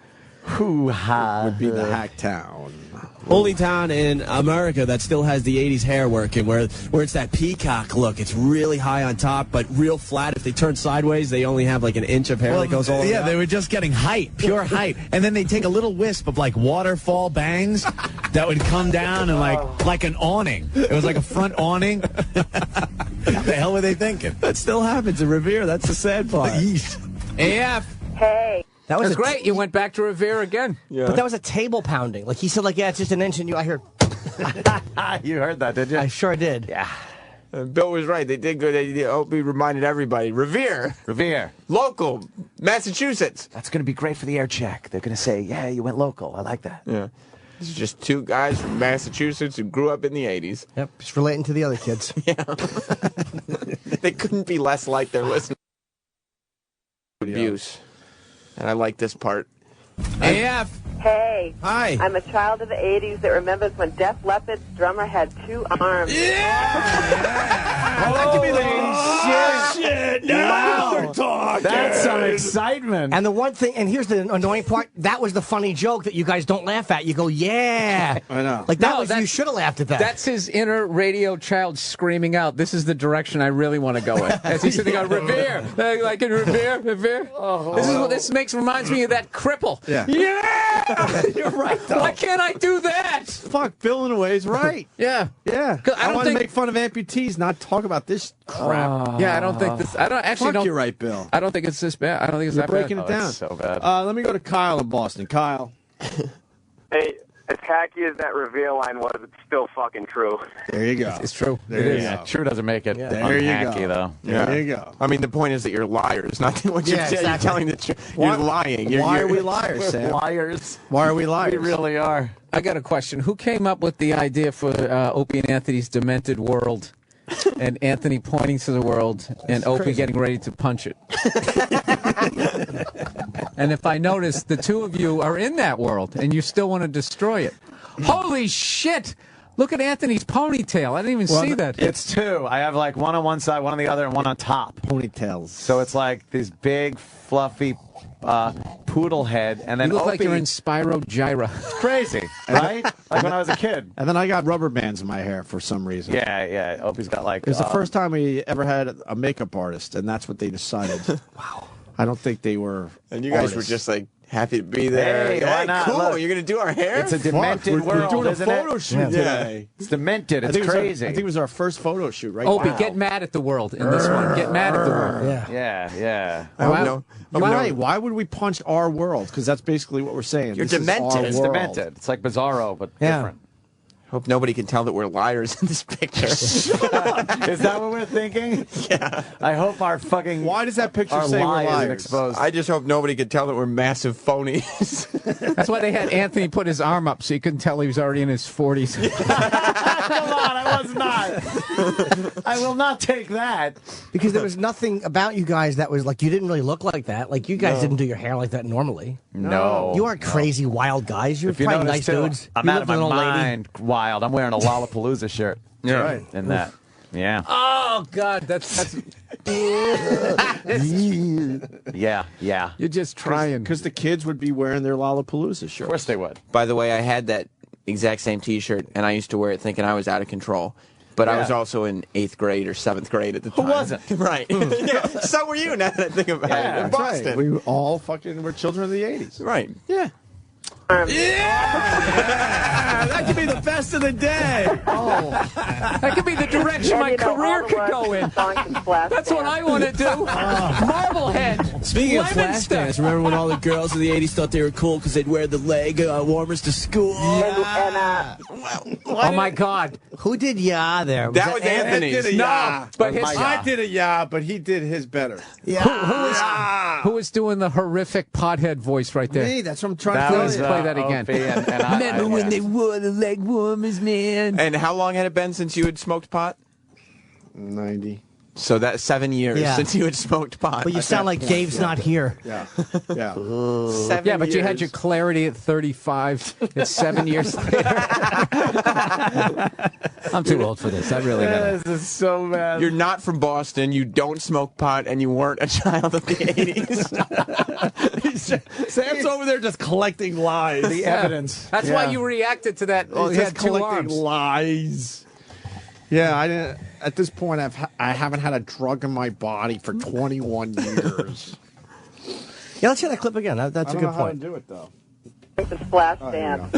Hoo-ha. would be the hack town. Only town in America that still has the 80s hair working, where it's that peacock look. It's really high on top, but real flat. If they turn sideways, they only have like an inch of hair that goes all the way up. They were just getting height, pure height. And then they'd take a little wisp of like waterfall bangs that would come down and like an awning. It was like a front awning. What the hell were they thinking? That still happens in Revere. That's the sad part. AF. Hey. That was That's great. You went back to Revere again. But that was a table pounding. Like, he said, like, yeah, it's just an inch, and I heard. You heard that, did you? I sure did. Yeah. Bill was right. They did good. Opie reminded everybody. Revere. Local. Massachusetts. That's going to be great for the air check. They're going to say, yeah, you went local. I like that. Yeah. This is just two guys from Massachusetts who grew up in the 80s. Yep, just relating to the other kids. They couldn't be less like their listeners. Abuse. And I like this part. AF. Hey. Hi. I'm a child of the 80s that remembers when Def Leppard's drummer had 2 arms. That could be the shit. Now we're talking. That's some excitement. And the one thing, and here's the annoying part, that was the funny joke that you guys don't laugh at. You go, yeah. I know. Like, you should have laughed at that. That's his inner radio child screaming out, this is the direction I really want to go in. As he's sitting there, Revere. Like in Revere. Oh. This reminds me of that cripple. Yeah. Yeah! You're right, though. Why can't I do that? Fuck, Bill in a way is right. Yeah. Yeah. 'Cause I I don't want to think- make fun of amputees, not talk about this crap. Yeah, I don't think this. I don't actually. Fuck, don't. you're right, Bill. I don't think it's this bad. I don't think it's You're that breaking bad. it down. It's so bad. Let me go to Kyle in Boston. Kyle. Hey, as hacky as that Revere line was, it's still fucking true. There you go. It's true. There It you is. go. True doesn't make it There you unhacky, go. though. There you go. I mean, the point is that you're liars, not what you're Yeah, saying. exactly. You're telling the truth. You're lying. Why are we liars, Sam? Liars. Why are we liars? We really are. I got a question. Who came up with the idea for Opie and Anthony's demented world? And Anthony pointing to the world and Opie getting ready to punch it. And if I notice, the two of you are in that world and you still want to destroy it. Holy shit! Look at Anthony's ponytail. I didn't even see that. It's two. I have like one on one side, one on the other, and one on top. Ponytails. So it's like this big, fluffy poodle head, and then You look like Opie- you're in Spyro Gyra. It's crazy, right? Like when I was a kid. And then I got rubber bands in my hair for some reason. Yeah. Opie's got like. It was the first time we ever had a makeup artist, and that's what they decided. Wow. I don't think they were. And you guys were artists. just like Happy to be there. Hey, why not? Cool. Look. You're going to do our hair? It's a demented world, We're doing a isn't photo it? shoot today. It's demented. I It's think it was our- crazy. I think it was our first photo shoot, right? Opie, Wow. get mad at the world in this one. Get mad at the world. Yeah. Why would we punch our world? Because that's basically what we're saying. You're This is demented. our It's world. demented. It's like Bizarro, but different. Hope nobody can tell that we're liars in this picture. Is that what we're thinking? Yeah. I hope our fucking. Why does that picture our say we're lie isn't liars? exposed? I just hope nobody could tell that we're massive phonies. That's why they had Anthony put his arm up so you couldn't tell he was already in his 40s. Come on, I was not. I will not take that. Because there was nothing about you guys that was like, you didn't really look like that. Like, you guys No. didn't do your hair like that normally. No. You aren't crazy, wild guys. You're If you probably notice, nice too, dudes. I'm You out live of my with an old lady. mind. Wild. I'm wearing a Lollapalooza shirt. Yeah. Right. In that. Yeah. Oh, God, that's Yeah. You're just trying. Because the kids would be wearing their Lollapalooza shirts. Of course they would. By the way, I had that exact same T-shirt, and I used to wear it thinking I was out of control. But I Yeah. was also in 8th grade or 7th grade at the time. Who wasn't? Right. Yeah, so were you, now that I think about it. In That's right. Boston. We all fucking were children of the 80s. Right. Yeah. That could be the best of the day. That could be the direction my career could go in. That's what I want to do. Marblehead. Speaking of flash Lemonster. dance, remember when all the girls in the 80s thought they were cool because they'd wear the leg warmers to school? Oh, my God. Who did there? That was Anthony's. I did a No, yeah. but his- I did a but he did his better. Who is doing the horrific pothead voice right there? Me, that's what I'm trying That to tell was you. Play that again. Opie and I, Remember when they wore the leg warmers, man? And how long had it been since you had smoked pot? 90. So that's 7 years Yeah. since you had smoked pot. But you sound like Dave's not here. Yeah. Yeah. 7 Yeah, but you had years. your clarity at 35. It's 7 years later. I'm too old for this. I really gotta. This is so bad. You're not from Boston, you don't smoke pot, and you weren't a child of the 80s. Sam's over there just collecting lies. The evidence. That's why you reacted to that. Oh, He's he just had two collecting arms. lies. Yeah, I didn't. At this point, I haven't had a drug in my body for 21 years. Yeah, let's hear that clip again. That's I a don't good know how to point. do it though. The splash dance.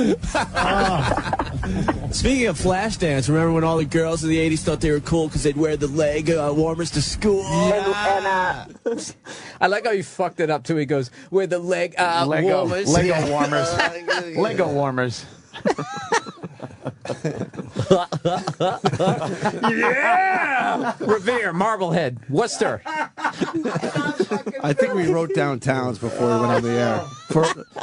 Speaking of flash dance, remember when all the girls in the 80s thought they were cool because they'd wear the leg warmers to school? I like how he fucked it up too. He goes, "Where the leg Lego warmers." warmers. Lego warmers. Yeah! Revere, Marblehead, Worcester. I think we wrote down towns before we went on the air.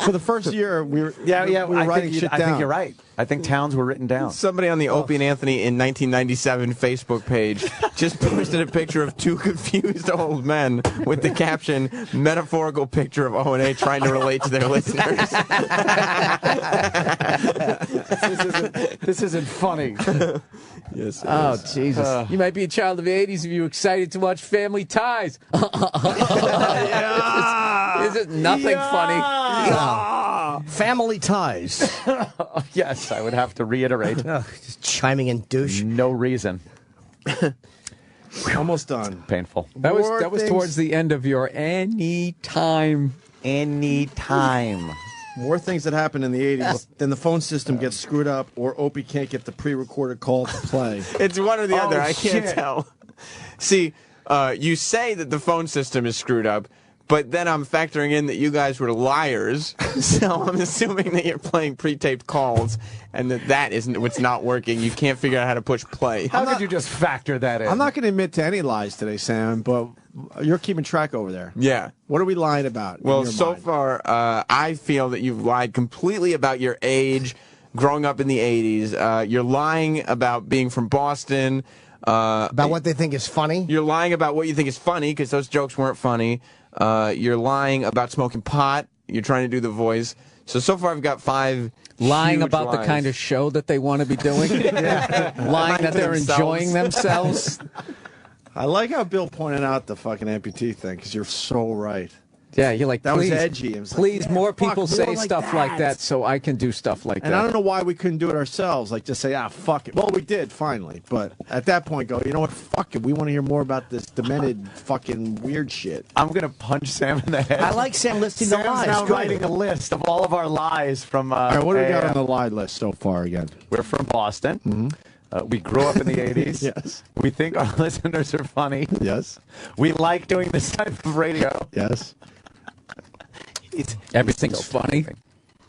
For the first year, we were we were writing shit down. I think you're right. I think towns were written down. Somebody on the Opie and Anthony in 1997 Facebook page just posted a picture of two confused old men with the caption, metaphorical picture of O&A trying to relate to their listeners. This isn't funny. Yes. Oh, Jesus. You might be a child of the 80s if you're excited to watch Family Ties. This is nothing funny. Family Ties. Yes, I would have to reiterate. Just chiming in douche. No reason. Almost done. Painful. That was More things- towards the end of your anytime. More things that happen in the 80s. Then the phone system gets screwed up, or Opie can't get the pre-recorded call to play. It's one or the Oh, other. I can't shit. tell. See, you say that the phone system is screwed up, but then I'm factoring in that you guys were liars. So I'm assuming that you're playing pre-taped calls and that isn't what's not working. You can't figure out how to push play. How could you just factor that in? I'm not going to admit to any lies today, Sam, but you're keeping track over there. Yeah. What are we lying about? Well, in your so mind? far, I feel that you've lied completely about your age, growing up in the 80s. You're lying about being from Boston. About what they think is funny? You're lying about what you think is funny, because those jokes weren't funny. You're lying about smoking pot. You're trying to do the voice. So far I've got 5 Lying huge about the lies. kind of show that they want to be doing. Lying that they're enjoying themselves. I like how Bill pointed out the fucking amputee thing, because you're so right. Yeah, you're like, That was please, edgy. It was like, please, yeah, more fuck, people more say like stuff like that so I can do stuff like And that. I don't know why we couldn't do it ourselves. Like, just say, fuck it. Well, we did, finally. But at that point, go, you know what? Fuck it. We want to hear more about this demented fucking weird shit. I'm going to punch Sam in the head. I like Sam listing the Sam's lies. now Good. writing a list of all of our lies from. All right, what do we got AM. on the lie list so far again? We're from Boston. We grew up in the 80s. Yes. We think our listeners are funny. Yes. We like doing this type of radio. Yes. Everything's funny.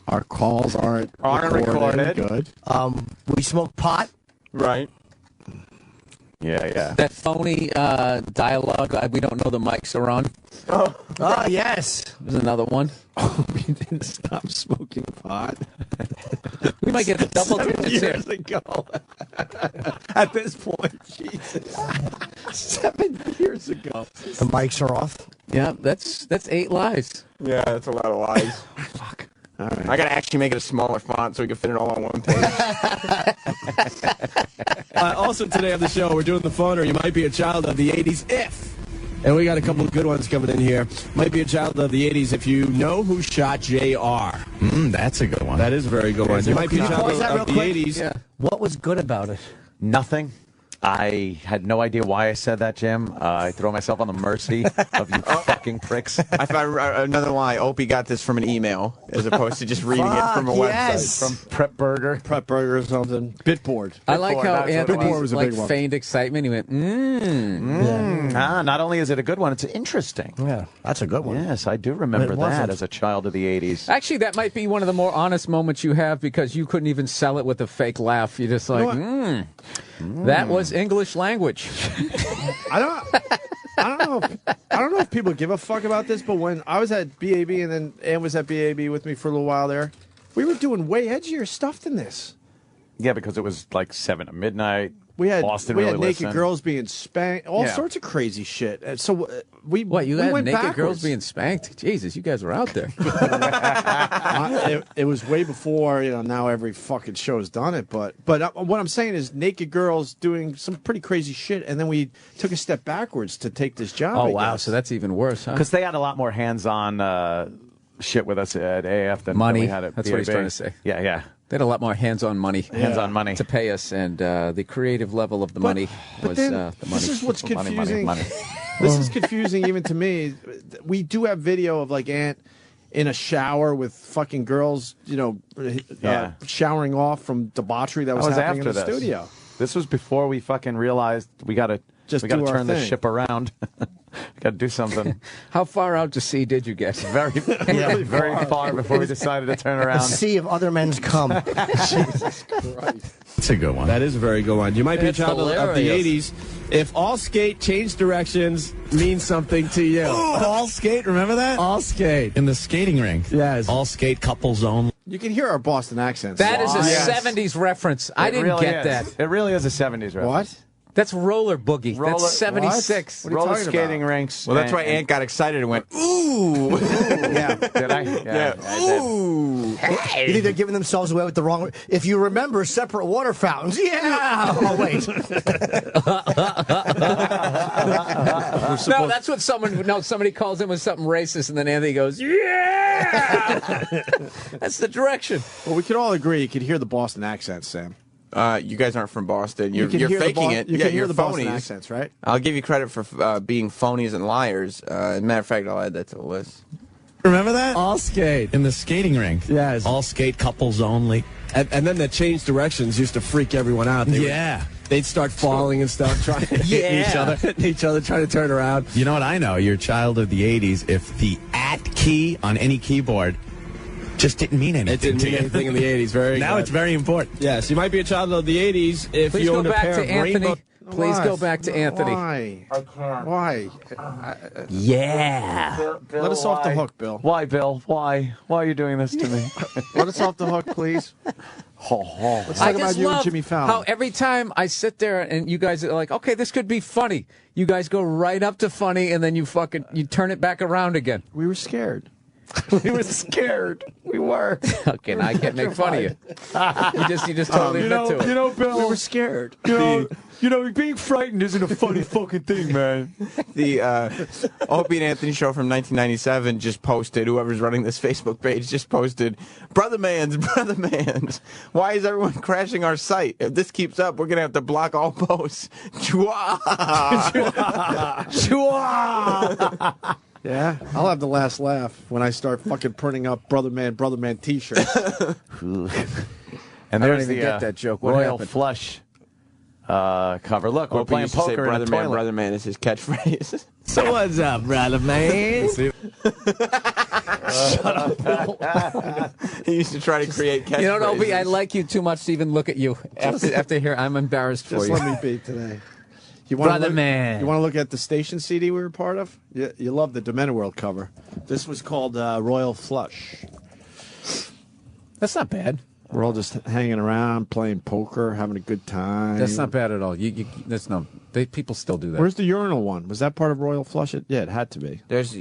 Our calls aren't recorded. Good. We smoke pot. Right. Yeah. That phony dialogue, we don't know the mics are on. Oh, yes. There's another one. We didn't stop smoking pot. We might get a double 7 digits here. years ago. At this point, Jesus. 7 years ago. The mics are off. Yeah, that's 8 lies. Yeah, that's a lot of lies. Fuck. All right. I got to actually make it a smaller font so we can fit it all on one page. Also today on the show, we're doing the phoner. You might be a child of the 80s if. And we got a couple of good ones coming in here. Might be a child of the 80s if you know who shot J.R. That's a good one. That is a very good one. You might be a child of the 80s. Yeah. What was good about it? Nothing. I had no idea why I said that, Jim. I throw myself on the mercy of you fucking pricks. I found another lie. Opie got this from an email as opposed to just reading it from a website. From Prep Burger. Prep Burger or something. Bitboard. I like how Bitboard Anthony's was a like big one. feigned excitement. He went, Not only is it a good one, it's interesting. Yeah, that's a good one. Yes, I do remember It that wasn't. as a child of the 80s. Actually, that might be one of the more honest moments you have because you couldn't even sell it with a fake laugh. You're just like, that was English language. I don't know if people give a fuck about this, but when I was at BAB and then Ann was at BAB with me for a little while there, we were doing way edgier stuff than this. Yeah, because it was like 7 at midnight. We had Boston we really had naked listened. girls being spanked, all Yeah. sorts of crazy shit. And so we What, you we had went naked backwards. girls being spanked? Jesus, you guys were out there. It was way before, now every fucking show's done it. But what I'm saying is naked girls doing some pretty crazy shit, and then we took a step backwards to take this job. Oh, I wow. guess. So that's even worse, huh? Because they had a lot more hands-on shit with us at AF than Money. we had at That's what he's BAB. trying to say. Yeah. They had a lot more hands-on money. Hands-on money. To pay us, and the creative level of the money was then the money. This is what's Money, confusing. money. This is confusing even to me. We do have video of like Aunt in a shower with fucking girls, showering off from debauchery that was happening in the after this. studio. This was before we fucking realized we got to do our turn this thing. ship around. We got to do something. How far out to sea did you get? Very far before we decided to turn A around. sea of other men's cum. Jesus Christ. That's a good one. That is a very good one. You might be a It's child of the hilarious. 80s if all skate change directions means something to you. All skate, remember that? All skate. In the skating rink. Yes. All skate couples only. You can hear our Boston accents. That is a Yes. 70s reference. I It didn't really get is. that. It really is a 70s reference. What? That's roller boogie. Roller- That's 76. What are you Roller talking skating about? rinks. Well, that's why Ant got excited and went, ooh. Yeah. Did I? Yeah. I did. Ooh. You think they're giving themselves away with the wrong... If you remember separate water fountains, yeah! Oh, wait. No, that's what somebody calls in with something racist, and then Anthony goes, yeah! That's the direction. Well, we could all agree you could hear the Boston accents, Sam. You guys aren't from Boston. You're can hear the faking it. You can hear you're the Boston phonies. accents, right? I'll give you credit for being phonies and liars. As a matter of fact, I'll add that to the list. Remember that? All skate. In the skating rink. Yes. All skate couples only. And then the change directions used to freak everyone out. They'd start falling and stuff, trying to hit each other, trying to turn around. You know what I know? You're a child of the 80s if the @ key on any keyboard just didn't mean anything It didn't to mean you. anything in the 80s. Very Now good. it's very important. Yes, you might be a child of the 80s if Please you go owned a back pair to of Anthony. rainbow... Please go back to Anthony. Why? I can't. Why? Yeah. Let us off the hook, Bill. Why, Bill? Why? Why are you doing this to me? Let us off the hook, please. Let's I talk about just you and love Jimmy Fallon. how every time I sit there and you guys are like, okay, this could be funny. You guys go right up to funny and then you turn it back around again. We were scared. We were scared. We were. Okay, now I can't make fun of you. You just totally admit to it. You know, Bill. We were scared. You know, being frightened isn't a funny fucking thing, man. The Opie and Anthony show from 1997 just posted, whoever's running this Facebook page just posted, Brother Mans, why is everyone crashing our site? If this keeps up, we're going to have to block all posts. Chua! Chua! Yeah, I'll have the last laugh when I start fucking printing up Brother Man T-shirts. And I don't there's even the get that joke. What Royal happened? Flush cover. Look, we're Opie playing used to say, poker in a toilet. Brother Man is his catchphrase. So what's up, brother man? Shut up. He used to try to create catchphrases. You know, Opie, I like you too much to even look at you. After here, I'm embarrassed for Just you. let me be today. You Brother look, Man. You want to look at the station CD we were part of? You love the Demented World cover. This was called Royal Flush. That's not bad. We're all just hanging around, playing poker, having a good time. That's not bad at all. People still do that. Where's the urinal one? Was that part of Royal Flush? Yeah, it had to be. There was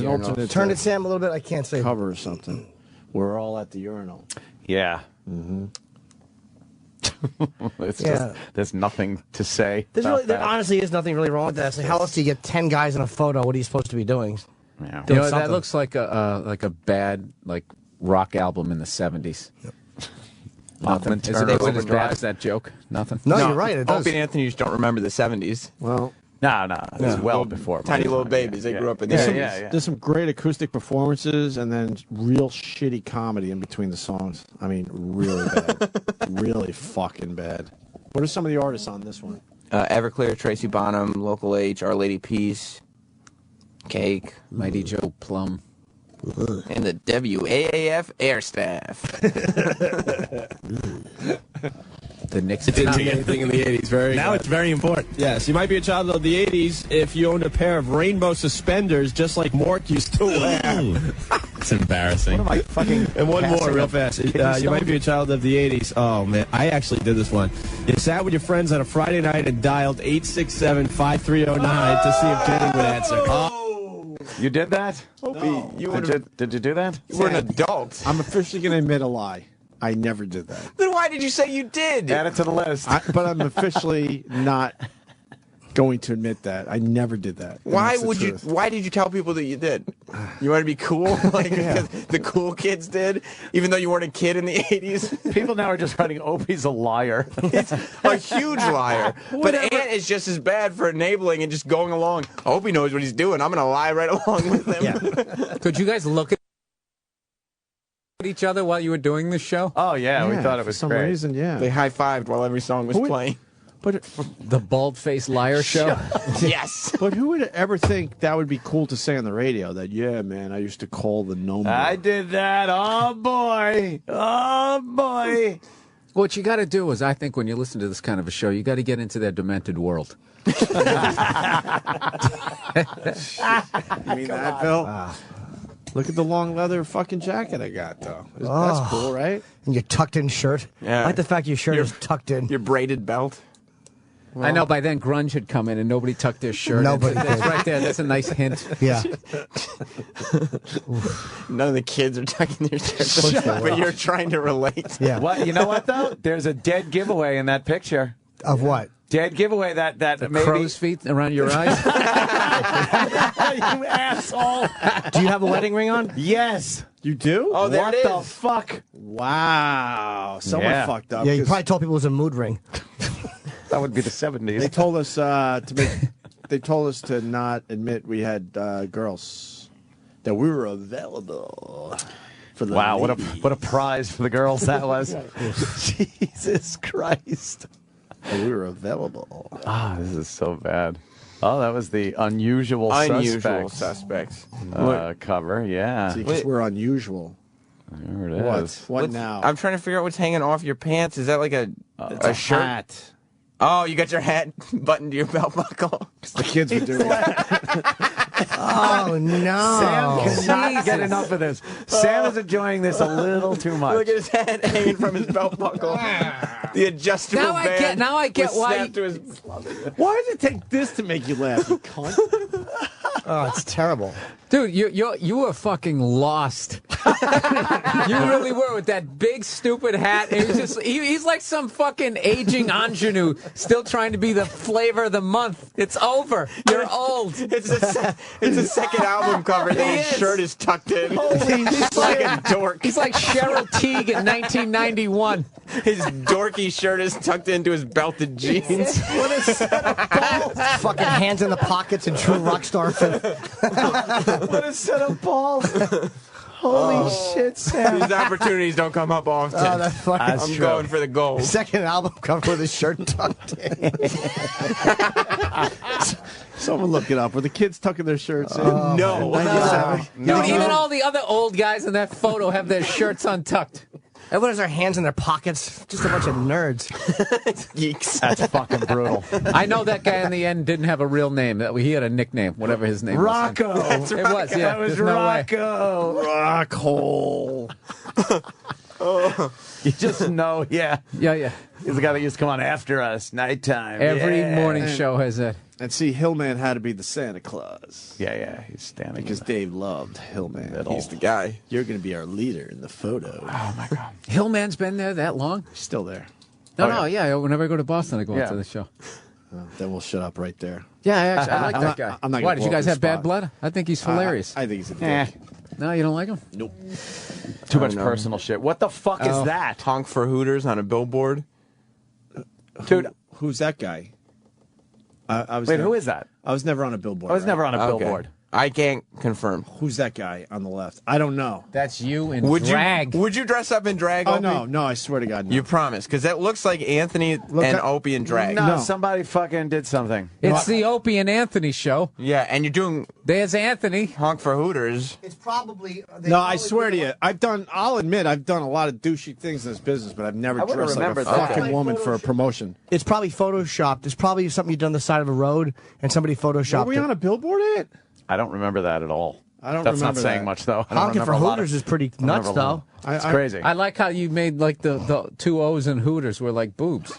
an alternate. Turn it, Sam, a little bit. I can't say. Cover or something. We're all at the urinal. Yeah. Mm-hmm. There's nothing to say. There honestly is nothing really wrong with that. So how else do you get 10 guys in a photo? What are you supposed to be doing? Yeah. You know, that looks like a bad rock album in the 70s. Yep. Nothing. Is it as bad as that joke? Nothing. No, you're right. It does. Opie and Anthony just don't remember the 70s. Well, no. It's well before. Tiny little babies. They grew up in the 80s. There's some great acoustic performances and then real shitty comedy in between the songs. I mean, really bad. Really fucking bad. What are some of the artists on this one? Everclear, Tracy Bonham, Local H, Our Lady Peace, Cake, Mighty Joe Plum, and the WAAF Air Staff. The Knicks Didn't do anything in the 80s. Very Now good. it's very important. Yes, you might be a child of the 80s if you owned a pair of rainbow suspenders just like Mort used to wear. It's embarrassing. What am I fucking And one more passing real up fast. kidney You might stone? be a child of the 80s. Oh, man. I actually did this one. You sat with your friends on a Friday night and dialed 867-5309 to see if Jenny would answer. You did that? Did you do that? You were an adult. I'm officially going to admit a lie. I never did that. Then why did you say you did? Add it to the list. But I'm officially not going to admit that. I never did that. And Why that's the would you? truth. Why did you tell people that you did? You want to be cool, like because the cool kids did, even though you weren't a kid in the 80s. People now are just writing Opie's a liar. He's a huge liar. But Ant is just as bad for enabling and just going along. Opie knows what he's doing. I'm going to lie right along with him. Could you guys look at each other while you were doing this show? Oh, yeah. We thought it was for some great. reason, yeah. They high-fived while every song was playing. But the bald-faced liar show? Yes. But who would ever think that would be cool to say on the radio? That, yeah, man, I used to call the number. I did that. Oh, boy. Oh, boy. What you got to do is, I think, when you listen to this kind of a show, you got to get into their demented world. You mean that, Bill? Look at the long leather fucking jacket I got, though. That's cool, right? And your tucked-in shirt. Yeah. I like the fact your shirt is tucked in. Your braided belt. Well, I know by then grunge had come in and nobody tucked their shirt. Nobody That's did. right there. That's a nice hint. Yeah. None of the kids are tucking their shirts, but you're trying to relate. Yeah. What? You know what, though? There's a dead giveaway in that picture. Of what? Dead giveaway that maybe... Crow's feet around your eyes? You asshole. Do you have a wedding ring on? Yes. You do? Oh, there What it the is. fuck? Wow. Someone Yeah. fucked up. Yeah, you 'cause probably told people it was a mood ring. That would be the 70s. They told us they told us to not admit we had girls, that we were available for the Wow, what ladies. a prize for the girls that was. Jesus Christ. That we were available. Ah, this is so bad. Oh, that was the unusual suspects cover. Yeah. See, 'cause we're unusual. There it is. What now? I'm trying to figure out what's hanging off your pants. Is that like a shirt? Hat. Oh, you got your hat buttoned to your belt buckle. The kids were doing it. Oh, no. Sam cannot get enough of this. Sam is enjoying this a little too much. Look at his hat hanging from his belt buckle. The adjustable band. Now I get was why. snapped to his... Why does it take this to make you laugh, you cunt? Oh, it's terrible. Dude, you were fucking lost. You really were with that big stupid hat. It was just he's like some fucking aging ingenue, still trying to be the flavor of the month. It's over. You're old. It's a second album cover. His shirt is tucked in. He's like a dork. He's like Cheryl Teague in 1991. His dorky shirt is tucked into his belted jeans. What a set of balls. Fucking hands in the pockets and true rock star. What a set of balls. Holy shit, Sam. These opportunities don't come up often. Oh, that's fucking I'm going for the gold. Second album cover with his shirt tucked in. Someone look it up. Were the kids tucking their shirts in? No. Dude, even all the other old guys in that photo have their shirts untucked. Everyone has their hands in their pockets. Just a bunch of nerds. Geeks. That's fucking brutal. I know that guy in the end didn't have a real name. He had a nickname, whatever his name Rocco. was. It was, yeah. That was There's no way. Rocco. Rockhole. You just know, yeah. Yeah. He's the guy that used to come on after us, nighttime. Every Yeah. morning show has that. And see, Hillman had to be the Santa Claus. Yeah, he's standing. Because Dave loved Hillman. He's the guy. You're going to be our leader in the photo. Oh, my God. Hillman's been there that long? He's still there. No, Whenever I go to Boston, I go out to the show. Then we'll shut up right there. Yeah, actually, I like I'm that not- guy. I'm not Why, gonna did you blow guys up have his bad spot. blood? I think he's hilarious. I think he's a dick. No, you don't like him? Nope. Too much personal shit. What the fuck is that? Honk for Hooters on a billboard. Dude, who's that guy? I was wait, never- who is that? I was never on a billboard. I was never on a Okay. billboard. I can't confirm. Who's that guy on the left? I don't know. That's you in Would drag. you dress up in drag? Oh, Opie? no, I swear to God, no. You promise? Because that looks like Anthony and Opie in drag. No, somebody fucking did something. It's the Opie and Anthony show. Yeah, and you're doing There's Anthony. Honk for Hooters. It's probably... No, I swear to you, I'll admit I've done a lot of douchey things in this business, but I've never I would've dressed like a remembered that. fucking Okay. woman for a promotion. It's probably photoshopped. It's probably something you've done on the side of the road, and somebody photoshopped Were we it. on a billboard yet? I don't remember that at all. I don't That's remember not saying that. much, though. I don't Honking for remember a lot Hooters of- is pretty I don't nuts, remember a lot. though. It's crazy. I like how you made like the two O's in Hooters were like boobs.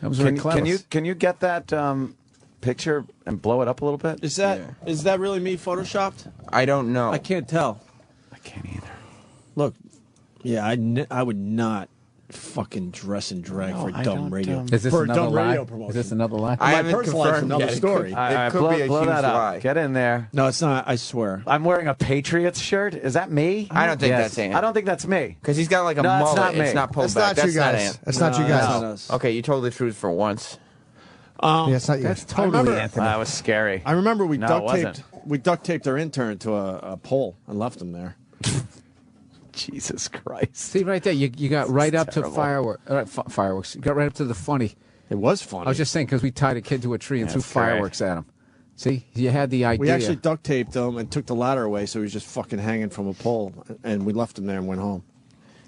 That was really clever. Can you get that picture and blow it up a little bit? Is that really me photoshopped? I don't know. I can't tell. I can't either. Look, yeah, I would not fucking dress and drag for I dumb don't, radio. Is this for a another dumb lie? radio promotion. Is this another lie? I My haven't personal life's confirmed another yet. story. It could be a blow huge that up. lie. Get in there. No, it's not. I swear. I'm wearing a Patriots shirt. Is that me? I don't think Yes. that's Anthony. I don't think that's me. Because he's got like a No, it's mullet. not me. It's not pulled That's back. not you That's not guys. Anthony. That's not you No, guys. that's not us. Okay, you told the truth for once. Yeah, it's not you. That's guys. totally remember- Anthony. That was scary. I remember we No, it duct taped our intern to a pole and left him there. Jesus Christ. See right there, you got right up to fireworks. You got right up to the funny. It was funny. I was just saying because we tied a kid to a tree and threw That's great. fireworks at him. See, you had the idea. We actually duct taped him and took the ladder away, so he was just fucking hanging from a pole, and we left him there and went home.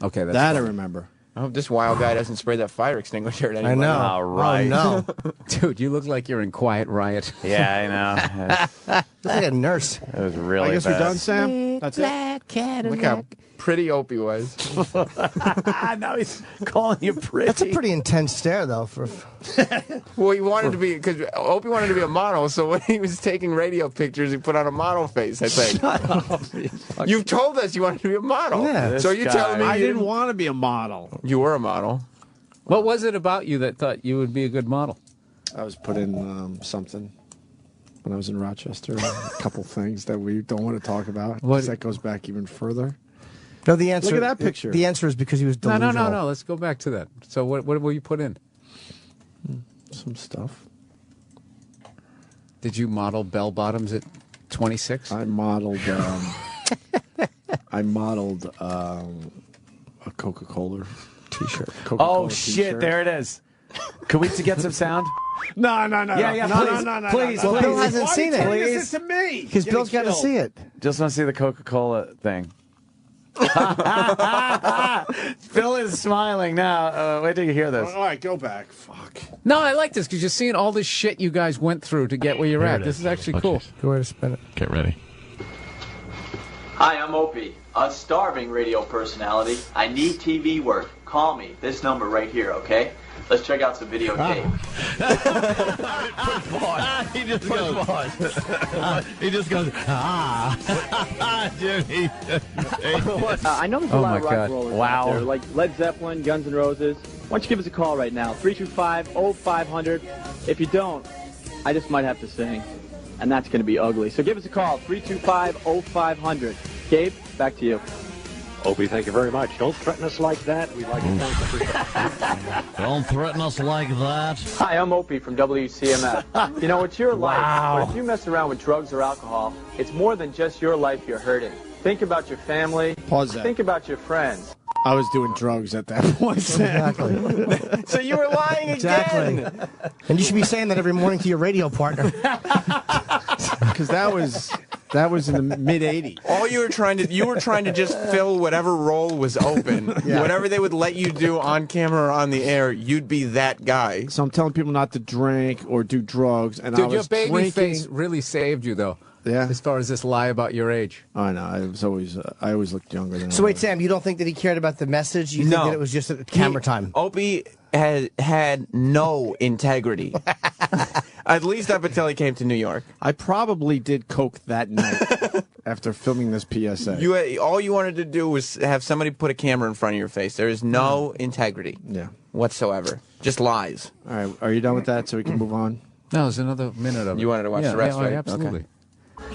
Okay, that's That I funny. remember. I hope this wild guy doesn't spray that fire extinguisher at anyone. I know. All right. Oh, no. Dude, you look like you're in Quiet Riot. Yeah, I know. Look like a nurse. It was really I guess bad. we're done, Sam. That's it. Look how pretty Opie was. Now he's calling you pretty. That's a pretty intense stare, though. For Well, he wanted to be, because Opie wanted to be a model, so when he was taking radio pictures, he put on a model face, I think. You've told us you wanted to be a model. Yeah. So you're telling me I you didn't want to be a model. You were a model. What was it about you that thought you would be a good model? I was put in something when I was in Rochester. A couple things that we don't want to talk about. What? 'Cause that goes back even further. no, the answer. Look at that picture. The answer is because he was No, delusional. no. Let's go back to that. So what will you put in? Some stuff. Did you model bell bottoms at 26? I modeled. I modeled a Coca-Cola T-shirt. Oh, shit. There it is. Can we get some sound? No. Yeah, No, please. Well, Bill hasn't Why seen are you it. turning this into me? Because Getting Bill's got to killed. see it. Just want to see the Coca-Cola thing. Phil is smiling now. Wait till you hear this. All right, go back. Fuck. No, I like this because you're seeing all this shit you guys went through to get where you're at. This is actually cool. Good way to spin it. Get ready. Hi, I'm Opie, a starving radio personality. I need TV work. call me. This number right here, okay? Let's check out some videotape. He just goes. He just goes. Jimmy. I know there's a lot of rock rollers out there, like Led Zeppelin, Guns N' Roses. Why don't you give us a call right now, 325-0500. If you don't, I just might have to sing, and that's going to be ugly. So give us a call, 325-0500. Gabe, back to you. Opie, thank you very much. Don't threaten us like that. We'd like to thank you. Don't threaten us like that. Hi, I'm Opie from WCMF. You know, it's your life, but if you mess around with drugs or alcohol, it's more than just your life you're hurting. Think about your family. Pause that. Think about your friends. I was doing drugs at that point. Exactly. So you were lying again. Exactly. And you should be saying that every morning to your radio partner. Because that was in the mid '80s. All you were trying to just fill whatever role was open. Yeah. Whatever they would let you do on camera or on the air, you'd be that guy. So I'm telling people not to drink or do drugs. And Dude, I was your baby drinking. face really saved you, though. Yeah. As far as this lie about your age. I know. I always looked younger than. So wait, Sam, you don't think that he cared about the message? You think that it was just a camera time? Opie had no integrity. At least up until he came to New York. I probably did coke that night after filming this PSA. All you wanted to do was have somebody put a camera in front of your face. There is no integrity whatsoever. Just lies. All right. Are you done with that so we can move on? No, there's another minute of it. You wanted to watch the rest, right? Absolutely. Okay.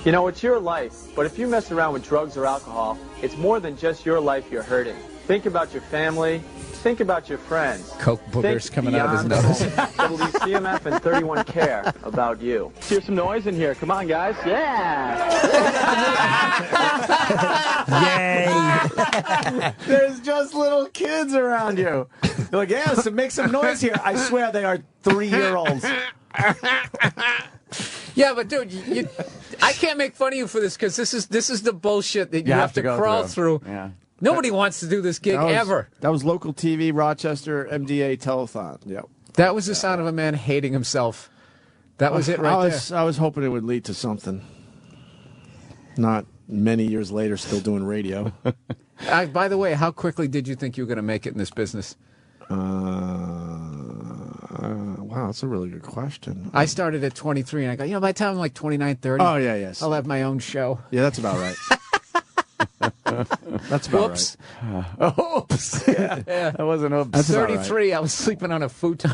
You know, it's your life, but if you mess around with drugs or alcohol, it's more than just your life you're hurting. Think about your family. Think about your friends. Coke boogers Think coming out of his beyond nose. home. WCMF and 31 care about you. Let's hear some noise in here. Come on, guys. Yay! There's just little kids around you. They're like, yeah, so make some noise here. I swear they are 3-year-olds. Yeah, but dude, I can't make fun of you for this because this is the bullshit that you have to go crawl through. Yeah. Nobody wants to do this gig ever. That was local TV, Rochester, MDA telethon. Yep. That was the sound of a man hating himself. That was it right there. I was hoping it would lead to something. Not many years later, still doing radio. By the way, how quickly did you think you were going to make it in this business? Wow, that's a really good question. I started at 23, and I go, by the time I'm like 29, 30, oh, yeah, yes. I'll have my own show. Yeah, that's about right. That's about Oops. right. Oops. Yeah. That wasn't oops. That's about 33, I was sleeping on a futon.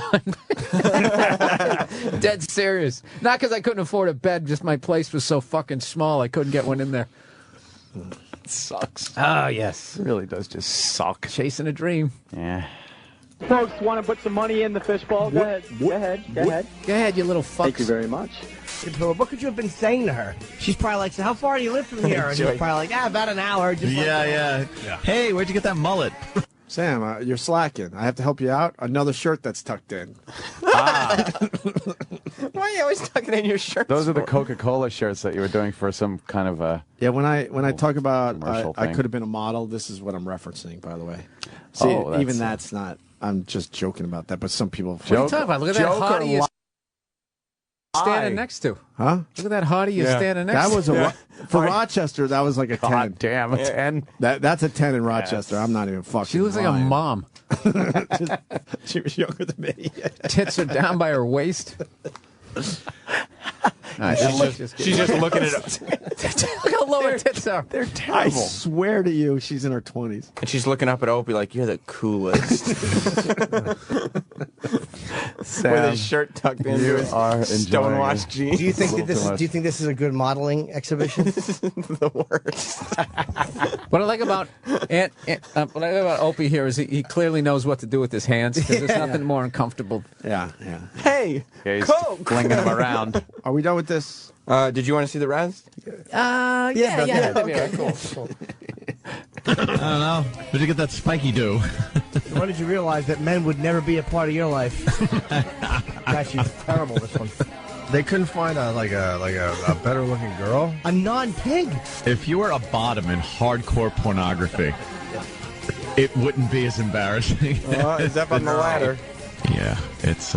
Dead serious. Not because I couldn't afford a bed, just my place was so fucking small I couldn't get one in there. It sucks. Ah, yes. It really does just suck. Chasing a dream. Yeah. Folks, want to put some money in the fishbowl? Go ahead. Go ahead. Go ahead. Go ahead, you little fucks. Thank you very much. What could you have been saying to her? She's probably like, so how far do you live from here? And he's probably like, about an hour. Just Yeah. Hey, where'd you get that mullet? Sam, you're slacking. I have to help you out. Another shirt that's tucked in. Why are you always tucking in your shirts? Those are the Coca-Cola shirts that you were doing for some kind of a... Yeah, when I talk about commercial I thing. could have been a model, this is what I'm referencing, by the way. See, even that's not... I'm just joking about that, but some people... What are you talking about? Look at that hottie you're standing next to. Huh? Look at that hottie you're standing next to. That was for Rochester, that was like a 10. God damn, a 10? That's a 10 in Rochester. I'm not even fucking She looks like a lying. mom. She was younger than me. Tits are down by her waist. She's just looking at it. Look how low her tits are. They're I terrible. swear to you, she's in her 20s. And she's looking up at Opie like, you're the coolest. Sam, with his shirt tucked into you his are enjoying stonewashed it. jeans. Do you think this is a good modeling exhibition? The worst. What I like about Opie here is he clearly knows what to do with his hands because there's nothing more uncomfortable. Yeah. Hey, he's Coke! flinging them around. Are we done with this? Did you want to see the Raz? Yeah. Cool. I don't know. Where'd you get that spiky do? When did you realize that men would never be a part of your life? Gosh, she's terrible, this one. They couldn't find a better looking girl. A non-pig. If you were a bottom in hardcore pornography, it wouldn't be as embarrassing. It's up on the ladder. Yeah, it's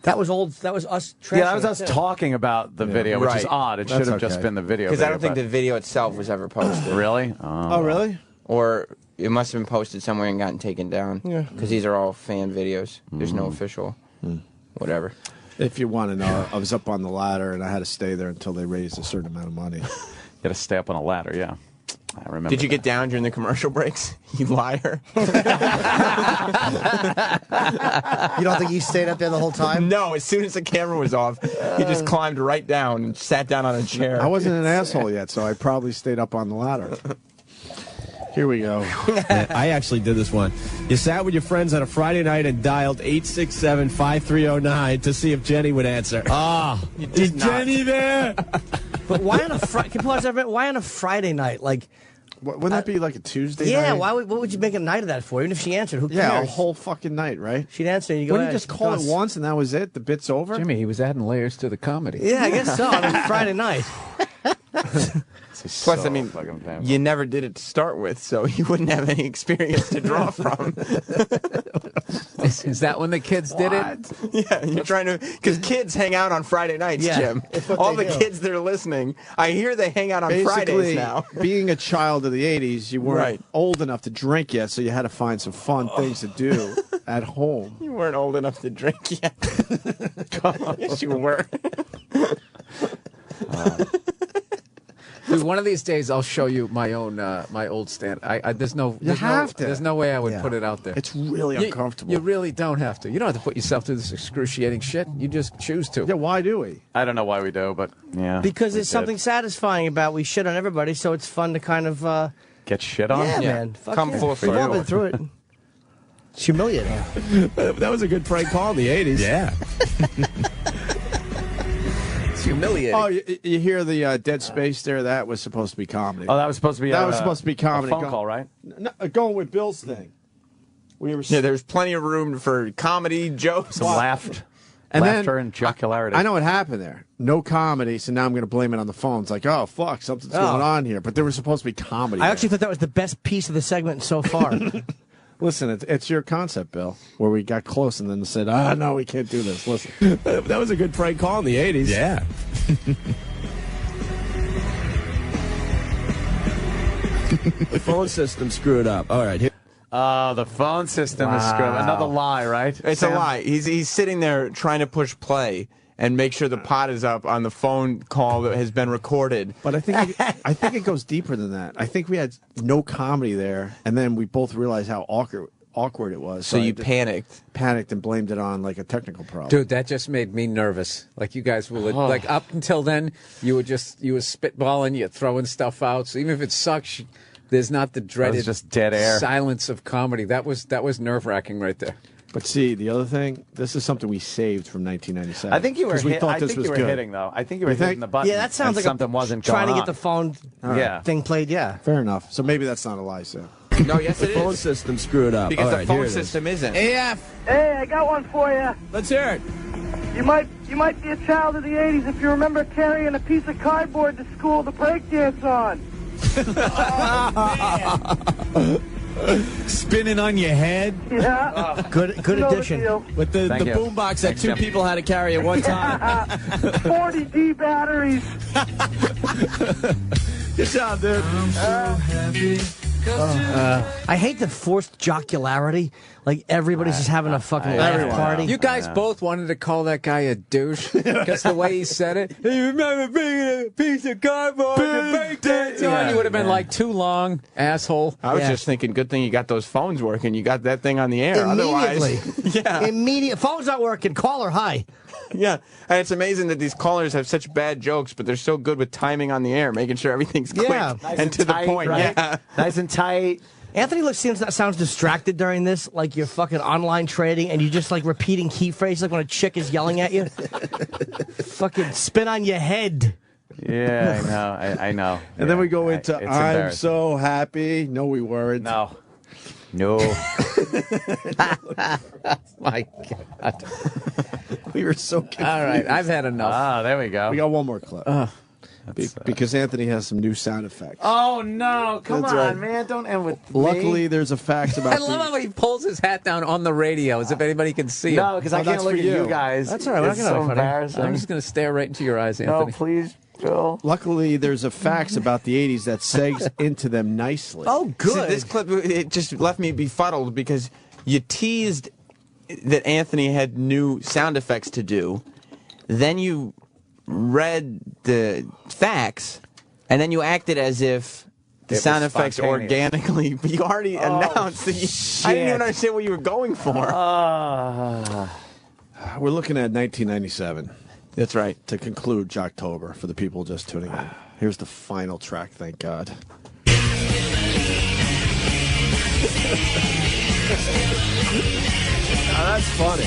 That was old. That was us. Yeah, that was us too. talking about the video, which is odd. It should have just been the video. Because I don't think the video itself was ever posted. Really? Oh, really? Or it must have been posted somewhere and gotten taken down. Yeah. Because these are all fan videos. There's no official whatever. If you want to know, I was up on the ladder and I had to stay there until they raised a certain amount of money. You got to stay up on a ladder, yeah. I remember. Did you get down during the commercial breaks? You liar. You don't think he stayed up there the whole time? No, as soon as the camera was off, he just climbed right down and sat down on a chair. I wasn't an asshole yet, so I probably stayed up on the ladder. Here we go. I actually did this one. You sat with your friends on a Friday night and dialed 867-5309 to see if Jenny would answer. Ah, is Jenny there? But why on a why on a Friday night? Like, wouldn't that be like a Tuesday yeah, night? what would you make a night of that for? Even if she answered, who cares? Yeah, a whole fucking night, right? She'd answer and you go, Wouldn't you just call it once and that was it? The bit's over? Jimmy, he was adding layers to the comedy. Yeah, I guess so. On a Friday night. Plus, I mean, you never did it to start with, so you wouldn't have any experience to draw from. Is that when the kids did it? Yeah, you're trying to, because kids hang out on Friday nights, Jim. All the kids that are listening, I hear they hang out on Fridays now. Being a child of the 80s, you weren't old enough to drink yet, so you had to find some fun things to do at home. You weren't old enough to drink yet. Yes, you were. Dude, one of these days I'll show you my own my old stand. There's no way I would put it out there. It's really uncomfortable. You really don't have to. You don't have to put yourself through this excruciating shit. You just choose to. Yeah, why do we? I don't know why we do, but yeah. Because there's something satisfying about we shit on everybody, so it's fun to kind of get shit on. Yeah, man. Fuck Come full We've all been through it. It's humiliating. That was a good prank call in the 80s. Yeah. It's humiliating. Oh, you hear the dead space there? That was supposed to be comedy. Oh, that was supposed to be. That was supposed to be comedy. A phone call, right? No, going with Bill's thing. We were. Yeah, there's plenty of room for comedy, jokes, some laughter and jocularity. I know what happened there. No comedy, so now I'm going to blame it on the phone. It's like, oh fuck, something's going on here. But there was supposed to be comedy. I actually thought that was the best piece of the segment so far. Listen, it's your concept, Bill, where we got close and then said, no, we can't do this. Listen. That was a good prank call in the 80s. Yeah. The phone system screwed up. All right. The phone system is screwed up. Another lie, right? It's a lie. He's sitting there trying to push play and make sure the pot is up on the phone call that has been recorded. But I think it goes deeper than that. I think we had no comedy there, and then we both realized how awkward it was. So you panicked and blamed it on like a technical problem. Dude, that just made me nervous. Like you guys were like up until then, you were spitballing, you're throwing stuff out. So even if it sucks, there's not the dreaded just dead air silence of comedy. That was nerve-wracking right there. But see, the other thing, this is something we saved from 1997. I think you were. We thought this was good. Hitting though. I think you were hitting the button. Yeah, that sounds like something wasn't trying going to get the phone thing played. Yeah, fair enough. So maybe that's not a lie, Sam. No, yes, it is. The phone system screwed up. Because all the phone system isn't. AF. Hey, I got one for you. Let's hear it. You might be a child of the 80s if you remember carrying a piece of cardboard to school to breakdance on. Spinning on your head. Yeah. Good addition. With the boombox that two people had to carry at one time. 40D batteries. Good job, dude. I hate the forced jocularity. Like everybody's just having a fucking laugh party. You guys both wanted to call that guy a douche because the way he said it. You remember bringing a piece of cardboard to break dance on? You would have been like too long, asshole. I was just thinking, good thing you got those phones working. You got that thing on the air. Immediately. Otherwise, Phone's not working. Call her. Hi. Yeah, and it's amazing that these callers have such bad jokes, but they're so good with timing on the air, making sure everything's quick and to tight, the point. Right? Yeah, nice and tight. Anthony sounds distracted during this, like you're fucking online trading and you're just like repeating key phrases like when a chick is yelling at you. Fucking spin on your head. Yeah, I know. I know. And then we go into I'm so happy. No, we weren't. No. My God. We were so confused. All right, I've had enough. Ah, there we go. We got one more clip. Because Anthony has some new sound effects. Oh, no. Come That's on, right. man. Don't end with Luckily, me. there's a fact about I love how he pulls his hat down on the radio as if anybody can see him. No, because I can't look at you guys. That's all right. We're not It's gonna so look funny. embarrassing. I'm just going to stare right into your eyes, Anthony. No, please, Bill. Luckily, there's a facts about the 80s that segs into them nicely. Oh, good. See, this clip, it just left me befuddled because you teased that Anthony had new sound effects to do. Then you read the facts, and then you acted as if the It sound was effects spontaneous. organically. But you already announced that I didn't even understand what you were going for. We're looking at 1997. That's right. To conclude Jocktober for the people just tuning in. Here's the final track, thank God. That's funny.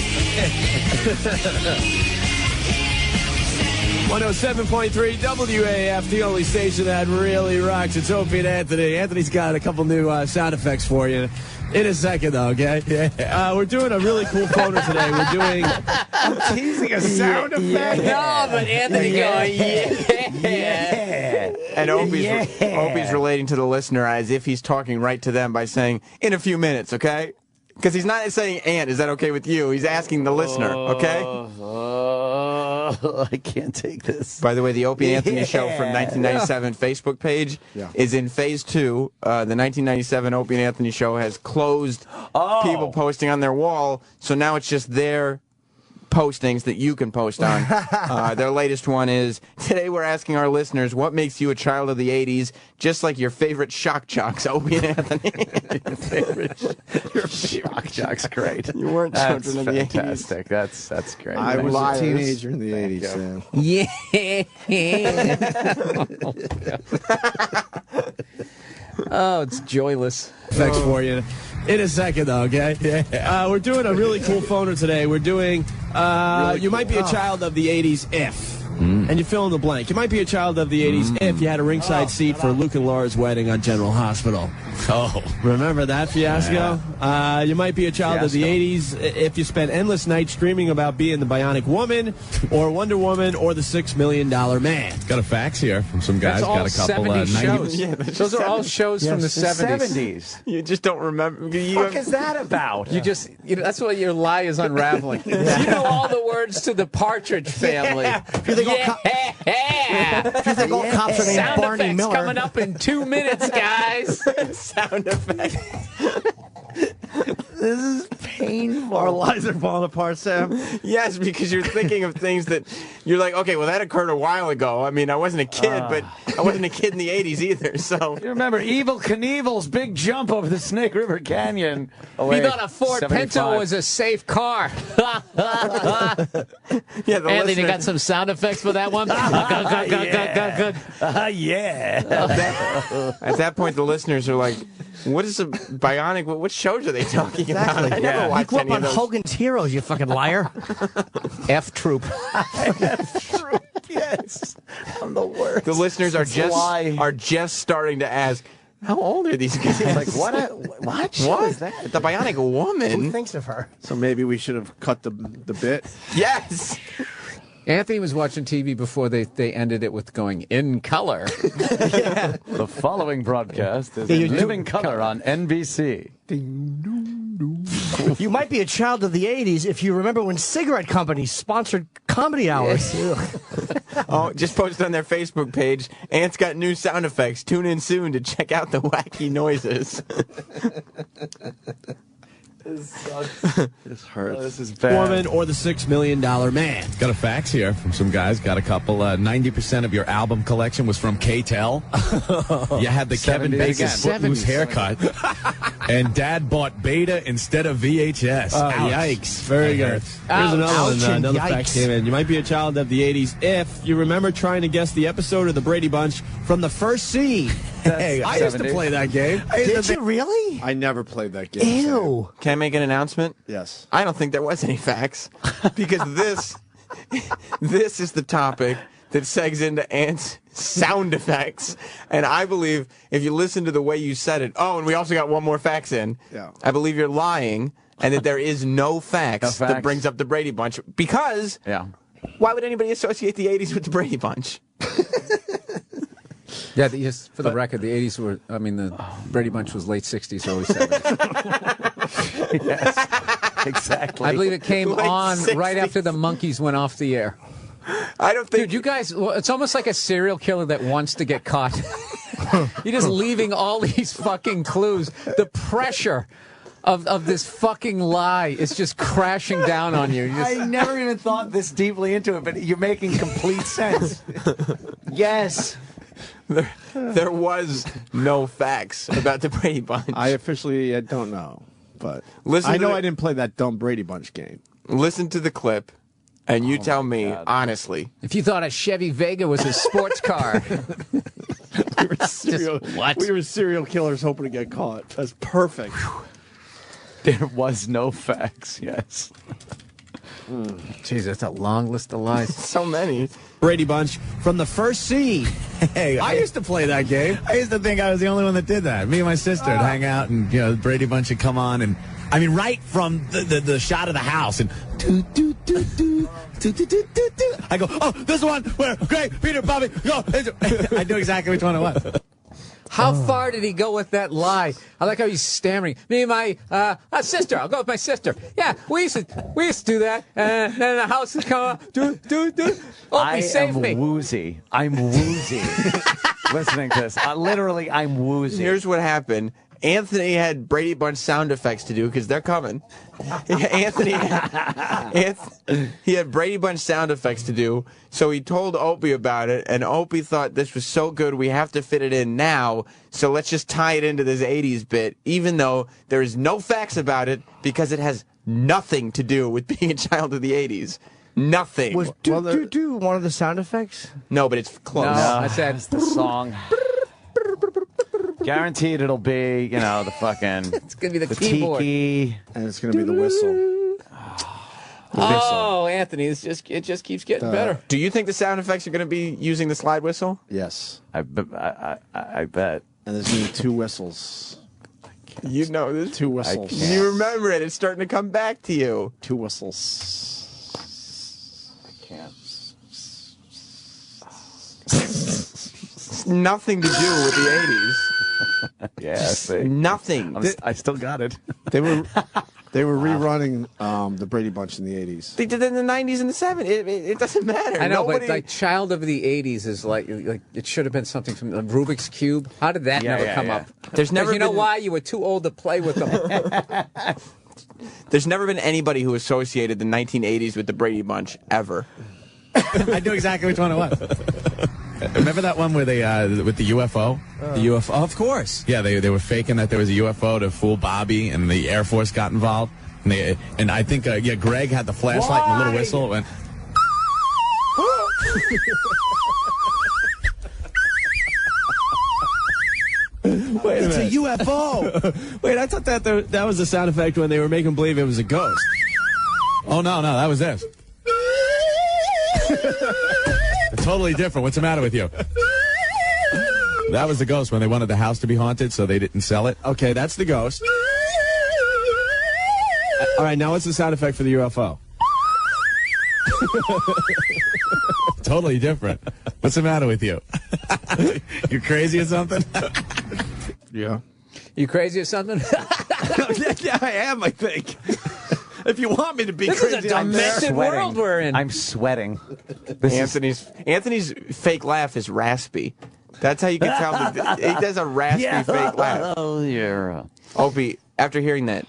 107.3 WAF, the only station that really rocks. It's Opie and Anthony. Anthony's got a couple new sound effects for you in a second, though, okay? We're doing a really cool phoner today. We're doing... I'm teasing a sound effect. No, but Anthony going, yeah. And Opie's relating to the listener as if he's talking right to them by saying, in a few minutes, okay? Because he's not saying, Ant, is that okay with you? He's asking the listener, okay? I can't take this. By the way, the Opie and Anthony show from 1997 Facebook page is in phase 2. The 1997 Opie and Anthony show has closed people posting on their wall, so now it's just their postings that you can post on. Their latest one is, today we're asking our listeners, what makes you a child of the 80s, just like your favorite shock jocks, Opie and Anthony. Your shock jock's great. You weren't children of the 80s. Fantastic. That's great. I was Liars. a teenager in the 80s, Sam. Yeah. Oh, it's joyless. Effects for you in a second, though, okay? We're doing a really cool phoner today. We're doing, you might be a child of the 80s if. And you fill in the blank. You might be a child of the 80s if you had a ringside seat for Luke and Laura's wedding on General Hospital. Oh. Remember that fiasco? You might be a child of the 80s if you spent endless nights dreaming about being the Bionic Woman or Wonder Woman or the $6 Million Man. Got a fax here from some guys. That's all Got a couple 70s 90 shows. Yeah, Those are all shows from the 70s. You just don't remember. What the fuck is that about? You just, that's what your lie is unraveling. You know all the words to the Partridge Family. If you think all cops are named Sound Barney effects Miller. coming up in 2 minutes, guys. Sound effects. This is painful. Our lives are falling apart, Sam. Yes, because you're thinking of things that you're like, okay, well, that occurred a while ago. I mean, I wasn't a kid, but I wasn't a kid in the 80s either, so. You remember Evel Knievel's big jump over the Snake River Canyon? We thought a Ford Pinto was a safe car. Yeah, the Anthony, listener- got some sound effects for that one? At that point, the listeners are like, what is a bionic? What shows are they talking about? I never You watched grew up any on of those. Hogan's Heroes, you fucking liar. F Troop. Yes. I'm the worst. The listeners are just starting to ask, how old are these guys? Like, what show is that? The Bionic Woman? Who thinks of her? So maybe we should have cut the bit. Yes. Anthony was watching TV before they ended it with going, in color. The following broadcast is in living color on NBC. You might be a child of the 80s if you remember when cigarette companies sponsored comedy hours. Oh, just posted on their Facebook page. Ant's got new sound effects. Tune in soon to check out the wacky noises. This sucks. This hurts. This is bad. Woman or the $6 Million Man. Got a fax here from some guys. Got a couple. 90% of your album collection was from K-Tel. You had the Kevin 70s Bacon again. footloose haircut. And Dad bought Beta instead of VHS. Oh, Ouch. yikes. Very good. Here's Ouch. another one. Ouch and Another yikes. fact came in. You might be a child of the 80s if you remember trying to guess the episode of the Brady Bunch from the first scene. Hey, I used to 70s. play that game. Did you really? I never played that game. Ew. Can I make an announcement? Yes. I don't think there was any facts because this is the topic that segs into Ant's sound effects. And I believe if you listen to the way you said it, and we also got one more fax in. Yeah. I believe you're lying and that there is no facts No that facts. brings up the Brady Bunch because Yeah. why would anybody associate the 80s with the Brady Bunch? Yeah, just for the record, the 80s were, the Brady Bunch was late 60s, early 70s. Yes, exactly. I believe it came Late on 60s. right after the Monkees went off the air. I don't think. Dude, you guys, it's almost like a serial killer that wants to get caught. You're just leaving all these fucking clues. The pressure of this fucking lie is just crashing down on you. I never even thought this deeply into it, but you're making complete sense. Yes. There was no facts about the Brady Bunch. I officially don't know, but Listen I to know the- I didn't play that dumb Brady Bunch game. Listen to the clip, and you tell me honestly. If you thought a Chevy Vega was a sports car, We were serial killers hoping to get caught. That's perfect. There was no facts, yes. Jeez, that's a long list of lies. So many. Brady Bunch from the first scene. Hey, I used to play that game. I used to think I was the only one that did that. Me and my sister would hang out, and the Brady Bunch would come on, and right from the shot of the house, and I go, oh, this one where Greg, Peter, Bobby, go. I knew exactly which one it was. How far did he go with that lie? I like how he's stammering. Me and my sister. I'll go with my sister. Yeah, we used to do that. And then the house would come up. Do. Opie, save me. Woozy. I'm woozy. Listening to this. Literally, I'm woozy. Here's what happened. Anthony had Brady Bunch sound effects to do because they're coming. Anthony he had Brady Bunch sound effects to do, so he told Opie about it, and Opie thought this was so good we have to fit it in now, so let's just tie it into this 80s bit, even though there is no facts about it because it has nothing to do with being a child of the 80s. Nothing. Was do one of the sound effects? No, but it's close. No, I said the song. Guaranteed it'll be, the fucking... It's going to be the keyboard. Tiki, and it's going to be the whistle. Oh, Anthony, it just keeps getting better. Do you think the sound effects are going to be using the slide whistle? Yes. I bet. And there's going to be 2 whistles. You know this. 2 whistles. You remember it. It's starting to come back to you. 2 whistles. I can't. It's nothing to do with the 80s. Yeah, see. Nothing. I still got it. They were rerunning the Brady Bunch in the 80s. They did it in the 90s and the 70s. It doesn't matter. I know, but like Child of the 80s is like it should have been something from Rubik's Cube. How did that never come up? There's never you know been- why? You were too old to play with them. There's never been anybody who associated the 1980s with the Brady Bunch ever. I knew exactly which one it was. Remember that one where they with the UFO? The UFO, of course. Yeah, they were faking that there was a UFO to fool Bobby, and the Air Force got involved. And I think Greg had the flashlight and the little whistle. It went. Wait a It's a minute. UFO. Wait, I thought that was the sound effect when they were making believe it was a ghost. Oh no, that was this. Totally different. What's the matter with you? That was the ghost when they wanted the house to be haunted, so they didn't sell it. Okay, that's the ghost. All right, now what's the sound effect for the UFO? Totally different. What's the matter with you? You crazy or something? Yeah. You crazy or something? Yeah, I am, I think. If you want me to be This crazy, is a I'm there. demented world we're in. I'm sweating. Anthony's fake laugh is raspy. That's how you can tell. He does a raspy fake laugh. Oh, yeah. Opie, after hearing that,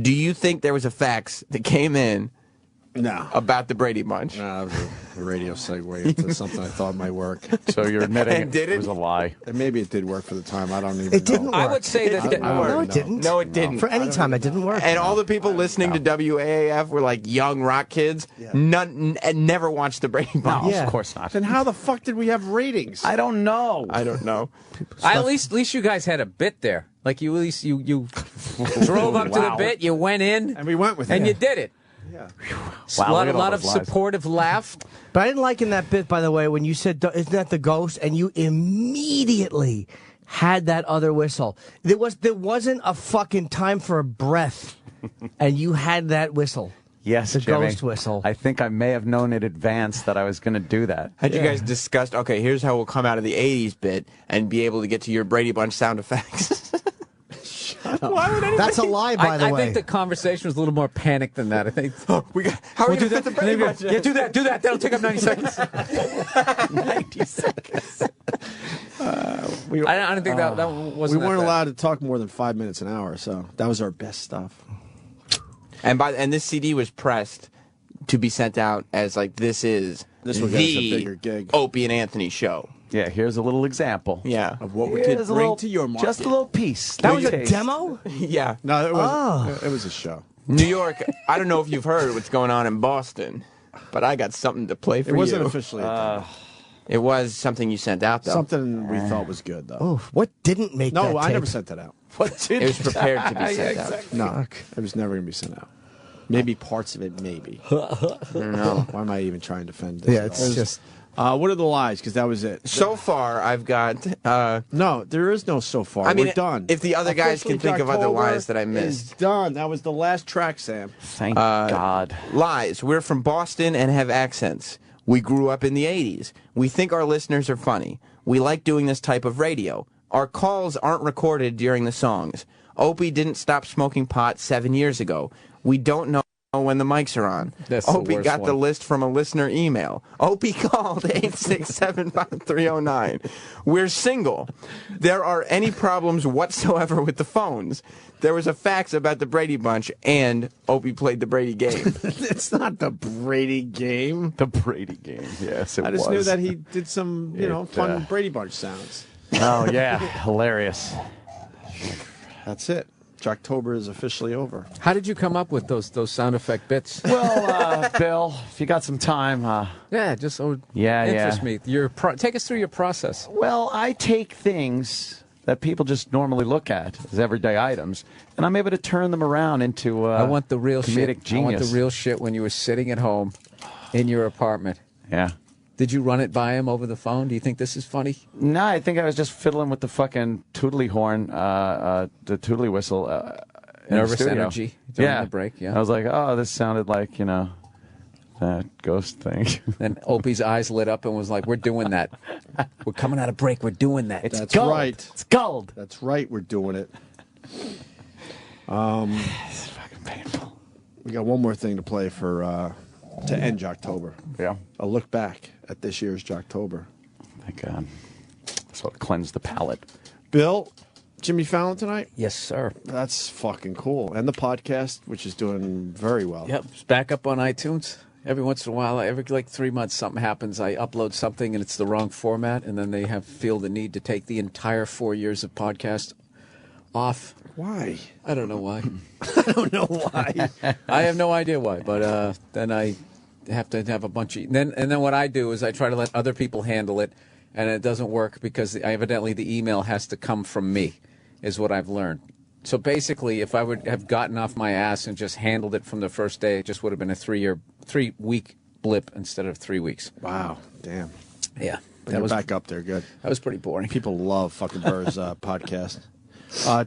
do you think there was a fax that came in about the Brady Bunch? No, that was a radio segue into something I thought might work. So you're admitting And did it it? was a lie. And maybe it did work for the time. I don't even know. It didn't work. I would say that. No, it didn't. No, it didn't. For any time, it didn't work. And all the people listening to WAAF were like young rock kids. None and never watched the Brady Bunch. Yeah. Of course not. Then how the fuck did we have ratings? I don't know. I don't know. At least you guys had a bit there. Like you at least you drove up to the bit, you went in, And we went with and it. you did it. Yeah. Wow, a look at all lot of those lies. supportive laugh. But I didn't like in that bit, by the way, when you said, isn't that the ghost? And you immediately had that other whistle. There wasn't a fucking time for a breath. And you had that whistle. Yes, The Jimmy. ghost whistle. I think I may have known in advance that I was going to do that. Had you guys discussed, okay, here's how we'll come out of the 80s bit and be able to get to your Brady Bunch sound effects? Why would That's a lie, by the I way. think the conversation was a little more panicked than that. I think. How are we going to fit the Brady Bunch? Yeah, do that. That'll take up 90 seconds. 90 seconds. I don't think that wasn't. We weren't that bad. allowed to talk more than 5 minutes an hour, so that was our best stuff. And this CD was pressed to be sent out as like this is This will get us a bigger gig. Opie and Anthony show. Yeah, here's a little example. Yeah, of what we could bring to your market. Just a little piece. That was a Taste. demo? Yeah. No, it was. It was a show. New York. I don't know if you've heard what's going on in Boston, but I got something to play for you. It wasn't officially. It was something you sent out though. Something we thought was good though. Oh, what didn't make that No, I tape? never sent that out. What It was prepared to be sent out. No, it was never going to be sent out. Maybe parts of it, maybe. I don't know. Why am I even trying to defend this? Yeah, it's just... what are the lies? Because that was it. So far, I've got... no, there is no so far. I mean, we're done. if the other guys Officially, can think of other Jocktober lies that I is missed. done. That was the last track, Sam. Thank God. Lies. We're from Boston and have accents. We grew up in the 80s. We think our listeners are funny. We like doing this type of radio. Our calls aren't recorded during the songs. Opie didn't stop smoking pot 7 years ago. We don't know when the mics are on. That's the Opie worst got the one. list from a listener email. Opie called 867-5309. We're single. There are any problems whatsoever with the phones. There was a fax about the Brady Bunch, and Opie played the Brady game. It's not the Brady game. The Brady game. Yes, it was. I just knew that he did some, fun Brady Bunch sounds. Oh, yeah. Hilarious. That's it. Jocktober is officially over. How did you come up with those sound effect bits? Well, Bill, if you got some time. Yeah, just interest me. Take us through your process. Well, I take things that people just normally look at as everyday items, and I'm able to turn them around into I want the real comedic shit. genius. I want the real shit when you were sitting at home in your apartment. Yeah. Did you run it by him over the phone? Do you think this is funny? No, I think I was just fiddling with the fucking tootly horn, the tootly whistle. In Nervous the studio. energy during the break, yeah. I was like, oh, this sounded like, that ghost thing. Then Opie's eyes lit up and was like, we're doing that. We're coming out of break. We're doing that. That's gold. right. It's gold. That's right. We're doing it. It's fucking painful. We got one more thing to play for to end Jocktober. Yeah. A look back at this year's Jocktober. Thank God. So it cleansed the palate. Bill, Jimmy Fallon tonight? Yes, sir. That's fucking cool. And the podcast, which is doing very well. Yep, it's back up on iTunes. Every once in a while, every 3 months, something happens. I upload something and it's the wrong format, and then they feel the need to take the entire 4 years of podcast off. Why? I don't know why. I don't know why. I have no idea why, but then I have to have a bunch of... And then what I do is I try to let other people handle it, and it doesn't work because evidently the email has to come from me, is what I've learned. So basically, if I would have gotten off my ass and just handled it from the first day, it just would have been a 3-week blip instead of 3 weeks. Wow. Damn. Yeah. But you're back up there. Good. That was pretty boring. People love fucking Burr's podcast.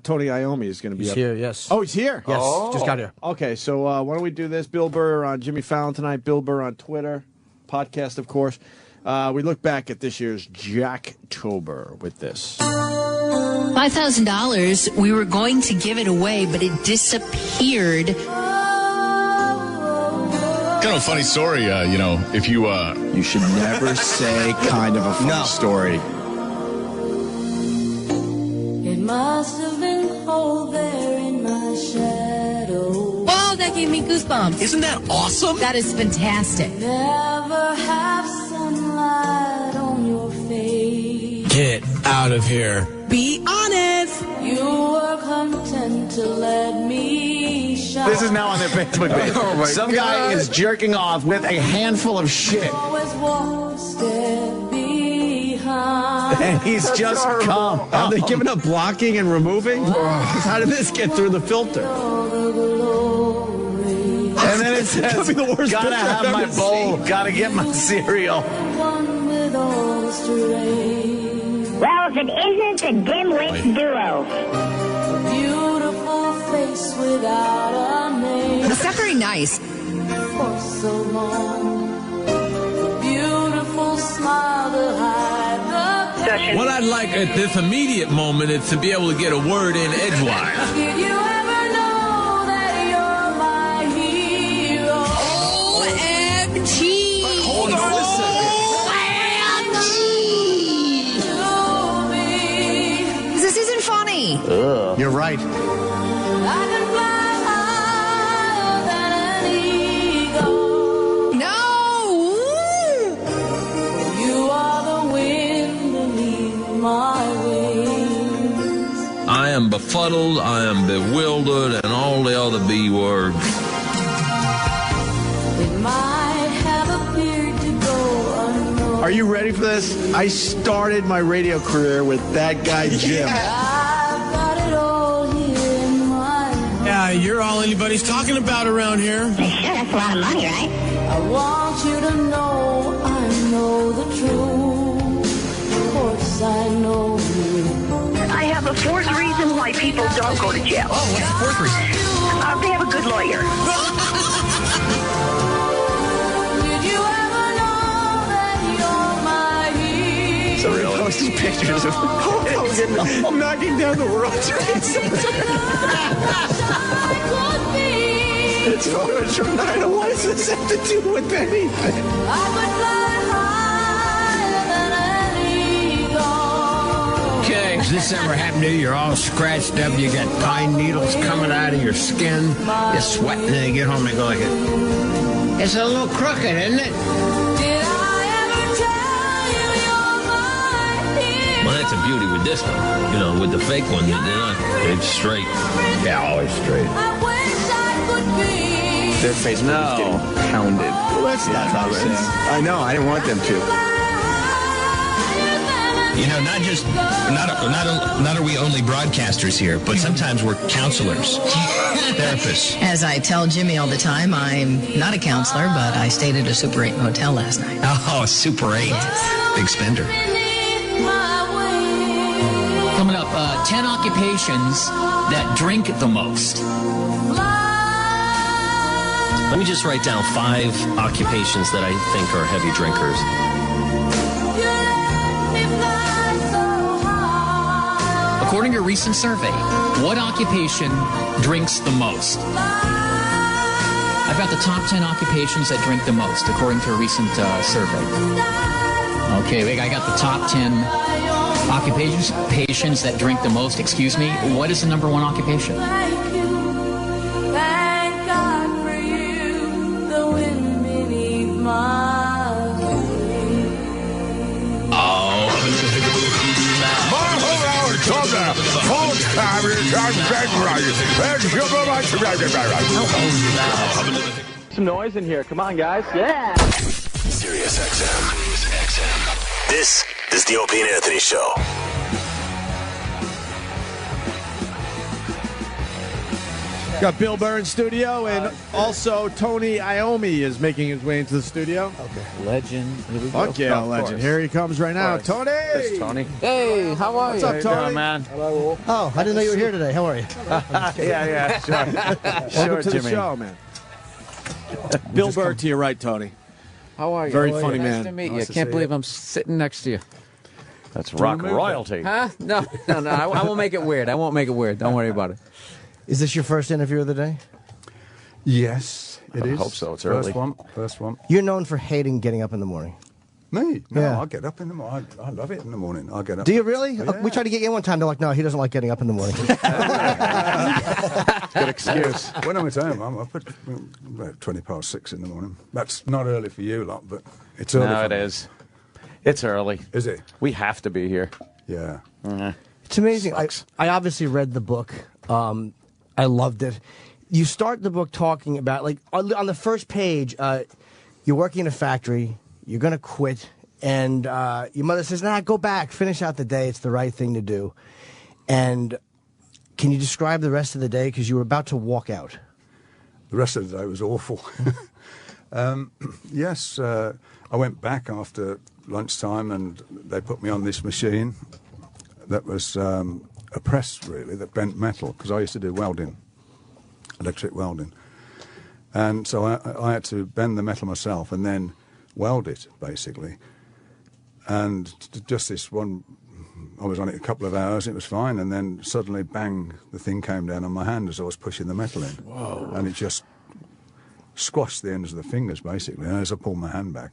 Tony Iommi is going to be He's up. here, yes. Oh, he's here? Yes, just got here. Okay, so why don't we do this? Bill Burr on Jimmy Fallon tonight. Bill Burr on Twitter. Podcast, of course. We look back at this year's Jocktober with this. $5,000. We were going to give it away, but it disappeared. Kind of a funny story, if you... You should never say kind of a funny story. It must have been cold there in my shadow. Oh, that gave me goosebumps. Isn't that awesome? That is fantastic. Never have sunlight on your face. Get out of here. Be honest. You were content to let me shine. This is now on their Facebook page. Oh my Some God. guy is jerking off with a handful of shit. Always walk a step behind. And he's just come. Are they giving up blocking and removing? How did this get through the filter? And then it says, Could be the worst gotta picture I've have my ever bowl, seen. gotta get my cereal. One with all strength. Well, if it isn't the dim-wit duo. A beautiful face without a name. It's not very nice. for so long. The beautiful smile to hide the What I'd like at this immediate moment is to be able to get a word in edgewise. Did you ever know that you're my hero? OMG! Hold on a second. This isn't funny. You're right. I can fly higher than an eagle. No! You are the wind beneath my wings. I am befuddled, I am bewildered, and all the other B words. It might have appeared to go unnoticed. Are you ready for this? I started my radio career with that guy, Jim. I've got it all here in my heart. Yeah, you're all anybody's talking about around here. Sure, that's a lot of money, right? I want you to know I know the truth. Of course I know you. I have a fourth reason why people don't go to jail. Oh, what's the fourth reason? They have a good lawyer. Did you ever know that you're my hero? So we're posting pictures of Hulk Hogan knocking down the World Trade Center. It's photos from 9/11. What does this have to do with anything? I could fly higher than an eagle. Okay, has this ever happened to you? You're all scratched up, you got pine needles coming out of your skin, you're sweating, and you get home and go like it. It's a little crooked, isn't it? Did I ever tell you you're my hero? Well, that's a beauty with this one. You know, with the fake one, they're straight. Yeah, always straight. I wish I could be. Their Facebook is getting pounded. Well, that's not nonsense. I know. I didn't want them to. You know, not are we only broadcasters here, but sometimes we're counselors, therapists. As I tell Jimmy all the time, I'm not a counselor, but I stayed at a Super 8 motel last night. Oh, Super 8. Big spender. Coming up, 10 occupations that drink the most. Let me just write down 5 occupations that I think are heavy drinkers. According to a recent survey, what occupation drinks the most? I've got the top 10 occupations that drink the most, according to a recent survey. Okay, I got the top 10 occupations that drink the most. Excuse me, what is the number 1 occupation? Thank God for you, the wind beneath my wings. Oh. Some noise in here. Come on, guys. Yeah. Sirius XM. This is the Opie and Anthony Show. Got Bill Burr in studio, and also Tony Iommi is making his way into the studio. Okay. Legend. Here we Fuck go. yeah, Of legend. course. Here he comes right now. Of course. Tony! It's Tony. Hey, how are What's you? up, Tony? man? Hello. Oh, I didn't know you were here today. How are you? Yeah, sure. Welcome to the show, man. Bill Burr to your right, Tony. How are you? Very How are funny you? man. Nice to meet you. Nice to Can't see believe you. I'm sitting next to you. That's rock royalty. Huh? No. I won't make it weird. I won't make it weird. Don't worry about it. Is this your first interview of the day? Yes, it is. I hope so. It's First early. one. First one. You're known for hating getting up in the morning. Me? No, Yeah. I get up in the morning. I love it in the morning. I get up. Do you really? Yeah. We tried to get you in one time. They're like, no, he doesn't like getting up in the morning. Good excuse. When I'm at home, I'm up at about 6:20 in the morning. That's not early for you lot, but it's early. No, for it me. is. It's early. Is it? We have to be here. Yeah. It's amazing. I obviously read the book. I loved it. You start the book talking about, like, on the first page, you're working in a factory, you're going to quit, and your mother says, nah, go back, finish out the day, it's the right thing to do. And can you describe the rest of the day? Because you were about to walk out. The rest of the day was awful. Yes, I went back after lunchtime and they put me on this machine that was a press, really, that bent metal, because I used to do welding, electric welding. And so I had to bend the metal myself and then weld it, basically. And just this one, I was on it a couple of hours, it was fine, and then suddenly, bang, the thing came down on my hand as I was pushing the metal in. Whoa. And it just squashed the ends of the fingers, basically. And as I pulled my hand back,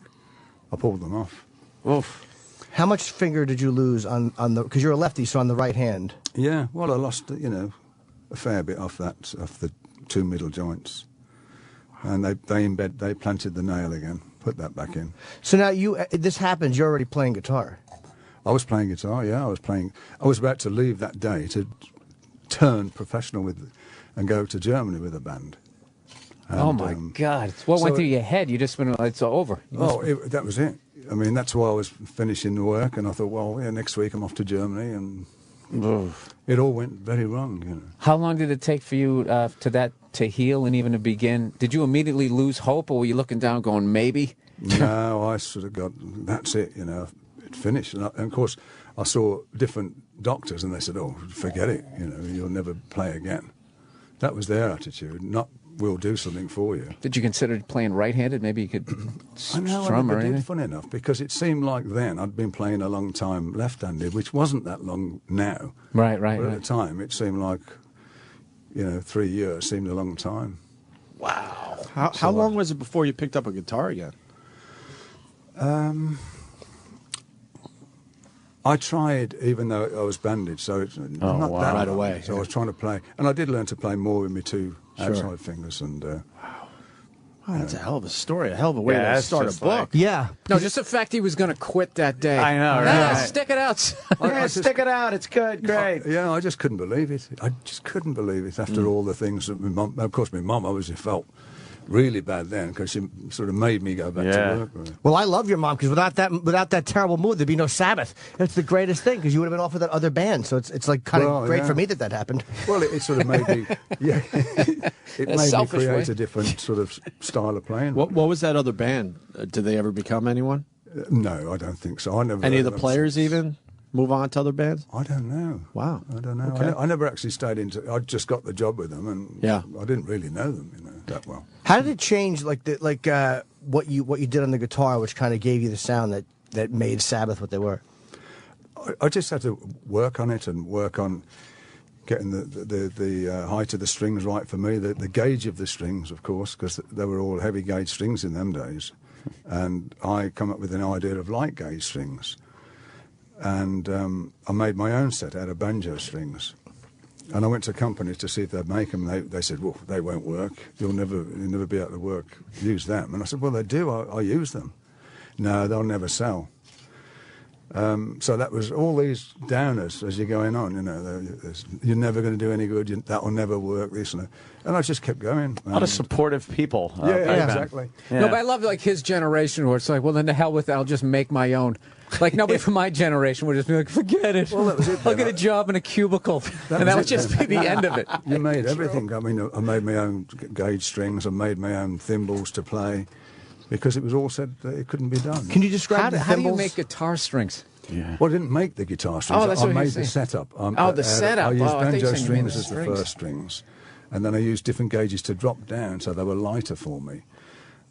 I pulled them off. Oof. How much finger did you lose on the, because you're a lefty, so on the right hand? Yeah, well, I lost, a fair bit off the 2 middle joints. And they planted the nail again, put that back in. So now this happens, you're already playing guitar. I was playing guitar, yeah. I was about to leave that day to turn professional and go to Germany with a band. And, oh, my God. What went through your head? You just went, it's over. That was it. I mean, that's why I was finishing the work, and I thought, well, yeah, next week I'm off to Germany, and it all went very wrong. How long did it take for you to heal and even to begin? Did you immediately lose hope, or were you looking down going, maybe? No, I sort of got, that's it, it finished. And of course, I saw different doctors, and they said, oh, forget it, you'll never play again. That was their attitude, not we'll do something for you. Did you consider playing right-handed? Maybe you could strum or anything? I did, funny enough, because it seemed like then I'd been playing a long time left-handed, which wasn't that long now. Right. But at the time, it seemed like, 3 years seemed a long time. Wow. How long was it before you picked up a guitar again? I tried, even though I was bandaged, so it's not that right long. away. So I was trying to play, and I did learn to play more with my two outside fingers. And wow, that's a hell of a story, a hell of a way to start a book. Yeah. No, just the fact he was going to quit that day. I know, right? Stick it out. Stick it out. It's good, great. I just couldn't believe it. I just couldn't believe it after all the things that my mum. Of course, my mum obviously felt really bad then because she sort of made me go back to work. Well, I love your mom because without that terrible mood, there'd be no Sabbath. It's the greatest thing because you would have been off with that other band. So it's like kind of great for me that happened. Well, it sort of made me, it made me create a different sort of style of playing. What was that other band? Did they ever become anyone? No, I don't think so. I never. Any of the players even move on to other bands? I don't know. Wow. I don't know. Okay. I never actually stayed into. I just got the job with them, and I didn't really know them, that well. How did it change, what you did on the guitar, which kind of gave you the sound that made Sabbath what they were? I just had to work on it and work on getting the height of the strings right for me, the gauge of the strings, of course, because they were all heavy gauge strings in them days, and I come up with an idea of light gauge strings. And I made my own set out of banjo strings. And I went to companies to see if they'd make them. They said, well, they won't work. You'll never be able to use them. And I said, well, they do. I use them. No, they'll never sell. So that was all these downers as you're going on. You're never going to do any good. That will never work. This and that. And I just kept going. A lot of supportive people. Exactly. Yeah. No, but I love his generation where it's like, well, then the hell with it. I'll just make my own. Like nobody from my generation would just be like, forget it. Well, that was it. I'll get a job in a cubicle, and that would just be the end of it. You made everything. I mean, I made my own gauge strings. I made my own thimbles to play, because it was all said that it couldn't be done. Can you describe how do you make guitar strings? Yeah. Well, I didn't make the guitar strings. Oh, that's what I made the setup. The setup. I used banjo strings as the first strings, and then I used different gauges to drop down, so they were lighter for me.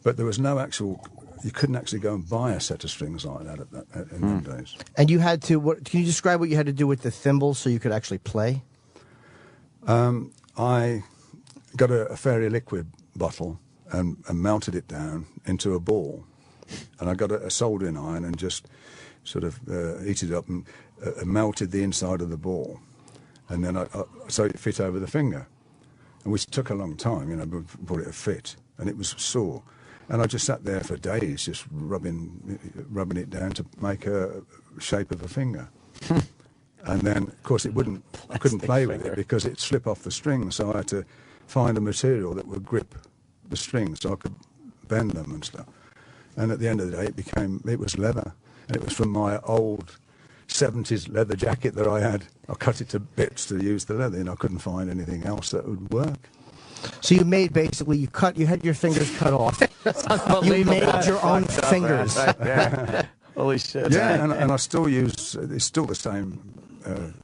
But there was no actual. You couldn't actually go and buy a set of strings like that in them days. And you had to. Can you describe what you had to do with the thimbles so you could actually play? I got a fairy liquid bottle and melted it down into a ball, and I got a soldering iron and just sort of heated it up and melted the inside of the ball, and then so it fit over the finger, and which took a long time, before it fit, and it was sore. And I just sat there for days, just rubbing it down to make a shape of a finger. And then, of course, I couldn't play with it because it'd slip off the strings. So I had to find a material that would grip the strings so I could bend them and stuff. And at the end of the day, it was leather. And it was from my old 70s leather jacket that I had. I cut it to bits to use the leather, and I couldn't find anything else that would work. So you made basically you had your fingers cut off. That's unbelievable. You made your own fingers. Right. Holy shit! Yeah, and I still use. It's still the same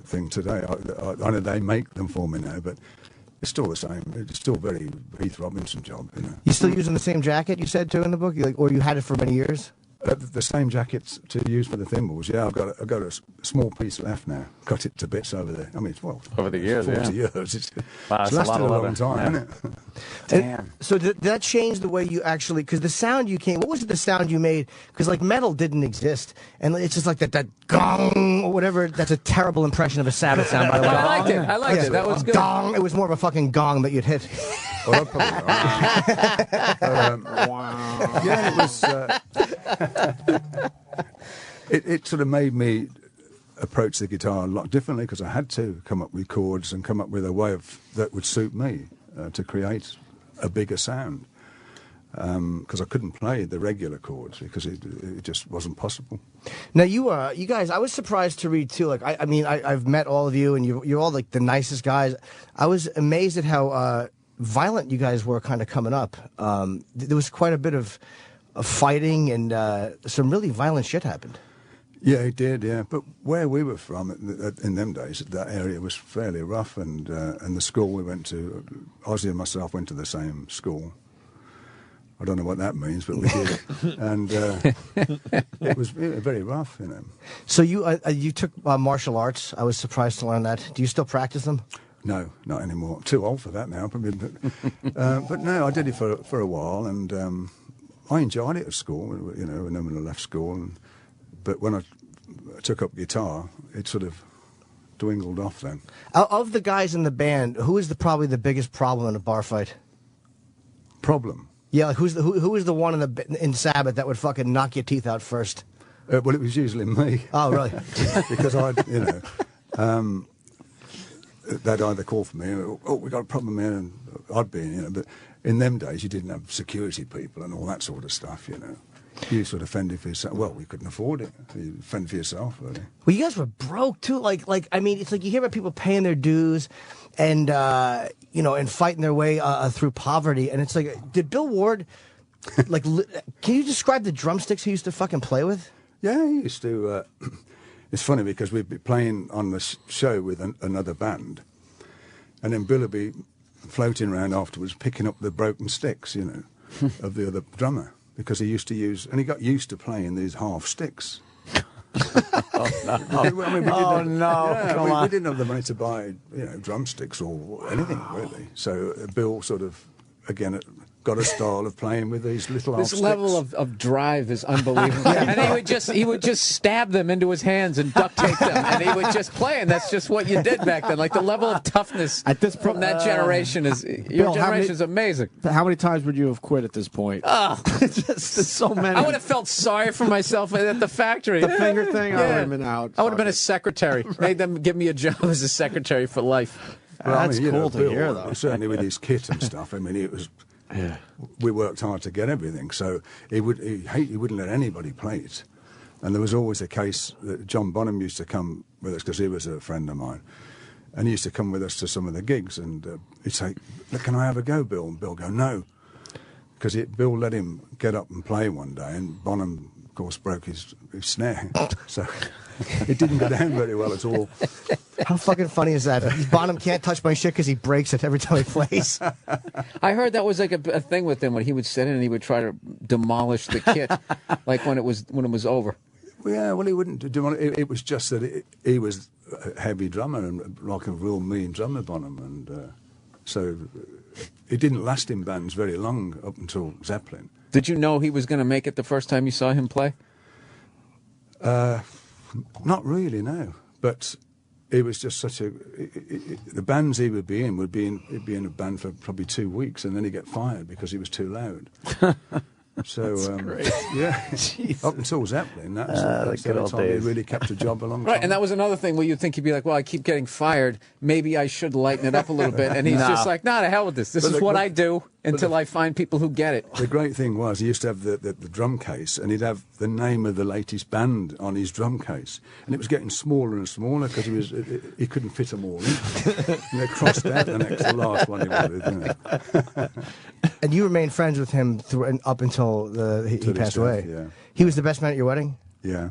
thing today. I know they make them for me now, but It's still the same. It's still very Heath Robinson job, you know. You still using the same jacket you said too in the book, or you had it for many years? The same jackets to use for the thimbles. Yeah, I've got a small piece left now. Cut it to bits over there. I mean, it's over the years, 40 yeah. years. It's Wow, that's lasted a a lot of long time, leather. hasn't it? Damn. So did that change the way you actually? Because the sound you came, what was the sound you made? Because like metal didn't exist, and it's just like that gong or whatever. That's a terrible impression of a Sabbath sound. By the way, I liked it. I liked it. That was good. Gong. It was more of a fucking gong that you'd hit. Well, that's probably wow. Yeah, it was. It sort of made me approach the guitar a lot differently because I had to come up with chords and come up with a way that would suit me to create a bigger sound. Because I couldn't play the regular chords because it just wasn't possible. Now you guys, I was surprised to read too. Like I've met all of you, and you're all like the nicest guys. I was amazed at how violent you guys were kind of coming up. There was quite a bit of fighting, and some really violent shit happened. Yeah, it did. Yeah, but where we were from in them days, that area was fairly rough, and the school we went to, Ozzy and myself went to the same school. I don't know what that means, but we did, and it was very rough, you know. So you took martial arts. I was surprised to learn that. Do you still practice them? No, not anymore. Too old for that now. But no, I did it for a while, and I enjoyed it at school. You know, and then when I left school, but when I took up guitar, it sort of dwindled off. Then, of the guys in the band, who is probably the biggest problem in a bar fight? Problem. Yeah, like who was the one in Sabbath that would fucking knock your teeth out first? Well, it was usually me. Oh, really? Because they'd either call for me, oh, we got a problem here, and I'd be, you know. But in them days, you didn't have security people and all that sort of stuff, you know. You sort of fended for yourself. Well, we couldn't afford it. You fend for yourself, really. Well, you guys were broke too. Like I mean, it's like you hear about people paying their dues, and and fighting their way through poverty. And it's like, did Bill Ward, can you describe the drumsticks he used to fucking play with? Yeah, he used to. It's funny because we'd be playing on the show with another band, and then Bill would be floating around afterwards, picking up the broken sticks, you know, of the other drummer. Because he used to use, and he got used to playing these half sticks. Oh, no. We didn't have the money to buy, drumsticks or anything really. So Bill sort of, again, got a style of playing with these little half This level of drive is unbelievable. And he would just stab them into his hands and duct tape them, and he would just play, and that's just what you did back then. Like the level of toughness from that generation your generation is amazing. How many times would you have quit at this point? Oh, just so many. I would have felt sorry for myself at the factory. The finger thing, I would have been out. I would have been a secretary. Made them give me a job as a secretary for life. Well, that's cool to hear, though. Certainly with his kit and stuff. I mean, it was. Yeah. We worked hard to get everything, so he wouldn't let anybody play it. And there was always a case that John Bonham used to come with us because he was a friend of mine, and he used to come with us to some of the gigs, and he'd say, "Can I have a go, Bill?" And Bill would go, "No," because Bill let him get up and play one day, and Bonham, of course, broke his snare, so it didn't go down very well at all. How fucking funny is that? Bonham can't touch my shit because he breaks it every time he plays. I heard that was like a thing with him when he would sit in and he would try to demolish the kit, like when it was over. Well, yeah, well, he wouldn't do it. It was just that he was a heavy drummer and like a real mean drummer, Bonham, and so it didn't last in bands very long up until Zeppelin. Did you know he was going to make it the first time you saw him play? Not really, no. But it was just such a... the bands he would be in he'd be in a band for probably 2 weeks, and then he'd get fired because he was too loud. So, yeah, up until Zeppelin, that's the only time he really kept a job a long time. Right, and that was another thing where you'd think he'd be like, well, I keep getting fired, maybe I should lighten it up a little bit. And he's just like, nah, to hell with this. This is what I do until I find people who get it. The great thing was he used to have the drum case, and he'd have the name of the latest band on his drum case. And it was getting smaller and smaller because he couldn't fit them all in. And they crossed out the last one he wanted. And you remained friends with him up until he passed away. Yeah. He was the best man at your wedding? Yeah.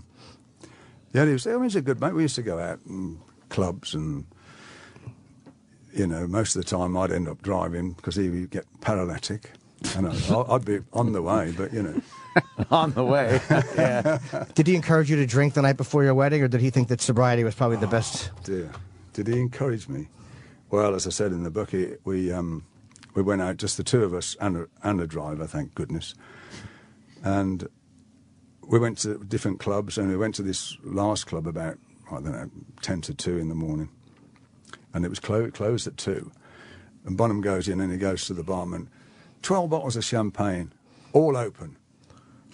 Yeah, he was a good mate. We used to go out in clubs, and you know, most of the time I'd end up driving because he would get paralytic. And I'd be on the way, but, you know. On the way. Yeah. Did he encourage you to drink the night before your wedding, or did he think that sobriety was probably the best? Dear. Did he encourage me? Well, as I said in the book, we went out, just the two of us and a driver, thank goodness. And we went to different clubs, and we went to this last club about, I don't know, 10 to 2 in the morning. And it was closed at 2. And Bonham goes in and he goes to the barman, 12 bottles of champagne, all open.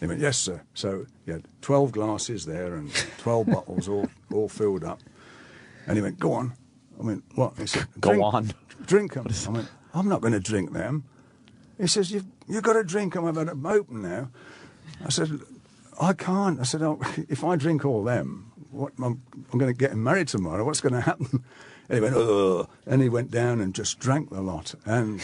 He went, yes, sir. So he had 12 glasses there and 12 bottles all filled up. And he went, go on. I went, what? He said, go on. Drink them. I went, I'm not going to drink them. He says, you've got to drink them. I've had them open now. I said, I can't. I said, if I drink all them, I'm going to get married tomorrow. What's going to happen? And he went, ugh. And he went down and just drank the lot. And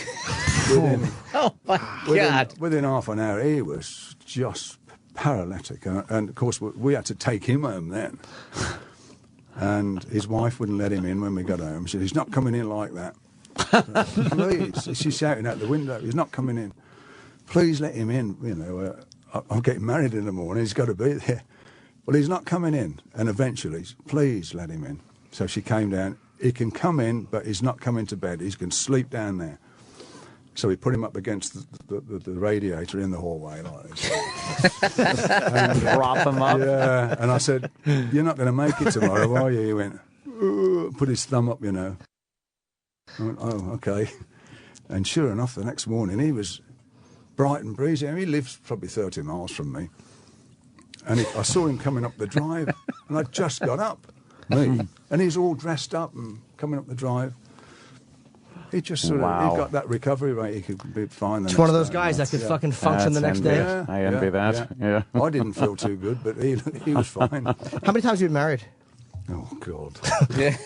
within half an hour, he was just paralytic. And of course, we had to take him home then. And his wife wouldn't let him in when we got home. She said, he's not coming in like that. Please. She's shouting out the window, he's not coming in. Please let him in. You know, I'm getting married in the morning. He's got to be there. Well, he's not coming in. And eventually, please let him in. So she came down. He can come in, but he's not coming to bed. He can sleep down there. So we put him up against the radiator in the hallway like this. And prop him up? Yeah. And I said, you're not going to make it tomorrow, are you? He went, put his thumb up, you know. I went, oh, okay. And sure enough, the next morning, he was bright and breezy. I mean, he lives probably 30 miles from me. And I saw him coming up the drive, and I just got up, me. And he's all dressed up and coming up the drive. He just sort of, he got that recovery rate, he could be fine. It's one of those guys that could fucking function the next day. Yeah, I envy that. Yeah. I didn't feel too good, but he was fine. How many times have you been married? Oh, God. Yeah.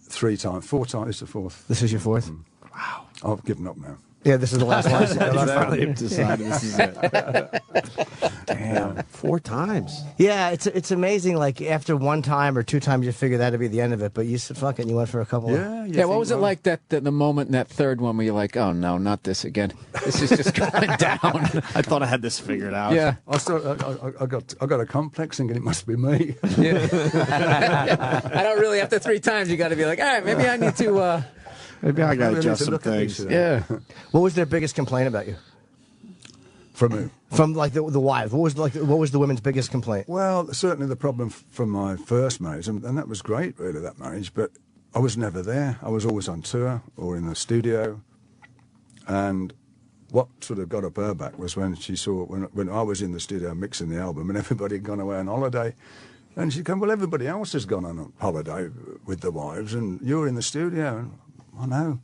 3 times. 4 times. This is the 4th. This is your 4th? Wow. I've given up now. Yeah, this is the last one. Finally decided this is it. Damn, 4 times. Yeah, it's amazing. Like after 1 time or 2 times, you figure that'd be the end of it. But you said, "Fuck it," you went for a couple. Yeah. What was it like that the moment in that third one where you're like, "Oh no, not this again. This is just going down." I thought I had this figured out. Yeah, I got a complex thinking it must be me. Yeah. I don't really. After 3 times, you got to be like, "All right, maybe I need to." Maybe I got to adjust some things. Yeah. What was their biggest complaint about you? From who? From like the wives. What was the women's biggest complaint? Well, certainly the problem from my first marriage, and that was great, really, that marriage. But I was never there. I was always on tour or in the studio. And what sort of got up her back was when she saw when I was in the studio mixing the album, and everybody had gone away on holiday. And she'd come, well, everybody else has gone on a holiday with the wives, and you're in the studio. And I know.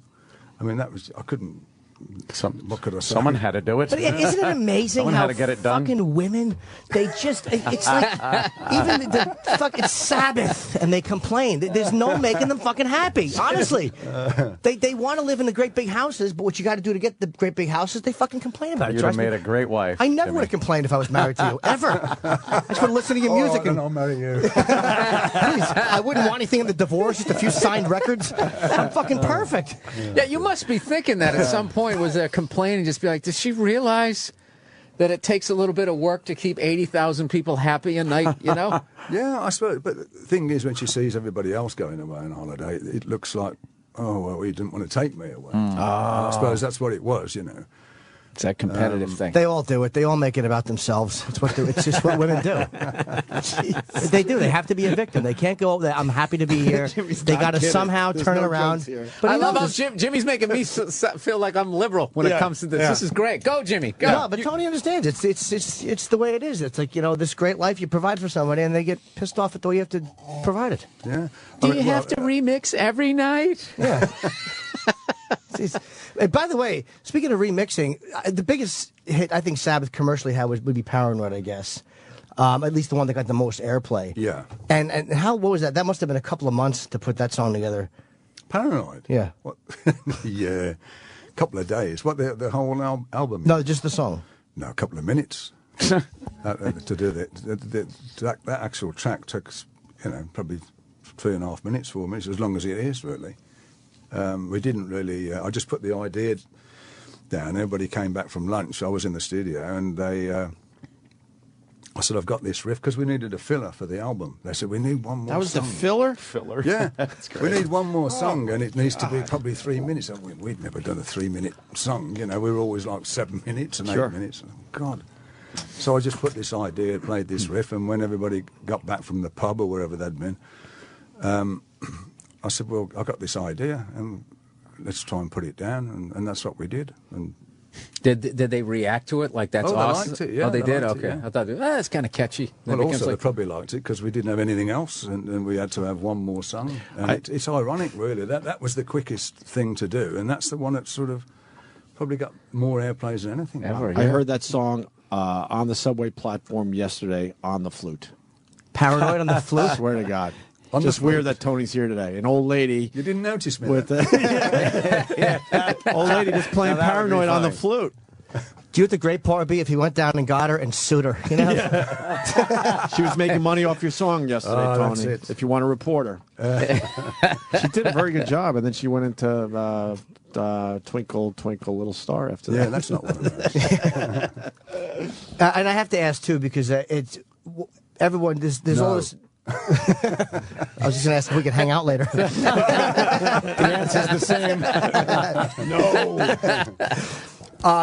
I mean, I couldn't. What could I say? Someone had to do it. But isn't it amazing Someone how had to get it done. fucking women, they just, it's like, even the fucking Sabbath, and they complain. There's no making them fucking happy, honestly. They want to live in the great big houses, but what you got to do to get the great big houses, they fucking complain about it. You'd have made a great wife. I never would have complained if I was married to you, ever. I just would listen to your music. And I'll marry you. Please, I wouldn't want anything in the divorce, just a few signed records. I'm fucking perfect. Yeah, you must be thinking that at some point. Was there a complaint and just be like, does she realize that it takes a little bit of work to keep 80,000 people happy a night, you know? Yeah, I suppose. But the thing is, when she sees everybody else going away on holiday, it looks like, oh, well, he didn't want to take me away. I suppose that's what it was, you know. It's that competitive thing. They all do it. They all make it about themselves. It's just what women do. They do. They have to be a victim. They can't go over there. I'm happy to be here. They got to somehow turn it around. But I love how Jimmy's making me feel like I'm liberal when it comes to this. Yeah. This is great. Go, Jimmy. Go. No, but Tony understands. It's the way it is. It's like, you know, this great life you provide for somebody, and they get pissed off at the way you have to provide it. Yeah. Do you have to remix every night? Yeah. And by the way, speaking of remixing, the biggest hit I think Sabbath commercially had would be Paranoid, I guess. At least the one that got the most airplay. Yeah. And what was that? That must have been a couple of months to put that song together. Paranoid? Yeah. What? Yeah. A couple of days. What, the whole album? No, just the song. No, a couple of minutes to do that. That actual track took, you know, probably 3.5 minutes, 4 minutes, as long as it is, really. We didn't really. I just put the idea down. Everybody came back from lunch. I was in the studio, and I said, I've got this riff, because we needed a filler for the album. They said, we need one more That was song. the filler? Filler. Yeah. That's great. We need one more song, and it needs to be probably 3 minutes. And we'd never done a 3-minute song, you know. We were always like 7 minutes and 8 minutes. Oh, God. So I just put this idea, played this riff, and when everybody got back from the pub or wherever they'd been, I said, well, I got this idea, and let's try and put it down, and that's what we did. And Did they react to it? Like, that's they awesome? liked it, yeah. Oh, they did? liked it, Okay. yeah. I thought, it's kind of catchy. Then Well, it becomes also, like, they probably liked it because we didn't have anything else, and we had to have one more song. And it's ironic, really. That was the quickest thing to do, and that's the one that sort of probably got more airplays than anything ever. I heard that song on the subway platform yesterday on the flute. Paranoid on the flute? I swear to God. On the Just flute? weird that Tony's here today. An old lady. You didn't notice me. With old lady just playing Now that would be Paranoid on the funny. flute. Do you know what the great part would be if he went down and got her and sued her? You know? She was making money off your song yesterday, Oh, Tony. that's it. If you want to report her. She did a very good job, and then she went into Twinkle, Twinkle, Little Star after that. Yeah, that's not one of those. And I have to ask, too, because it's everyone, there's all this. I was just going to ask if we could hang out later. The answer's the same. No.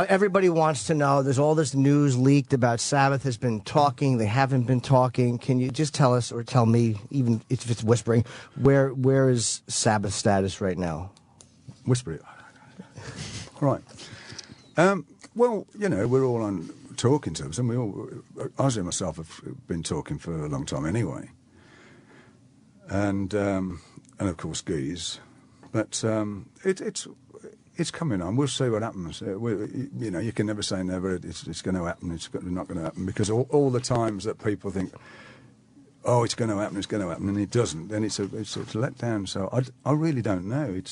Everybody wants to know. There's all this news leaked about Sabbath has been talking. They haven't been talking. Can you just tell us, or tell me, even if it's whispering, where is Sabbath status right now? Whisper it. Right. Well, you know, we're all on talking terms, and Ozzy and myself have been talking for a long time anyway. And of course, Geese. But it's coming on. We'll see what happens. You know, you can never say never. It's going to happen. It's not going to happen, because all the times that people think, oh, it's going to happen, and it doesn't, then it's a letdown. So I really don't know.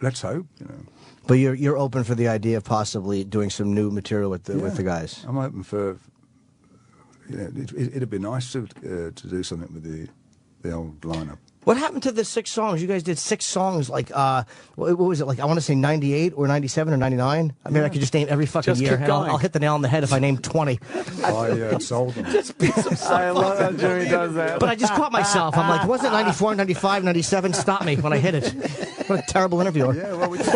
Let's hope, you know. But you're open for the idea of possibly doing some new material with the guys. I'm open for. Yeah, it'd be nice to do something with the old lineup. What happened to the 6 songs? You guys did 6 songs, like, what was it, like, I want to say 98 or 97 or 99? I mean, I could just name every fucking Just year. keep And going. I'll hit the nail on the head if I name 20. I sold them. Just be some I love how Jimmy does that. But I just caught myself. I'm like, was it 94, 95, 97? Stop me when I hit it. What a terrible interviewer. Yeah, well, we did.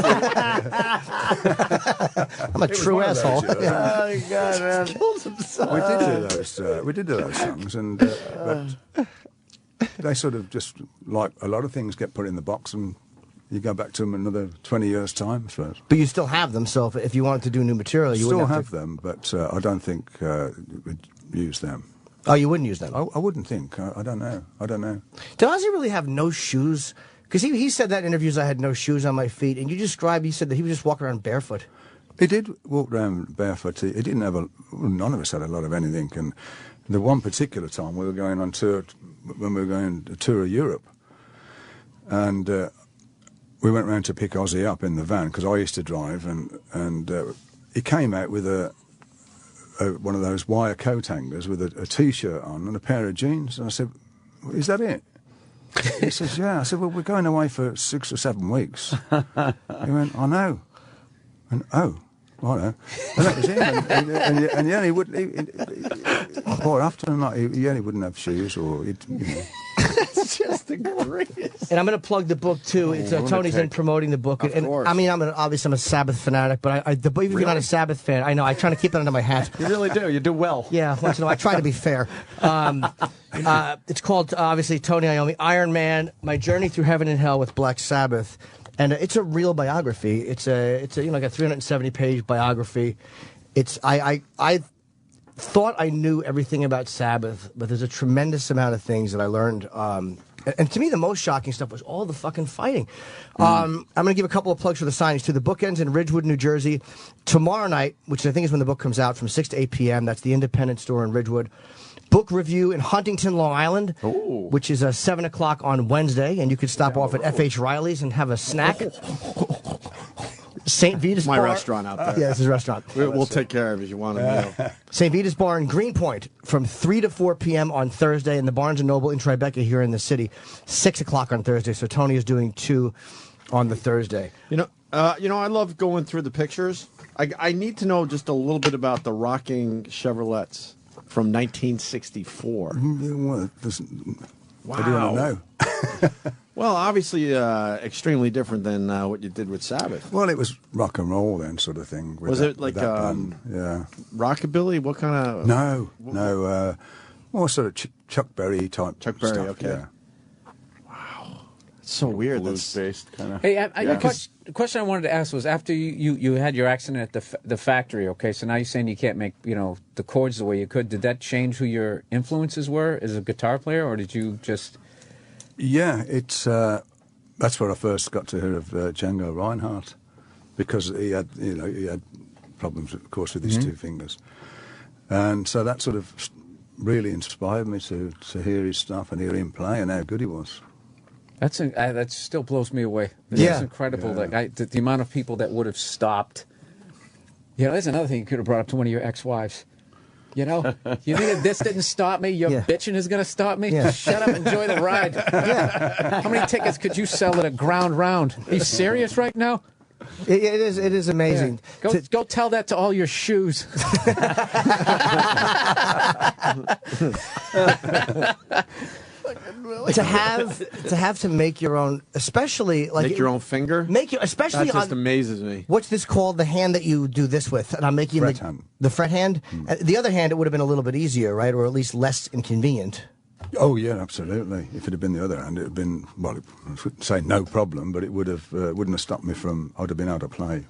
I'm a true asshole. Oh, God, man. We did do those songs, and but they sort of just, like a lot of things, get put in the box, and you go back to them another 20 years' time. So. But you still have them, so if you wanted to do new material, you still wouldn't have them, but I don't think we'd use them. Oh, you wouldn't use them? I wouldn't think. I don't know. Did Ozzy really have no shoes? Because he said that in interviews, I had no shoes on my feet, and he said that he would just walk around barefoot. He did walk around barefoot. He didn't have none of us had a lot of anything. And the one particular time we were going on tour, when we were going to tour of Europe, and we went round to pick Ozzy up in the van, because I used to drive, and he came out with one of those wire coat hangers with a T-shirt on and a pair of jeans. And I said, is that it? He says, yeah. I said, well, we're going away for 6 or 7 weeks. He went, I know. And, oh, righto. And that was him. And yeah, he wouldn't, or after the night, he wouldn't have shoes, or, you know. It's just the greatest. And I'm going to plug the book, too. It's Tony's in promoting the book. Of course. I mean, obviously I'm a Sabbath fanatic, but even if you're not a Sabbath fan, I know, I try to keep that under my hat. You really do. You do well. Yeah, once in a while. I try to be fair. It's called, obviously, Tony Iommi, Iron Man, My Journey Through Heaven and Hell with Black Sabbath. And it's a real biography. It's a like a 370-page biography. I thought I knew everything about Sabbath, but there's a tremendous amount of things that I learned. And to me, the most shocking stuff was all the fucking fighting. I'm going to give a couple of plugs for the signings, too. The book ends in Ridgewood, New Jersey. Tomorrow night, which I think is when the book comes out, from 6 to 8 p.m., that's the Independent Store in Ridgewood. Book review in Huntington, Long Island, which is 7 o'clock on Wednesday, and you could stop off at F.H. Riley's and have a snack. St. Vita's My Bar. restaurant out there. Yeah, it's his restaurant. We'll take care of it if you want a meal. St. Vita's Bar in Greenpoint from 3 to 4 p.m. on Thursday, and the Barnes & Noble in Tribeca here in the city, 6 o'clock on Thursday. So Tony is doing 2 on the Thursday. I love going through the pictures. I need to know just a little bit about the rocking Chevrolets from 1964. Well, Wow. I do want to know. Well, obviously, extremely different than what you did with Sabbath. Well, it was rock and roll then, sort of thing. Was it like yeah, rockabilly? What kind of? No, more sort of Chuck Berry type. Chuck Berry, stuff, okay. Yeah. It's so weird. Blues-based kind of. Hey, the question I wanted to ask was after you had your accident at the factory. Okay, so now you're saying you can't make the chords the way you could. Did that change who your influences were as a guitar player, or did you just? Yeah, it's that's where I first got to hear of Django Reinhardt, because he had problems, of course, with his two fingers, and so that sort of really inspired me to hear his stuff and hear him play and how good he was. That still blows me away. It's incredible. Yeah. Like the amount of people that would have stopped. There's another thing you could have brought up to one of your ex-wives. You think this didn't stop me? Your bitching is going to stop me? Yeah. Shut up, enjoy the ride. How many tickets could you sell at a ground round? Are you serious right now? It is amazing. Yeah. Go tell that to all your shoes. to have to make your own, especially like Make your own finger. Especially that just amazes me. What's this called? The hand that you do this with, and I'm making Fret hand. The fret hand. The other hand, it would have been a little bit easier, right, or at least less inconvenient. Oh yeah, absolutely. If it had been the other hand, it would have been, well, I wouldn't say no problem, but it would have wouldn't have stopped me from. I'd have been able to play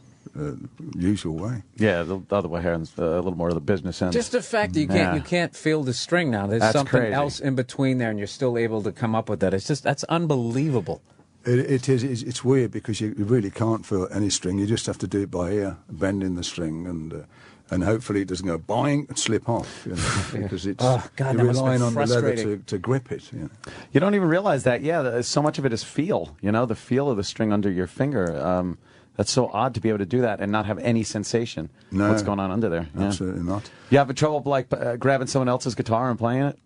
usual way. Yeah, the other way here, a little more of the business end. Just the fact that you can't feel the string now. There's That's something crazy. else in between there, and you're still able to come up with that. That's unbelievable. It is. It's weird because you really can't feel any string. You just have to do it by ear, bending the string, and hopefully it doesn't go boing and slip off. Because it's Oh, God, you're that must have relying been on the leather frustrating. to grip it. You don't even realize that. Yeah, so much of it is feel. The feel of the string under your finger. That's so odd to be able to do that and not have any sensation. No, what's going on under there? Yeah. Absolutely not. You have trouble grabbing someone else's guitar and playing it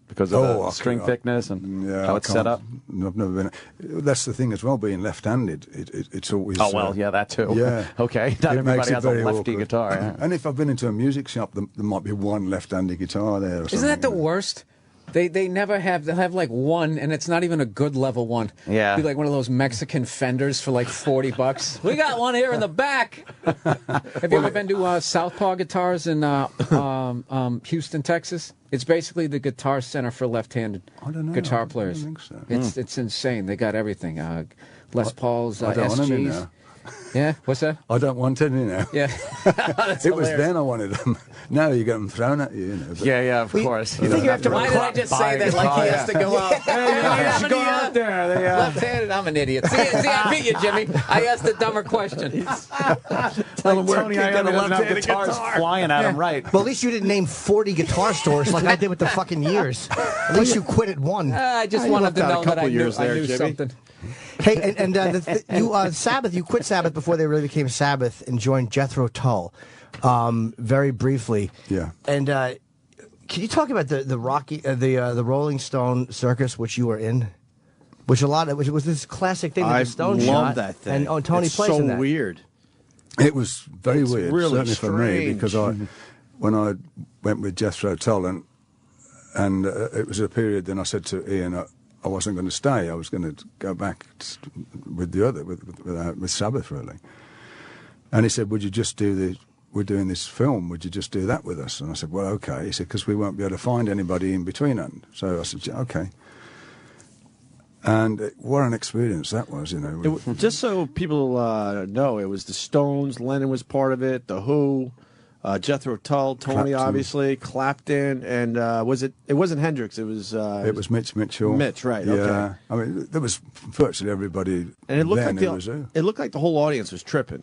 because of the string thickness and how it's set up. I've never been. That's the thing as well. Being left-handed, it's always. Oh well, yeah, that too. Yeah. Okay. Not It everybody makes it has a very lefty awkward. guitar. Yeah. And if I've been into a music shop, there might be one left-handed guitar there. Or Isn't that the something. worst? They never have. They'll have like one, and it's not even a good level one. Yeah. Be like one of those Mexican Fenders for like $40. We got one here in the back. Have you ever been to Southpaw Guitars in Houston, Texas? It's basically the Guitar Center for left-handed guitar players. I don't think so. It's insane. They got everything. Les Paul's, I don't want any SGs. now. Yeah, what's that? I don't want any now. Yeah, That's It was hilarious. then I wanted them. Now you get them thrown at you. But Yeah, of course. You think you have to Why did I just say that like he has to go out? You should go out there. Left-handed, I'm an idiot. See, I beat you, Jimmy. I asked a dumber question. Tell him Tony, I got a left-handed guitars flying at him, right? Well, at least you didn't name 40 guitar stores like I did with the fucking years. At least you quit at one. I just You wanted left to out a know that couple I knew, years there, I knew Jimmy. something. Hey, Sabbath, you quit Sabbath before they really became Sabbath and joined Jethro Tull, very briefly. Yeah. And can you talk about the Rolling Stone circus which you were in, which was this classic thing that I the Stones love shot, that thing. and Tony it's plays so in that. weird. It was very It's weird, really certainly for me, strange. because when I went with Jethro Tull, and it was a period. Then I said to Ian, I wasn't going to stay. I was going to go back with the other, with Sabbath, really. And he said, "Would you just do the? We're doing this film. Would you just do that with us?" And I said, "Well, okay." He said, "Because we won't be able to find anybody in between us." So I said, "Okay." And what an experience that was, Just so people know, it was the Stones. Lennon was part of it. The Who. Jethro Tull, Tony, Clapton. obviously, Clapton, and it wasn't Hendrix. It was Mitch Mitchell. Mitch, right? Yeah. Okay. I mean, there was virtually everybody. And it looked then like who was who. it looked like the whole audience was tripping.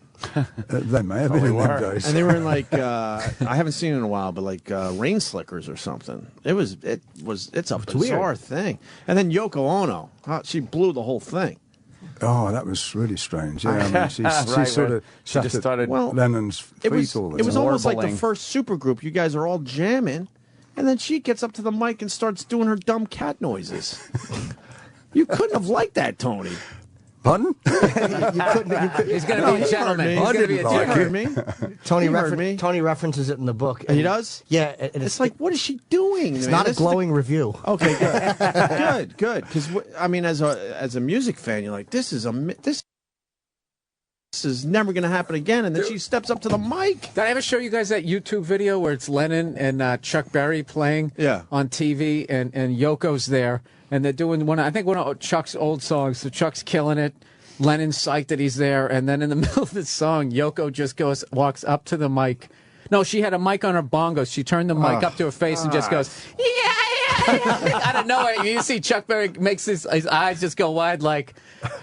They may have been in them days. And they were in like I haven't seen it in a while, but like rain slickers or something. It's a bizarre thing. And then Yoko Ono, she blew the whole thing. Oh, that was really strange. Yeah, I mean, she sort of She just started. Lennon's feet all the It was time. almost like the Warbling. first supergroup. You guys are all jamming, and then she gets up to the mic and starts doing her dumb cat noises. You couldn't have liked that, Tony. Pardon? He's going to be a gentleman. He's going to be a gentleman. Tony references it in the book. He does? Yeah. And it's like, what is she doing? It's man? not a This is glowing review. Okay, good. good. Because, I mean, as a music fan, you're like, this is never going to happen again. And then she steps up to the mic. Did I ever show you guys that YouTube video where it's Lennon and Chuck Berry playing on TV, and Yoko's there, and they're doing one of Chuck's old songs. So Chuck's killing it. Lennon's psyched that he's there, and then in the middle of the song, Yoko just walks up to the mic. No, she had a mic on her bongos. She turned the mic up to her face and just goes, out of nowhere, you see Chuck Berry makes his eyes just go wide, like,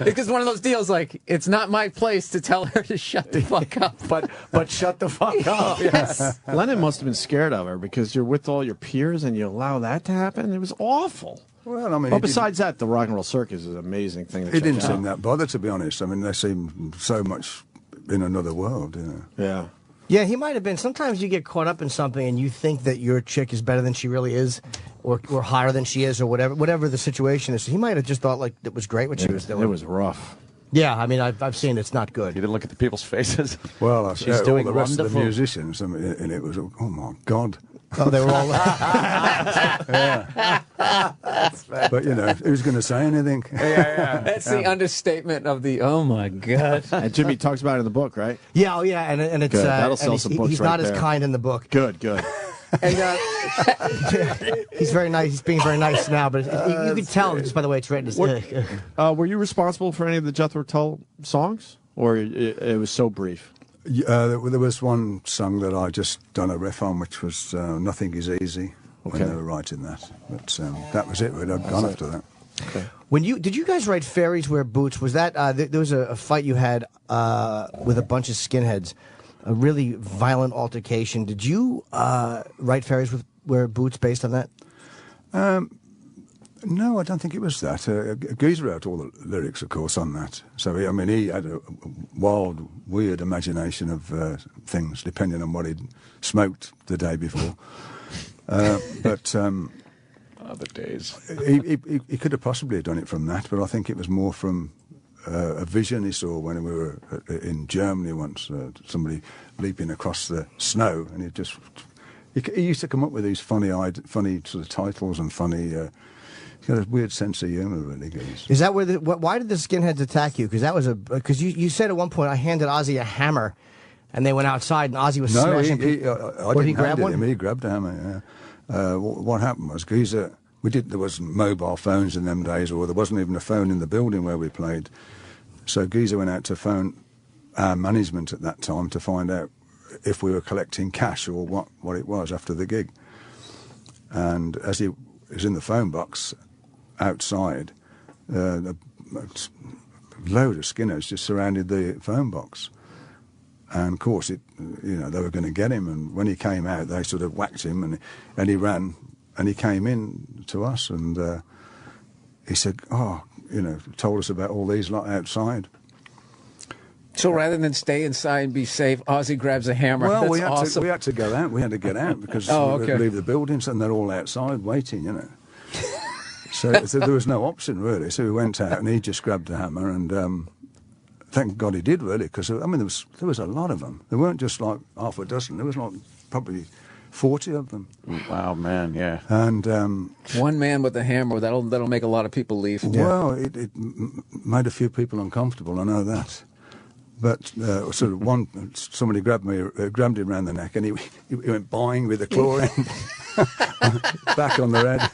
because one of those deals, like, it's not my place to tell her to shut the fuck up. But shut the fuck up. Yes. Lennon must have been scared of her because you're with all your peers and you allow that to happen. It was awful. Well, I mean, but besides that, the Rock and Roll Circus is an amazing thing. He didn't seem that bothered, to be honest. I mean, they seem so much in another world, you know. Yeah. Yeah, he might have been. Sometimes you get caught up in something and you think that your chick is better than she really is, or higher than she is, or whatever the situation is. He might have just thought like it was great what she was doing. It was rough. Yeah, I mean, I've seen it's not good. You didn't look at the people's faces. Well, she's doing all the rest wonderful. of the musicians, I mean, and it was, oh my God. Oh, they were all. But you know, who's going to say anything? That's the understatement of the. Oh my God! And Jimmy talks about it in the book, right? Yeah, and it's good. That'll sell some books. He's not as kind in the book. Good. And he's very nice. He's being very nice now, but you can tell just by the way it's written. Were you responsible for any of the Jethro Tull songs, or it was so brief? There was one song that I just done a riff on, which was "Nothing Is Easy." When they were writing that, but that was it. I'd gone after that. Okay. Did you guys write "Fairies Wear Boots"? Was that there was a fight you had with a bunch of skinheads, a really violent altercation? Did you write "Fairies Wear Boots" based on that? No, I don't think it was that. Geezer wrote all the lyrics, of course, on that. So, I mean, he had a wild, weird imagination of things, depending on what he'd smoked the day before. But other days, he could have possibly done it from that, but I think it was more from a vision he saw when we were in Germany once. Somebody leaping across the snow, and he used to come up with these funny sort of titles and funny. He's got a weird sense of humor, really. Is that where why did the skinheads attack you? Because that was because you said at one point I handed Ozzy a hammer, and they went outside and Ozzy was smashing. I didn't hand it him. He grabbed a hammer. Yeah. What happened was Geezer. There wasn't mobile phones in them days, or there wasn't even a phone in the building where we played. So Geezer went out to phone our management at that time to find out if we were collecting cash or what it was after the gig. And as he was in the phone box outside, a load of skinheads just surrounded the phone box. And of course, they were going to get him. And when he came out, they sort of whacked him, and he ran, and he came in to us, and he said, told us about all these lot outside. So rather than stay inside and be safe, Ozzy grabs a hammer. Well, That's we had to go out. We had to get out because we leave the buildings, and they're all outside waiting, So there was no option, really. So we went out, and he just grabbed the hammer, and thank God he did, really, because, I mean, there was a lot of them. There weren't just like half a dozen. There was like probably 40 of them. Wow, man, yeah. And one man with a hammer, that'll make a lot of people leave. Well, it made a few people uncomfortable, I know that. But sort of somebody grabbed him around the neck, and he went boing with the claw end back on the head.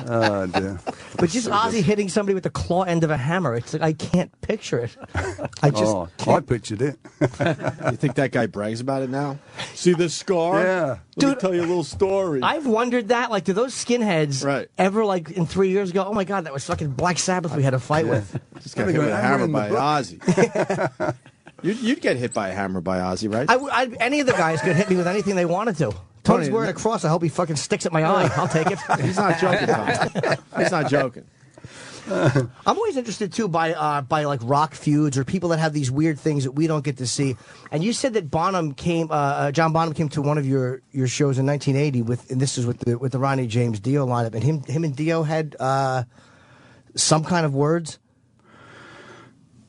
Oh dear! But just Ozzy hitting somebody with the claw end of a hammer, it's like I can't picture it. I pictured it. You think that guy brags about it now? See this scar? Yeah. Let me tell you a little story. I've wondered that. Like, do those skinheads ever, like, in 3 years go, oh my God, that was fucking Black Sabbath we had a fight with? Just got hit with a hammer by Ozzy. You'd get hit by a hammer by Ozzy, right? Any of the guys could hit me with anything they wanted to. Tony's wearing a cross. I hope he fucking sticks at my eye. I'll take it. He's not joking, Tony. He's not joking. I'm always interested too by like rock feuds or people that have these weird things that we don't get to see. And you said that John Bonham came to one of your shows in 1980 and this is with the Ronnie James Dio lineup, and him and Dio had some kind of words.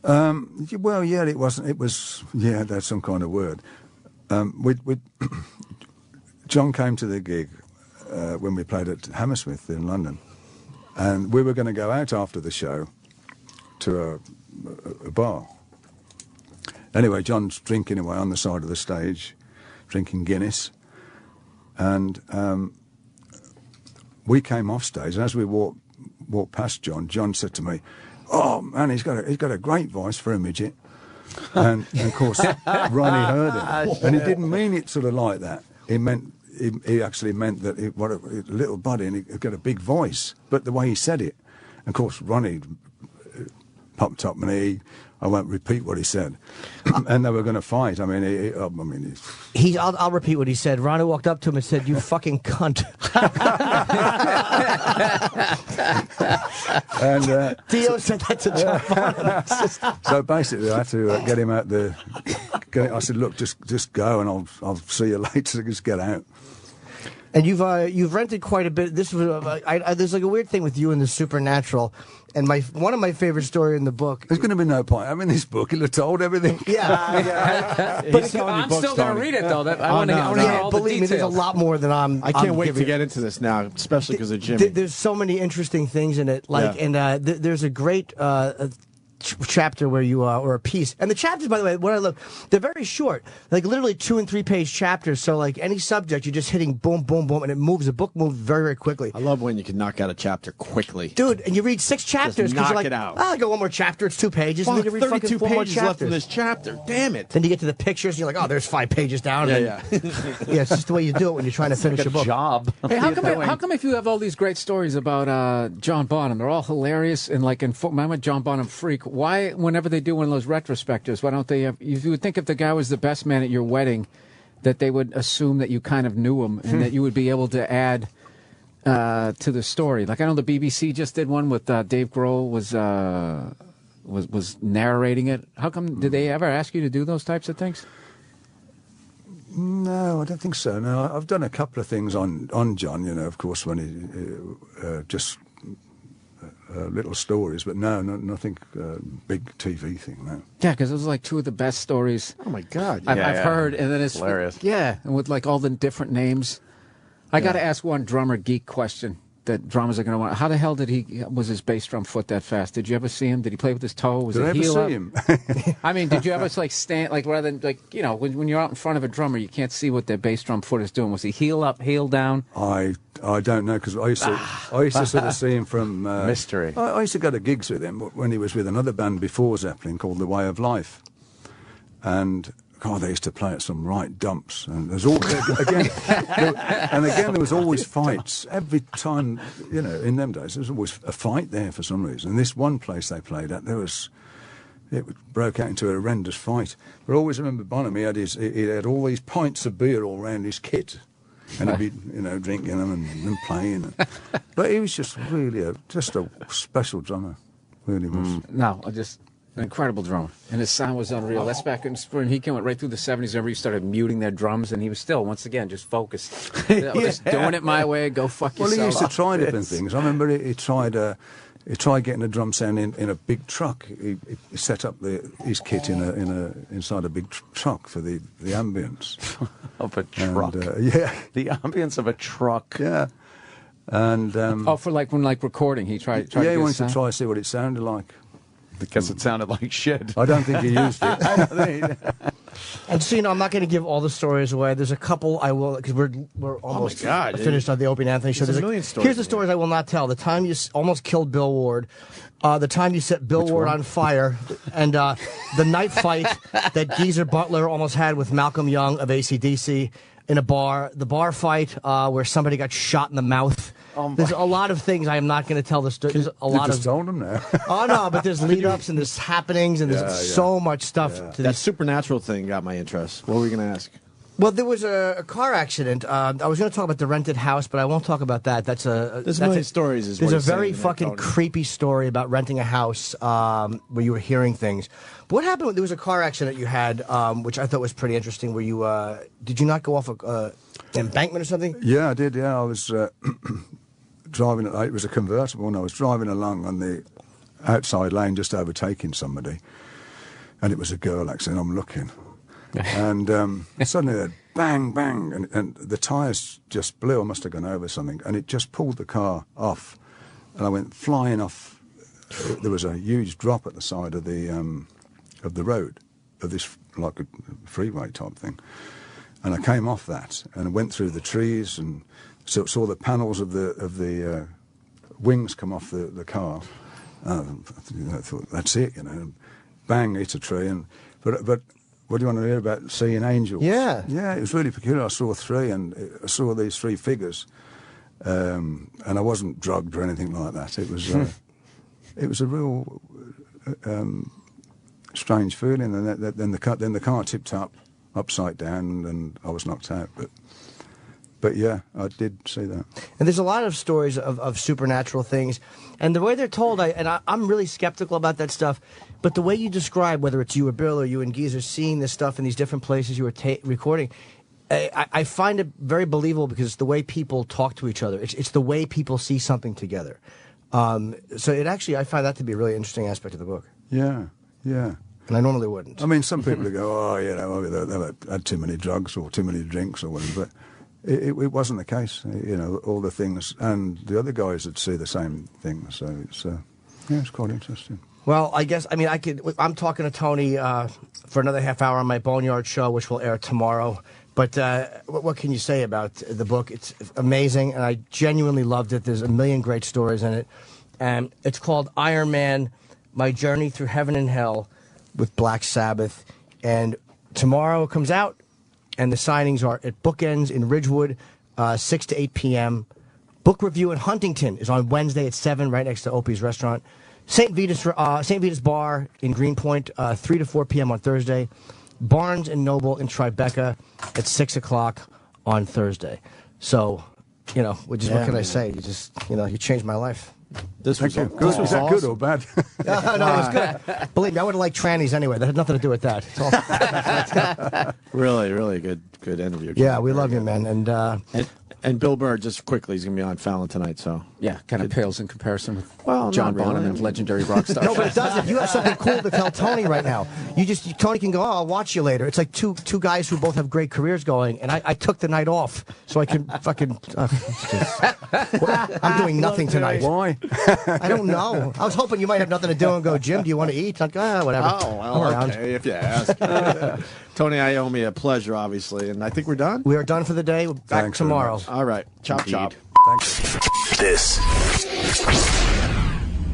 Well, yeah, it wasn't. It was, yeah, that's some kind of word. John came to the gig when we played at Hammersmith in London, and we were going to go out after the show to a bar. Anyway, John's drinking away on the side of the stage, drinking Guinness, and we came off stage, and as we walked past John said to me, "Oh man, he's got a great voice for a midget." And of course, Ronnie heard it, and he didn't mean it sort of like that. He actually meant that what a little buddy, and he got a big voice. But the way he said it, of course, Ronnie popped up, and I won't repeat what he said, and they were going to fight. I mean, I'll repeat what he said. Ronnie walked up to him and said, "You fucking cunt." And Dio said that to John Bonham. So basically, I had to get him out the. I said, "Look, just go, and I'll see you later. Just get out." And you've rented quite a bit. This was there's like a weird thing with you and the supernatural. And one of my favorite stories in the book. There's going to be no point. I mean, this book, he'll have told everything. Yeah. But I'm still going to read it, though. I want to hear all the believe me, there's a lot more than I can't wait to get into this now, especially because of Jimmy. There's so many interesting things in it. And there's a great chapter where you or a piece, and the chapters, by the way, what I love, they're very short, like literally 2- and 3-page chapters. So like any subject, you're just hitting boom, boom, boom, and it moves. The book moves very, very quickly. I love when you can knock out a chapter quickly, dude. And you read 6 chapters because you're like, it out. Oh, I got one more chapter. It's 2 pages. Fuck, and then you read 32 fucking 4 pages more left in this chapter. Damn it! Then you get to the pictures, and you're like, oh, there's 5 pages down. Yeah. Yeah, it's just the way you do it when you're trying to finish a book. Job. Hey, how come if you have all these great stories about John Bonham, they're all hilarious and like I'm a John Bonham freak. Why, whenever they do one of those retrospectives, why don't they have? You would think if the guy was the best man at your wedding, that they would assume that you kind of knew him and that you would be able to add to the story. Like I know the BBC just did one with Dave Grohl was narrating it. How come? Did they ever ask you to do those types of things? No, I don't think so. No, I've done a couple of things on John. You know, of course, when he just. Little stories, but nothing big TV thing. No. Yeah, because those are like 2 of the best stories. Oh my God! I've heard, and then it's hilarious. Yeah, and with like all the different names. I got to ask one drummer geek question that drummers are going to want. How the hell was his bass drum foot that fast? Did you ever see him? Did he play with his toe? Was did it I ever heel see up? him? I mean, did you ever like stand like rather than like when you're out in front of a drummer, you can't see what their bass drum foot is doing. Was he heel up, heel down? I don't know because I used to sort of see him from mystery. I used to go to gigs with him when he was with another band before Zeppelin called The Way of Life, and God, they used to play at some right dumps, and there's all again there was always fights every time. You know, in them days there was always a fight there for some reason. And this one place they played at, it broke out into a horrendous fight. But I always remember Bonham. He had all these pints of beer all around his kit. And he'd be, drinking them and playing. But he was just really a special drummer. Really was. No, just an incredible drummer. And his sound was unreal. That's back in spring. He came right through the 70s. Everybody started muting their drums, and he was still, once again, just focused. Just doing it my way, go fuck yourself. Well, he used to try different things. I remember he tried getting a drum sound in a big truck. He set up his kit inside a big truck for the ambience of a truck. And, yeah, the ambience of a truck. Yeah, and for when recording, he tried. Yeah, he wanted to try to see what it sounded like. Because it sounded like shit. I don't think he used it. And so, I'm not going to give all the stories away. There's a couple I will, because we're almost finished on the Opie and Anthony show. There's a million stories. Here's the stories I will not tell. The time you almost killed Bill Ward, the time you set Bill Ward on fire, and the night fight that Geezer Butler almost had with Malcolm Young of AC/DC in a bar, the bar fight where somebody got shot in the mouth. There's a lot of things I am not going to tell the story. There's a lot of told them now. Oh no, but there's lead-ups and there's happenings and there's so much stuff. Yeah. That supernatural thing got my interest. What were we going to ask? Well, there was a car accident. I was going to talk about the rented house, but I won't talk about that. There's a million stories. There's a very fucking creepy story about renting a house where you were hearing things. But what happened? There was a car accident you had, which I thought was pretty interesting. Where you did you not go off an embankment or something? Yeah, I did. Yeah, I was driving. It was a convertible, and I was driving along on the outside lane, just overtaking somebody. and it was a girl actually, and I'm looking. And suddenly a bang, bang, and the tyres just blew. I must have gone over something, and it just pulled the car off, and I went flying off. There was a huge drop at the side of the road, of this like a freeway type thing, and I came off that and went through the trees and saw the panels of the wings come off the car. I thought that's it, and bang, hit a tree. But what do you want to hear about seeing angels? Yeah. Yeah, it was really peculiar. I saw three, and I saw these three figures, and I wasn't drugged or anything like that. It was it was a real strange feeling, and then the car tipped up upside down, and I was knocked out. But yeah, I did see that. And there's a lot of stories of supernatural things, and the way they're told, I'm really skeptical about that stuff. But the way you describe, whether it's you or Bill or you and Geezer seeing this stuff in these different places you were recording, I find it very believable because it's the way people talk to each other. It's the way people see something together. So I find that to be a really interesting aspect of the book. Yeah, yeah. And I normally wouldn't. I mean, some people go, they've had too many drugs or too many drinks or whatever, but it wasn't the case. All the things, and the other guys would see the same thing. So it's quite interesting. Well, I'm talking to Tony for another half hour on my Boneyard show, which will air tomorrow. But what can you say about the book? It's amazing, and I genuinely loved it. There's a million great stories in it. And it's called Iron Man, My Journey Through Heaven and Hell with Black Sabbath. And tomorrow it comes out, and the signings are at Bookends in Ridgewood, 6 to 8 p.m. Book review in Huntington is on Wednesday at 7, right next to Opie's restaurant. St. Vita's Bar in Greenpoint, 3 to 4 p.m. on Thursday. Barnes & Noble in Tribeca at 6 o'clock on Thursday. So, what can I say? You changed my life. This was good. Was that awesome. Good or bad? No, it was good. Believe me, I would have liked trannies anyway. That had nothing to do with that. It's all... Really, really good interview. Yeah, we love you, man. And Bill Burr, just quickly, he's going to be on Fallon tonight, so... Yeah, kind of pales in comparison with John Bonham really. and legendary rock stars. No, but it doesn't. You have something cool to tell Tony right now. Tony can go, I'll watch you later. It's like two guys who both have great careers going, and I took the night off so I can fucking... I'm doing nothing tonight. Why? I don't know. I was hoping you might have nothing to do and go, Jim, do you want to eat? I'd go, whatever. Oh, well, okay, if you ask. Tony Iommi, a pleasure, obviously, and I think we're done. We are done for the day. We're back tomorrow. All right. Chop, chop. Thanks. This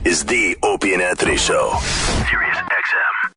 is the Opie and Anthony Show. Serious